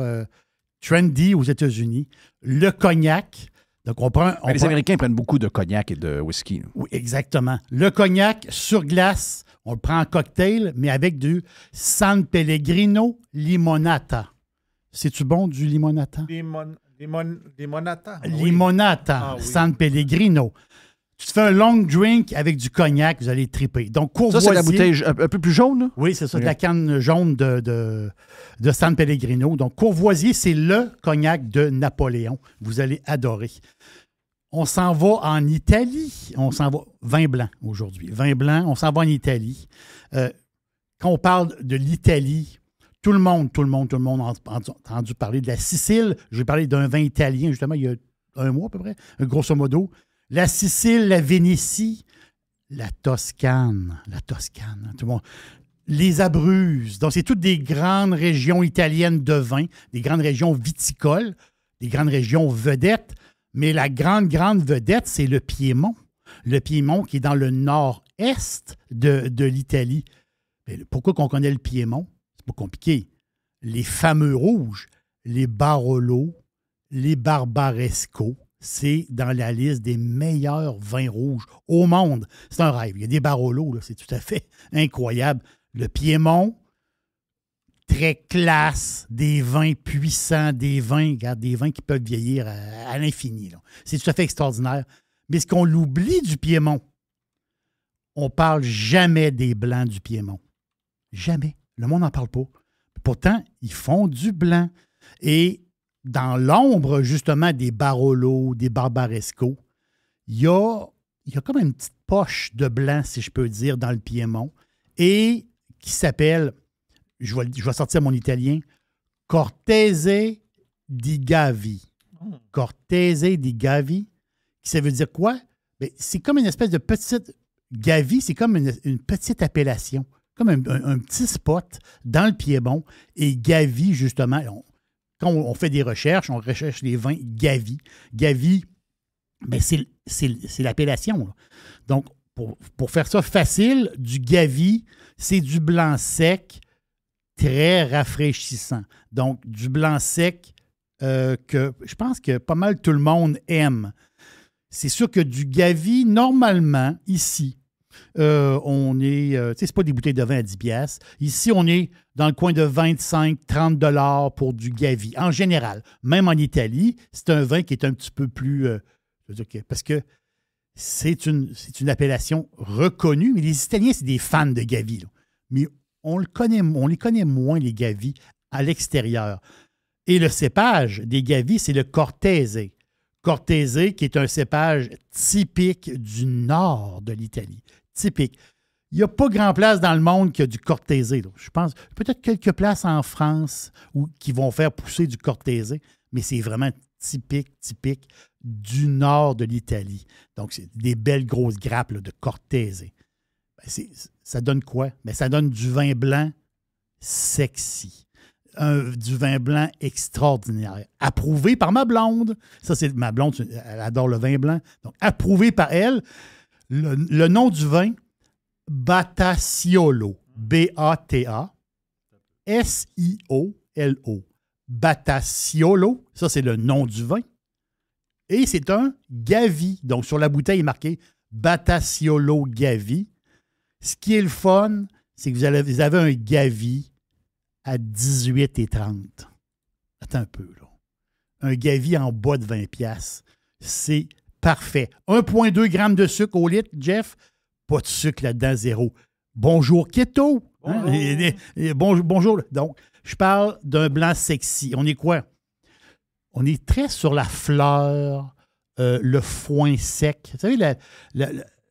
S3: trendy aux États-Unis. Le cognac. Donc,
S2: les Américains prennent beaucoup de cognac et de whisky. Là.
S3: Oui, exactement. Le cognac sur glace, on le prend en cocktail, mais avec du San Pellegrino Limonata. C'est-tu bon, du limonata?
S4: Limonata.
S3: Limonata, oui. San Pellegrino. Tu te fais un long drink avec du cognac, vous allez triper. Donc, Courvoisier...
S2: Ça, c'est la bouteille un peu plus jaune? Là?
S3: Oui, c'est ça, de la canne jaune de San Pellegrino. Donc, Courvoisier, c'est le cognac de Napoléon. Vous allez adorer. On s'en va en Italie. On s'en va... Vin blanc aujourd'hui. Vin blanc, on s'en va en Italie. Quand on parle de l'Italie, tout le monde a entendu parler de la Sicile. Je vais parler d'un vin italien, justement, il y a un mois à peu près, grosso modo. La Sicile, la Vénétie, la Toscane, tout le monde. Les Abruzzes. Donc, c'est toutes des grandes régions italiennes de vin, des grandes régions viticoles, des grandes régions vedettes. Mais la grande vedette, c'est le Piémont. Le Piémont qui est dans le nord-est de l'Italie. Mais pourquoi qu'on connaît le Piémont? C'est pas compliqué. Les fameux rouges, les Barolo, les Barbaresco, c'est dans la liste des meilleurs vins rouges au monde. C'est un rêve. Il y a des Barolo, là, c'est tout à fait incroyable. Le Piémont, très classe, des vins puissants, des vins qui peuvent vieillir à l'infini. Là. C'est tout à fait extraordinaire. Mais ce qu'on l'oublie du Piémont, on ne parle jamais des blancs du Piémont. Jamais. Le monde n'en parle pas. Pourtant, ils font du blanc. Et dans l'ombre, justement, des Barolo, des Barbaresco, il y a comme une petite poche de blanc, si je peux dire, dans le Piémont, et qui s'appelle, je vais sortir mon italien, Cortese di Gavi. Cortese di Gavi, ça veut dire quoi? Bien, c'est comme une espèce de petite... Gavi, c'est comme une petite appellation, comme un petit spot dans le Piémont. Et Gavi, justement... Quand on fait des recherches, on recherche les vins Gavi. Gavi, ben c'est l'appellation. Là. Donc, pour faire ça facile, du Gavi, c'est du blanc sec très rafraîchissant. Donc, du blanc sec que je pense que pas mal tout le monde aime. C'est sûr que du Gavi, normalement, ici, on est, c'est pas des bouteilles de vin à 10$. Ici, on est dans le coin de 25-30$ pour du Gavi, en général. Même en Italie, c'est un vin qui est un petit peu plus... parce que c'est une appellation reconnue, mais les Italiens, c'est des fans de Gavi. Là. Mais on les connaît moins, les Gavi, à l'extérieur. Et le cépage des Gavi, c'est le Cortese. Cortese, qui est un cépage typique du nord de l'Italie. Typique. Il n'y a pas grand place dans le monde qui a du Cortese. Là. Je pense peut-être quelques places en France qui vont faire pousser du Cortese, mais c'est vraiment typique du nord de l'Italie. Donc, c'est des belles grosses grappes là, de Cortese. Ben, ça donne quoi? Ben, ça donne du vin blanc sexy. Du vin blanc extraordinaire. Approuvé par ma blonde. Ça, c'est ma blonde, elle adore le vin blanc. Donc, approuvé par elle. Le nom du vin, Battaciolo. B-A-T-A-S-I-O-L-O. Battaciolo. Ça, c'est le nom du vin. Et c'est un Gavi. Donc, sur la bouteille, il est marqué Battaciolo Gavi. Ce qui est le fun, c'est que vous avez un Gavi à 18,30. Attends un peu, là. Un Gavi en bas de 20$. C'est parfait. 1,2 g de sucre au litre, Jeff. Pas de sucre là-dedans, zéro. Bonjour, keto. Bonjour. Donc, je parle d'un blanc sexy. On est quoi? On est très sur la fleur, le foin sec. Vous savez,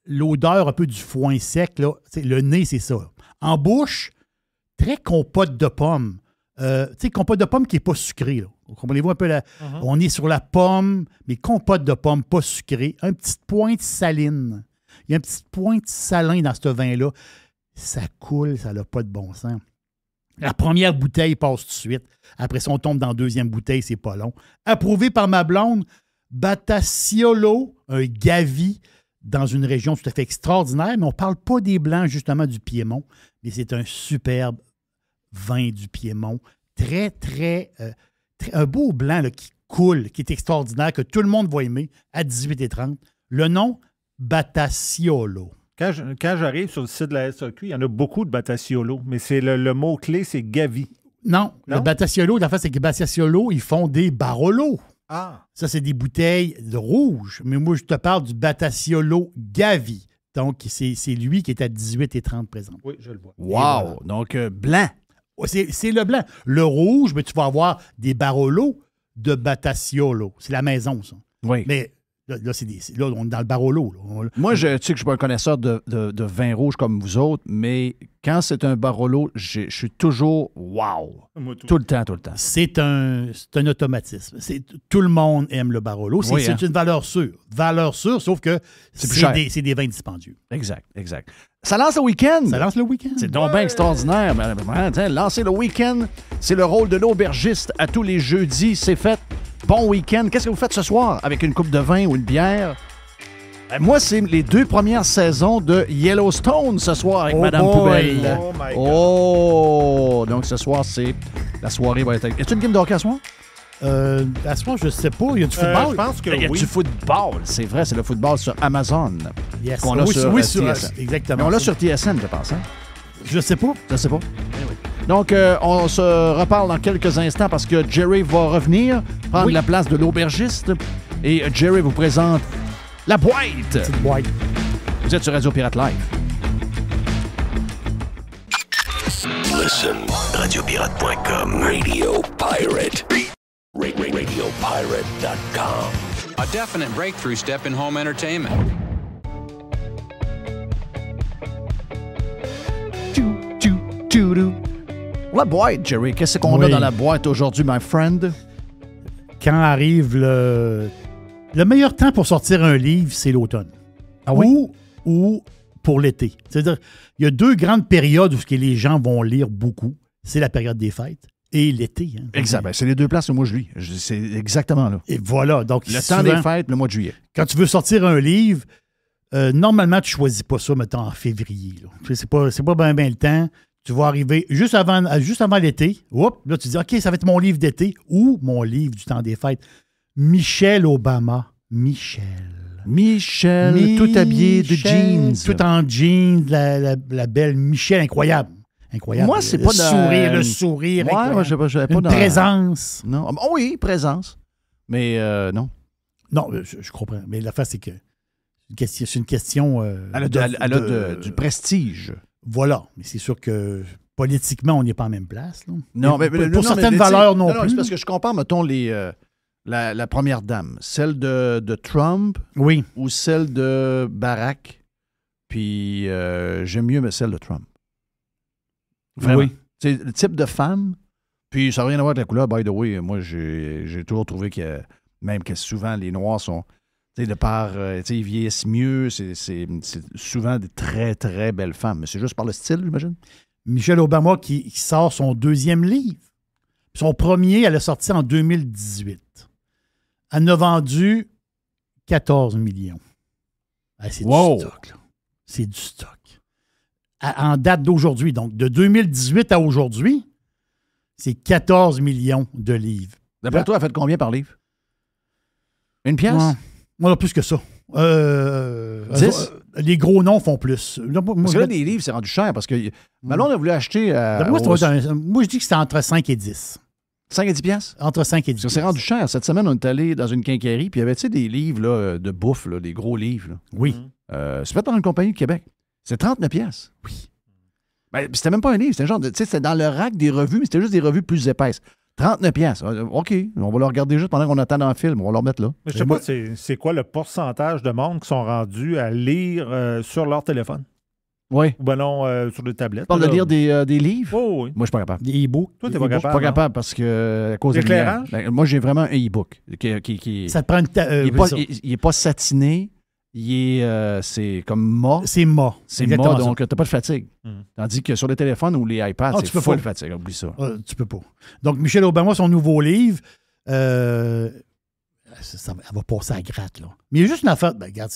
S3: l'odeur un peu du foin sec, là, le nez, c'est ça. En bouche, très compote de pomme. Compote de pomme qui n'est pas sucrée. Là. Vous comprenez-vous un peu? On est sur la pomme, mais compote de pomme, pas sucrée. Une petite pointe saline. Il y a une petite pointe salin dans ce vin-là. Ça coule, ça n'a pas de bon sens. La première bouteille passe tout de suite. Après ça, on tombe dans la deuxième bouteille, c'est pas long. Approuvé par ma blonde, Battaciolo, un Gavi, dans une région tout à fait extraordinaire, mais on ne parle pas des Blancs, justement, du Piémont, mais c'est un superbe vin du Piémont. Très un beau blanc là, qui coule, qui est extraordinaire, que tout le monde va aimer, à 18,30. Le nom, Battaciolo.
S4: Quand j'arrive sur le site de la SAQ, il y en a beaucoup de Battaciolo, mais c'est le mot-clé, c'est Gavi.
S3: Non, le Battaciolo, la face, c'est que Battaciolo, ils font des Barolo.
S4: Ah.
S3: Ça, c'est des bouteilles de rouge. Mais moi, je te parle du Battaciolo Gavi. Donc, c'est lui qui est à 18,30 présent.
S4: Oui, je le vois.
S2: Wow!
S3: Voilà.
S2: Donc, blanc.
S3: C'est le blanc. Le rouge, mais tu vas avoir des Barolo de Battaciolo. C'est la maison, ça.
S2: Oui.
S3: Mais là, on est dans le Barolo. Là.
S2: Moi, tu sais que je ne suis pas un connaisseur de vin rouge comme vous autres, mais quand c'est un Barolo, je suis toujours wow. Tout le temps.
S3: C'est un automatisme. Tout le monde aime le Barolo. C'est une valeur sûre. Valeur sûre, sauf que c'est des vins dispendieux.
S2: Exact. Ça lance le week-end. C'est donc bien extraordinaire. Lancer le week-end, c'est le rôle de l'aubergiste à tous les jeudis. C'est fait. Bon week-end. Qu'est-ce que vous faites ce soir avec une coupe de vin ou une bière? Moi, c'est les 2 premières saisons de Yellowstone ce soir avec Madame Poubelle.
S4: Oh my God.
S2: Donc ce soir, la soirée va être... Y a-t-il une game de hockey à ce soir?
S3: À ce moment, je ne sais pas. Il y a du football?
S4: Je pense que
S2: Il y a du football. C'est vrai, c'est le football sur Amazon.
S3: Yes.
S2: Qu'on a sur TSN.
S3: Exactement.
S2: Mais on l'a sur TSN, je pense. Hein?
S3: Je sais pas.
S2: Je sais pas. Donc, on se reparle dans quelques instants parce que Jerry va revenir prendre la place de l'aubergiste. Et Jerry vous présente la boîte.
S3: Petite boîte.
S2: Vous êtes sur Radio Pirate Live.
S10: Listen, radiopirate.com. Radio Pirate. RadioPirate.com.
S5: A definite breakthrough step in home entertainment.
S2: La boîte, Jerry. Qu'est-ce qu'on a dans la boîte aujourd'hui, my friend?
S3: Quand arrive le meilleur temps pour sortir un livre, c'est l'automne.
S2: Ah oui?
S3: Ou pour l'été. C'est-à-dire, il y a 2 grandes périodes où les gens vont lire beaucoup. C'est la période des fêtes et l'été. Hein.
S2: Exact. Ben, c'est les 2 places où moi je lis. C'est exactement là.
S3: Et voilà. Donc,
S2: le temps des fêtes, le mois de juillet.
S3: Quand tu veux sortir un livre, normalement, tu ne choisis pas ça, mettons, en février. Là. C'est pas bien le temps. Tu vas arriver juste avant l'été. Oups, là, tu dis, OK, ça va être mon livre d'été ou mon livre du temps des fêtes. Michelle Obama. Michelle, tout habillé de jeans. Tout en jeans, la belle Michelle, incroyable.
S2: Moi, c'est pas
S3: le sourire.
S2: Ouais, moi, j'avais pas
S3: présence.
S2: Non. Oh, oui, présence. Mais non.
S3: Non, je comprends. Mais l'affaire, c'est que c'est une question.
S2: Elle a du prestige.
S3: Voilà. Mais c'est sûr que politiquement, on n'est pas en même place. Là.
S2: Non, mais
S3: pour certaines valeurs non plus.
S2: C'est parce que je compare, mettons, la première dame, celle de Trump ou celle de Barack. Puis j'aime mieux celle de Trump. Vraiment. Oui. C'est le type de femme. Puis ça n'a rien à voir avec la couleur, by the way. Moi, j'ai toujours trouvé qu'il Même que souvent, les Noirs sont, de par, ils vieillissent mieux. C'est souvent des très, très belles femmes. Mais c'est juste par le style, j'imagine.
S3: Michelle Obama qui sort son 2e livre. Son premier, elle a sorti en 2018. Elle en a vendu 14 millions. C'est du stock, là. C'est du stock. En date d'aujourd'hui, donc de 2018 à aujourd'hui, c'est 14 millions de livres.
S2: D'après toi, elle fait combien par livre? Une pièce?
S3: Non, plus que ça.
S2: 10?
S3: Les gros noms font plus.
S2: Parce que là, les livres, c'est rendu cher parce que Malone a voulu acheter...
S3: moi, je dis que c'est entre 5 et 10.
S2: 5 et 10 piastres?
S3: Entre 5 et 10.
S2: C'est rendu cher. Cette semaine, on est allé dans une quincaillerie, puis il y avait des livres là, de bouffe, là, des gros livres. Là.
S3: Oui.
S2: C'est fait par une compagnie de Québec. C'est 39 piastres.
S3: Oui.
S2: Ben, c'était même pas un livre. C'était genre, c'était dans le rack des revues, mais c'était juste des revues plus épaisses. 39 piastres. OK, on va le regarder juste pendant qu'on attend dans le film. On va le remettre là.
S4: Mais je sais pas, c'est quoi le pourcentage de monde qui sont rendus à lire sur leur téléphone?
S2: Oui.
S4: Ou ben non, sur des tablettes.
S2: Tu parles de lire des livres?
S4: Oh, oui.
S2: Moi, je suis pas capable.
S3: Des e-books?
S4: Toi, t'es pas capable.
S2: Je suis pas capable parce que, à cause de
S4: l'éclairage?
S2: Moi, j'ai vraiment un e-book.
S3: Ça te prend
S2: il n'est pas satiné. C'est comme mat.
S3: C'est mat.
S2: C'est mat, donc tu n'as pas de fatigue. Tandis que sur les téléphones ou les iPads, c'est full fatigue. Oublie ça.
S3: Tu peux pas. Donc, Michelle Obama, son nouveau livre, elle va passer à gratte. Là. Mais il y a juste une affaire. Ben, regarde,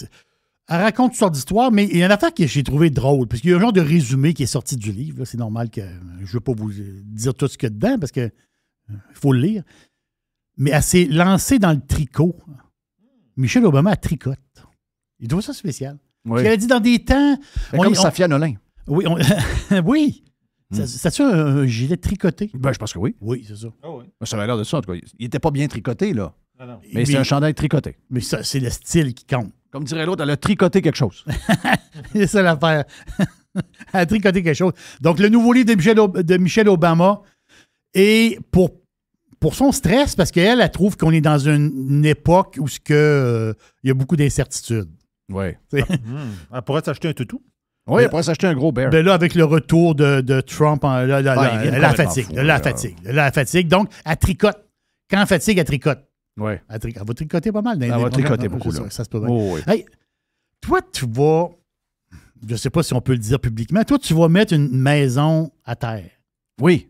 S3: elle raconte toutes sortes d'histoires, mais il y a une affaire que j'ai trouvé drôle. Parce qu'il y a un genre de résumé qui est sorti du livre. Là. C'est normal que je ne veux pas vous dire tout ce qu'il y a dedans parce qu'il faut le lire. Mais elle s'est lancée dans le tricot. Michelle Obama, elle tricote. Il trouve ça spécial.
S2: Oui.
S3: Elle a dit dans des temps.
S2: Comme Safia Nolin.
S3: Oui. Oui. C'est-tu un gilet tricoté?
S2: Ben, je pense que oui.
S3: Oui, c'est ça.
S4: Oh, oui.
S2: Ça avait l'air de ça, en tout cas. Il n'était pas bien tricoté, là.
S4: Non.
S2: Mais c'est un chandail tricoté.
S3: Mais ça, c'est le style qui compte.
S2: Comme dirait l'autre, elle a tricoté quelque chose.
S3: C'est ça l'affaire. Elle a tricoté quelque chose. Donc, le nouveau livre de Michelle Obama est pour son stress, parce qu'elle, elle trouve qu'on est dans une époque où il y a beaucoup d'incertitudes.
S2: Oui.
S4: Elle pourrait s'acheter un toutou.
S2: Oui, elle pourrait s'acheter un gros bear.
S3: Ben là, avec le retour de Trump, la fatigue. Donc, elle tricote. Quand elle fatigue, elle tricote.
S2: Oui.
S3: Elle va tricoter pas mal.
S2: Elle va tricoter beaucoup.
S3: Ça se peut bien.
S2: Oh, oui.
S3: Hey, toi, tu vas... Je ne sais pas si on peut le dire publiquement. Toi, tu vas mettre une maison à terre.
S2: Oui.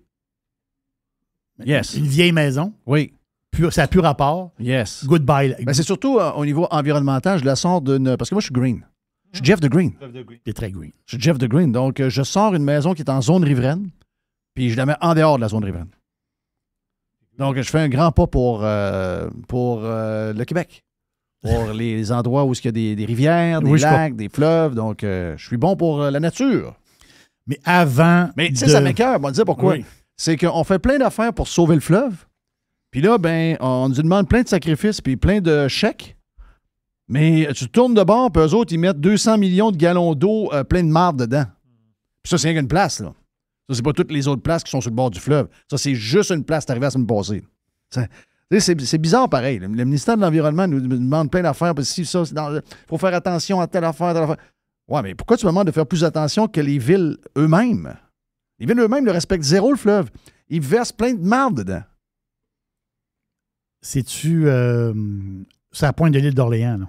S2: Yes.
S3: Une vieille maison.
S2: Oui.
S3: Ça n'a plus rapport.
S2: Yes.
S3: Goodbye.
S2: Ben, c'est surtout au niveau environnemental, je la sors d'une... Parce que moi, je suis green. Je suis Jeff the Green.
S3: Tu es très green.
S2: Je suis Jeff the Green. Donc, je sors une maison qui est en zone riveraine, puis je la mets en dehors de la zone riveraine. Donc, je fais un grand pas pour le Québec. Pour les endroits où il y a des rivières, des lacs, des fleuves. Donc, je suis bon pour la nature.
S3: Mais avant...
S2: Mais tu sais, ça m'écoeure. On va te dire pourquoi. Oui. C'est qu'on fait plein d'affaires pour sauver le fleuve. Puis là, ben, on nous demande plein de sacrifices puis plein de chèques. Mais tu tournes de bord, puis eux autres, ils mettent 200 millions de gallons d'eau plein de marde dedans. Puis ça, c'est rien qu'une place, là. Ça, c'est pas toutes les autres places qui sont sur le bord du fleuve. Ça, c'est juste une place. C'est arrivé à la semaine passée. C'est bizarre, pareil. Le ministère de l'Environnement nous demande plein d'affaires. Parce que il faut faire attention à telle affaire, telle affaire. Ouais, mais pourquoi tu me demandes de faire plus attention que les villes eux-mêmes? Les villes eux-mêmes ne respectent zéro le fleuve. Ils versent plein de marde dedans.
S3: C'est-tu... c'est à Pointe de l'île d'Orléans, là.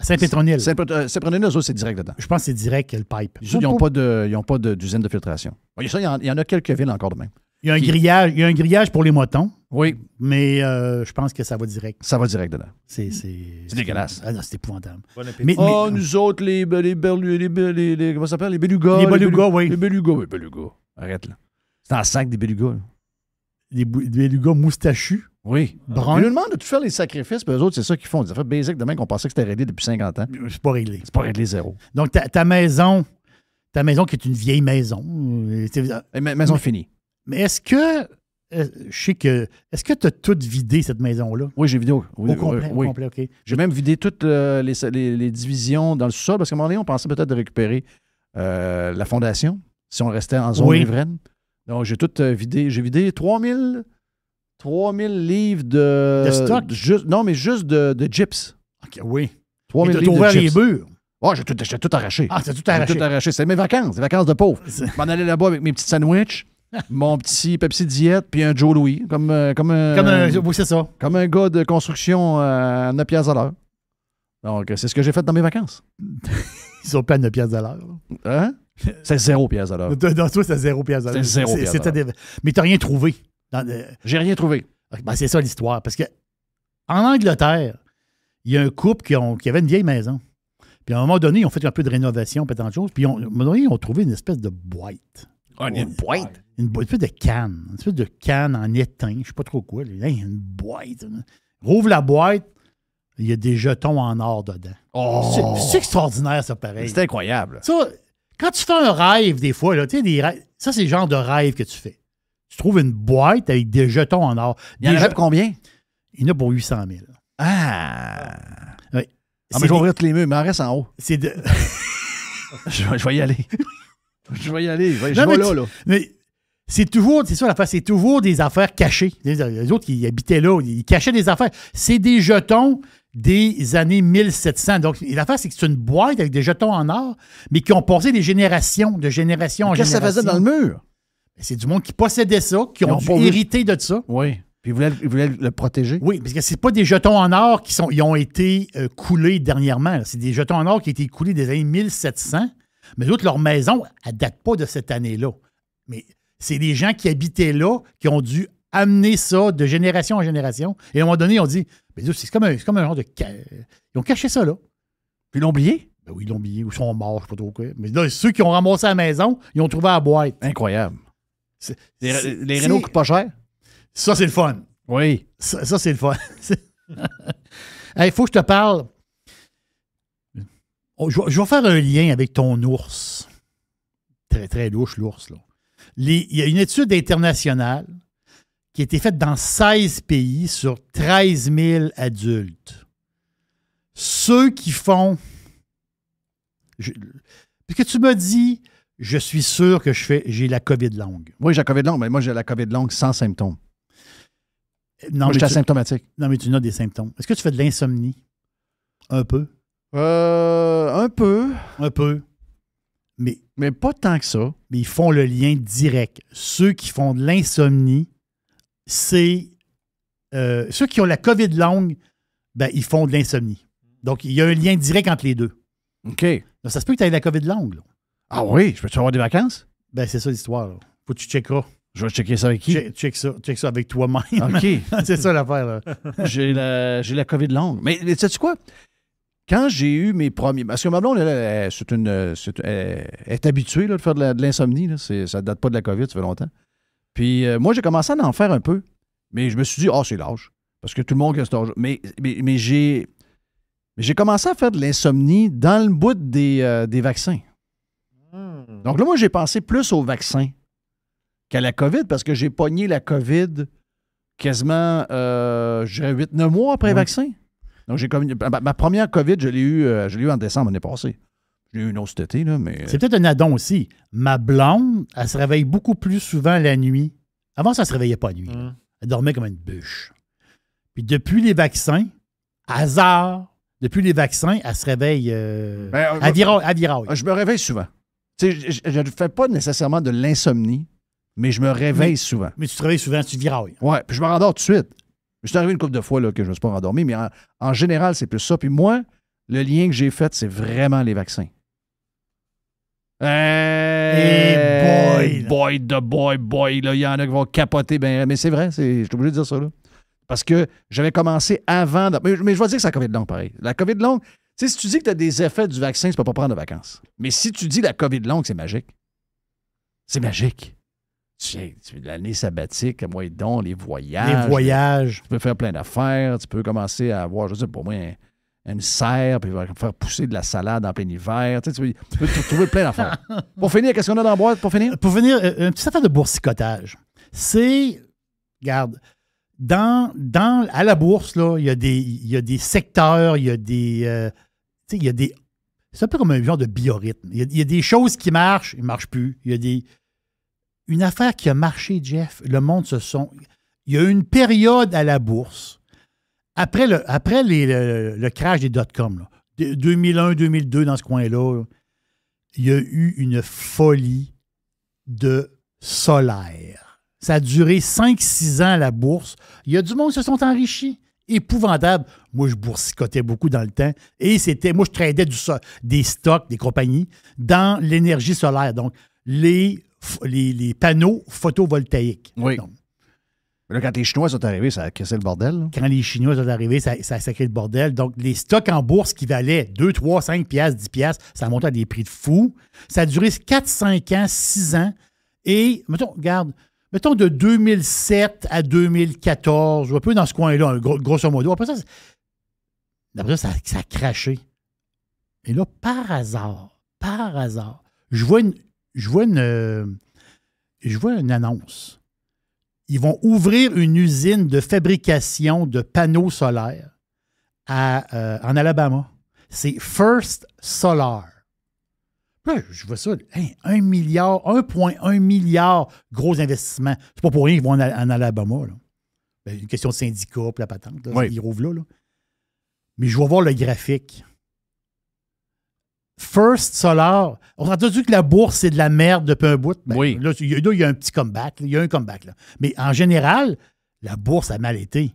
S3: Saint-Pétronille.
S2: Saint-Pétronille, eux autres, c'est direct dedans.
S3: Je pense que c'est direct, le pipe.
S2: Ils n'ont pas d'usine de filtration. Il y en a quelques villes encore de même.
S3: Il y a un grillage pour les motons.
S2: Oui.
S3: Mais je pense que ça va direct.
S2: Ça va direct dedans.
S3: C'est
S2: dégueulasse.
S3: Ah non, c'est épouvantable.
S2: Nous autres, comment ça s'appelle? Les belugas.
S3: Les belugas, oui.
S2: Les belugas, oui, belugas. Arrête, là. C'est en sac des belugas.
S3: Des belugas moustachus.
S2: Oui.
S3: Bruns.
S2: Ils nous demandent de tout faire les sacrifices, puis eux autres, c'est ça qu'ils font. Des affaires basiques de même qu'on pensait que c'était réglé depuis 50 ans.
S3: C'est pas réglé.
S2: C'est pas réglé zéro.
S3: Donc, ta maison qui est une vieille maison.
S2: Maison finie.
S3: Mais est-ce que... est-ce que tu as tout vidé, cette maison-là?
S2: Oui, j'ai vidé. Au
S3: complet, OK.
S2: J'ai même vidé toutes les divisions dans le sous-sol, parce qu'à un moment donné, on pensait peut-être de récupérer la fondation, si on restait en zone riveraine. Donc, j'ai tout vidé. J'ai vidé 3000 livres de
S3: stock?
S2: Juste de gyps.
S3: OK, oui.
S2: 3000 livres de
S3: ouvert
S2: gyps.
S3: les murs.
S2: Oh, j'ai tout arraché.
S3: Ah, c'est tout arraché.
S2: Tout arraché. C'est mes vacances, les vacances de pauvres. Je m'en allais là-bas avec mes petits sandwichs, mon petit Pepsi Diète, puis un Joe Louis,
S3: oui, c'est ça.
S2: Comme un gars de construction à 9 piastres à l'heure. Donc, c'est ce que j'ai fait dans mes vacances.
S3: Ils sont pas à 9 piastres à l'heure.
S2: Hein? C'est 0 piastres à l'heure.
S3: Dans toi, c'est 0 piastres à l'heure.
S2: C'est 0 piastres à l'heure.
S3: Mais tu n'as rien trouvé.
S2: J'ai rien trouvé.
S3: Ben, c'est ça l'histoire. Parce que en Angleterre, il y a un couple qui avait une vieille maison. Puis à un moment donné, ils ont fait un peu de rénovation, pas tant de choses. Puis à un moment donné, ils ont trouvé une espèce de boîte.
S2: Une boîte?
S3: Une espèce de canne. Une espèce de canne en étain. Je ne sais pas trop quoi. Une boîte. Rouvre la boîte. Il y a des jetons en or dedans.
S2: Oh!
S3: C'est extraordinaire, ça, pareil.
S2: C'est incroyable.
S3: Ça, quand tu fais un rêve, des fois, là, tu sais, des rêves, ça, c'est le genre de rêve que tu fais. Tu trouves une boîte avec des jetons en or.
S2: Il y en a pour combien?
S3: Il y en a pour 800 000.
S2: Ah!
S3: Oui.
S2: Ah, mais je vais ouvrir tous les murs, mais en reste en haut.
S3: C'est de...
S2: je vais y aller. Je vais y aller. Je vais là.
S3: Mais c'est toujours, c'est ça l'affaire, c'est toujours des affaires cachées. Les autres qui habitaient là, ils cachaient des affaires. C'est des jetons des années 1700. Donc, l'affaire, c'est que c'est une boîte avec des jetons en or, mais qui ont passé des générations, de génération en génération.
S2: Qu'est-ce que ça faisait dans le mur?
S3: C'est du monde qui possédait ça, qui ont dû hériter de ça.
S2: Oui. Puis ils voulaient le protéger?
S3: Oui, parce que c'est pas des jetons en or ils ont été coulés dernièrement. Là. C'est des jetons en or qui ont été coulés des années 1700. Mais d'autres, leur maison, elle ne date pas de cette année-là. Mais c'est des gens qui habitaient là, qui ont dû amener ça de génération en génération. Et à un moment donné, ils ont dit, c'est comme un genre de... Ils ont caché ça là.
S2: Puis ils l'ont oublié?
S3: Ben oui, ils l'ont oublié. Ou ils sont morts, je ne sais pas trop quoi. Mais là, ceux qui ont ramassé à la maison, ils ont trouvé la boîte.
S2: Incroyable. Les Renault coûtent pas cher?
S3: Ça, c'est le fun.
S2: Oui.
S3: Ça c'est le fun. Il faut que je te parle. Je vais faire un lien avec ton ours. Très, très louche, l'ours. Là. Il y a une étude internationale qui a été faite dans 16 pays sur 13 000 adultes. Ceux qui font... Puisque tu m'as dit, je suis sûr que j'ai la COVID longue.
S2: Oui, j'ai la COVID longue, mais moi, j'ai la COVID longue sans symptômes.
S3: Non,
S2: moi, j'étais asymptomatique.
S3: Non, mais tu as des symptômes. Est-ce que tu fais de l'insomnie? Un peu?
S2: Un peu.
S3: Un peu.
S2: Mais pas tant que ça.
S3: Mais ils font le lien direct. Ceux qui font de l'insomnie, c'est... ceux qui ont la COVID longue, ben, ils font de l'insomnie. Donc, il y a un lien direct entre les deux.
S2: OK.
S3: Donc, ça se peut que tu aies la COVID longue. Là.
S2: Ah oui? Je peux-tu avoir des vacances?
S3: Ben, c'est ça l'histoire. Là. Faut que tu checkeras.
S2: Je vais checker ça avec qui?
S3: Check ça avec toi-même.
S2: OK.
S3: C'est ça l'affaire. Là.
S2: J'ai la COVID longue. Mais sais-tu quoi? Quand j'ai eu mes premiers... Parce que ma blonde, elle est habituée là, de faire de l'insomnie. Là. Ça ne date pas de la COVID, ça fait longtemps. Puis moi, j'ai commencé à en faire un peu. Mais je me suis dit, c'est l'âge. Parce que tout le monde a cet âge. Mais j'ai commencé à faire de l'insomnie dans le bout des vaccins. Donc là, moi, j'ai pensé plus aux vaccins qu'à la COVID parce que j'ai pogné la COVID quasiment, je dirais, 8-9 mois après le vaccin. Donc, ma première COVID, je l'ai eu en décembre l'année passée. J'ai eu une autre cet été, là, mais...
S3: C'est peut-être un addon aussi. Ma blonde, elle se réveille beaucoup plus souvent la nuit. Avant, ça ne se réveillait pas la nuit. Elle dormait comme une bûche. Puis depuis les vaccins, hasard, depuis les vaccins, elle se réveille à viraille.
S2: Je me réveille souvent. Tu sais, je ne fais pas nécessairement de l'insomnie, mais je me réveille souvent.
S3: Mais tu te réveilles souvent, tu virailles.
S2: Ouais, puis je me rendors tout de suite. Je suis arrivé une couple de fois là, que je ne me suis pas rendormi, mais en général, c'est plus ça. Puis moi, le lien que j'ai fait, c'est vraiment les vaccins. Boy, là, il y en a qui vont capoter. Mais c'est vrai, je suis obligé de dire ça. Là. Parce que j'avais commencé avant... Mais je vais dire que c'est la COVID longue, pareil. La COVID longue, tu sais, si tu dis que tu as des effets du vaccin, tu ne peux pas prendre de vacances. Mais si tu dis la COVID longue, c'est magique. C'est magique. L'année sabbatique, moi et donc, les voyages. Tu peux faire plein d'affaires. Tu peux commencer à avoir, je sais pas, pour moi, une serre, puis faire pousser de la salade en plein hiver. Tu peux trouver plein d'affaires. Pour finir, qu'est-ce qu'on a dans la boîte pour finir?
S3: Pour finir, une petite affaire de boursicotage. C'est, regarde, à la bourse, là, il y a des secteurs, il y a des... c'est un peu comme un genre de biorhythme. Il y a des choses qui marchent, ils ne marchent plus. Il y a une affaire qui a marché, Jeff, le monde il y a eu une période à la bourse, après le crash des dot-com, 2001-2002, dans ce coin-là, il y a eu une folie de solaire. Ça a duré 5-6 ans à la bourse. Il y a du monde qui se sont enrichis. Épouvantable. Moi, je boursicotais beaucoup dans le temps. Et moi, je tradais des stocks, des compagnies, dans l'énergie solaire. Donc, les panneaux photovoltaïques.
S2: Oui.
S3: Donc,
S2: là, quand les Chinois sont arrivés, ça a cassé le bordel. Là.
S3: Quand les Chinois sont arrivés, ça a sacré le bordel. Donc, les stocks en bourse qui valaient 2, 3, 5 piastres, 10 piastres, ça a monté à des prix de fou. Ça a duré 4, 5 ans, 6 ans. Et, mettons de 2007 à 2014, un peu dans ce coin-là, grosso modo. Après ça, ça a craché. Et là, par hasard, je vois une annonce. Ils vont ouvrir une usine de fabrication de panneaux solaires en Alabama. C'est First Solar. Là, je vois ça, 1,1 milliard, gros investissement. C'est pas pour rien qu'ils vont en Alabama. Là. Ben, une question de syndicat, puis la patente. Là,
S2: oui.
S3: Ils rouvrent là. Mais je vais voir le graphique. First Solar, on a entendu que la bourse, c'est de la merde depuis un bout. Ben,
S2: oui.
S3: Là, il y a un petit comeback. Il y a un comeback. Là. Mais en général, la bourse a mal été.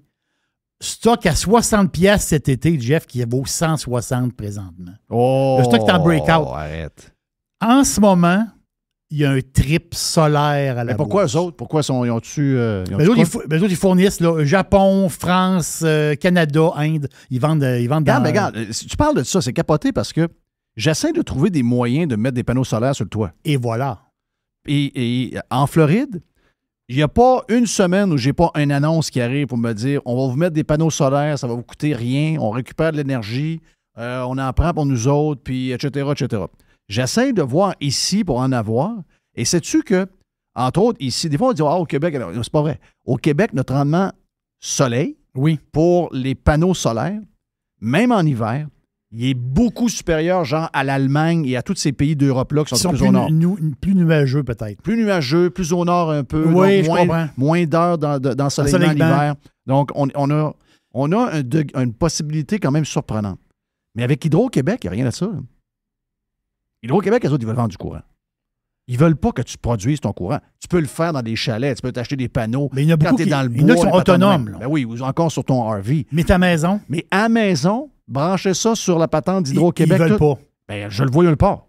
S3: Stock à 60 piastres cet été, Jeff, qui vaut 160 présentement.
S2: Oh,
S3: le stock est en breakout.
S2: Arrête.
S3: En ce moment, il y a un trip solaire à la
S2: Mais pourquoi
S3: bourse.
S2: eux autres? Pourquoi ils ont-tu...
S3: Les autres, ils fournissent là, Japon, France, Canada, Inde. Ils vendent dans...
S2: Regarde, si tu parles de ça, c'est capoté parce que j'essaie de trouver des moyens de mettre des panneaux solaires sur le toit.
S3: Et voilà.
S2: Et en Floride, il n'y a pas une semaine où j'ai pas une annonce qui arrive pour me dire on va vous mettre des panneaux solaires, ça va vous coûter rien, on récupère de l'énergie, on en prend pour nous autres, puis etc., etc. J'essaie de voir ici pour en avoir. Et sais-tu que, entre autres, ici, des fois, on dit au Québec, alors, c'est pas vrai. Au Québec, notre rendement soleil,
S3: oui,
S2: pour les panneaux solaires, même en hiver, il est beaucoup supérieur, genre, à l'Allemagne et à tous ces pays d'Europe-là qui sont plus au nord.
S3: Plus nuageux, peut-être.
S2: Plus nuageux, plus au nord un peu.
S3: Oui,
S2: donc, moins d'heures d'ensoleillement l'hiver. Donc, on a une possibilité quand même surprenante. Mais avec Hydro-Québec, il n'y a rien de ça. Là. Hydro-Québec, eux autres, ils veulent vendre du courant. Ils veulent pas que tu produises ton courant. Tu peux le faire dans des chalets, tu peux t'acheter des panneaux.
S3: Mais il y en a beaucoup
S2: quand tu es dans le bois.
S3: Il y en a qui sont autonomes.
S2: Ben oui, ou encore sur ton RV.
S3: Mais ta maison.
S2: Mais à maison, brancher ça sur la patente d'Hydro-Québec.
S3: Ils veulent pas.
S2: Ben, je le vois nulle part.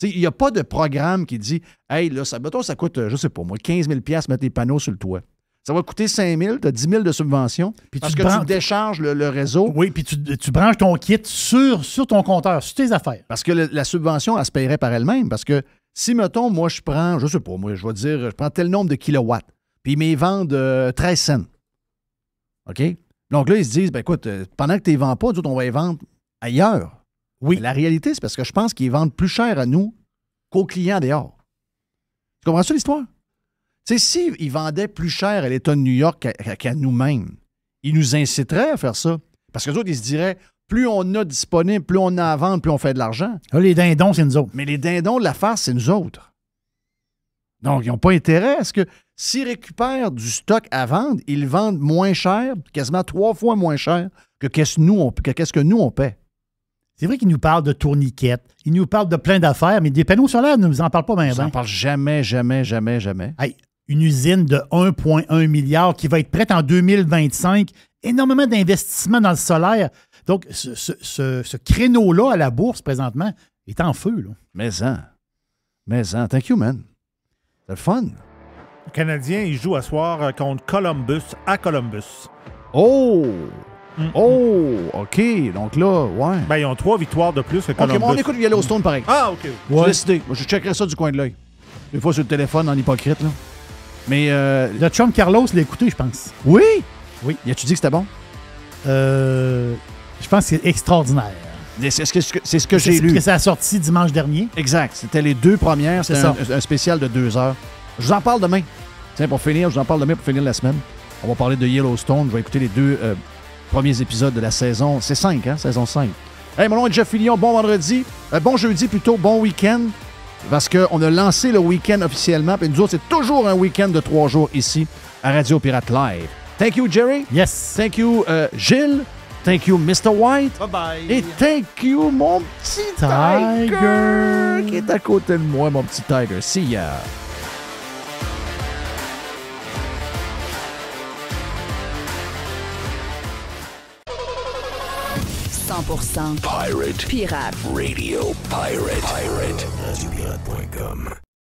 S2: Il n'y a pas de programme qui dit hey, là, ça coûte, je sais pas moi, 15 000 $ mettre des panneaux sur le toit. Ça va coûter 5 000, tu as 10 000 de subvention puis parce que tu décharges le réseau.
S3: Oui, puis tu branches ton kit sur ton compteur, sur tes affaires.
S2: Parce que la subvention, elle se paierait par elle-même. Parce que si, mettons, moi, je prends, je sais pas, moi, je vais dire, je prends tel nombre de kilowatts, puis ils me vendent 13 cents. OK? Donc là, ils se disent, ben écoute, pendant que tu ne les vends pas, nous autres, on va les vendre ailleurs.
S3: Oui.
S2: Mais la réalité, c'est parce que je pense qu'ils vendent plus cher à nous qu'aux clients dehors. Tu comprends ça, l'histoire? Tu sais, s'ils vendaient plus cher à l'État de New York qu'à nous-mêmes, ils nous inciteraient à faire ça. Parce que les autres, ils se diraient, plus on a disponible, plus on a à vendre, plus on fait de l'argent.
S3: Là, les dindons, c'est nous autres.
S2: Mais les dindons de la farce, c'est nous autres. Donc, ils n'ont pas intérêt à ce que s'ils récupèrent du stock à vendre, ils le vendent moins cher, quasiment 3 fois moins cher que qu'est-ce que nous, on paie.
S3: C'est vrai qu'ils nous parlent de tourniquettes, ils nous parlent de plein d'affaires, mais des panneaux solaires, ils ne nous en parlent pas bien.
S2: Ils n'en parlent jamais.
S3: Hey, une usine de 1,1 milliard qui va être prête en 2025. Énormément d'investissements dans le solaire. Donc, ce créneau-là à la bourse, présentement, est en feu. Là.
S2: Mais thank you, man. C'est le fun.
S4: Le Canadien, il joue à soir contre Columbus à Columbus.
S2: Oh! Oh! OK. Donc là, ouais.
S4: Ben, ils ont 3 victoires de plus que Columbus.
S2: OK, bon, on écoute Yellowstone pareil.
S4: Ah, OK.
S2: J'ai décidé. Moi, je checkerai ça du coin de l'œil. Des fois sur le téléphone, en hypocrite, là. Mais...
S3: Le chum Carlos l'a écouté, je pense.
S2: Oui?
S3: Oui.
S2: Y a-tu dit que c'était bon?
S3: Je pense que c'est extraordinaire.
S2: C'est ce que j'ai lu.
S3: Que ça a sorti dimanche dernier.
S2: Exact. C'était les 2 premières. C'était un spécial de 2 heures. Je vous en parle demain. Tiens, pour finir, je vous en parle demain pour finir la semaine. On va parler de Yellowstone. Je vais écouter les 2 premiers épisodes de la saison. C'est 5, hein? Saison 5. Hey, mon nom est Jeff Fillion. Bon vendredi. Bon jeudi plutôt. Bon week-end. Parce qu'on a lancé le week-end officiellement. Puis nous autres, c'est toujours un week-end de 3 jours ici à Radio Pirate Live. Thank you, Jerry.
S3: Yes.
S2: Thank you, Gilles. Thank you, Mr. White.
S4: Bye-bye.
S2: Et thank you, mon petit Tiger qui est à côté de moi, mon petit Tiger. See ya.
S1: 100%
S10: Pirate.
S1: Pirate.
S10: Radio Pirate. Pirate. RadioPirate.com.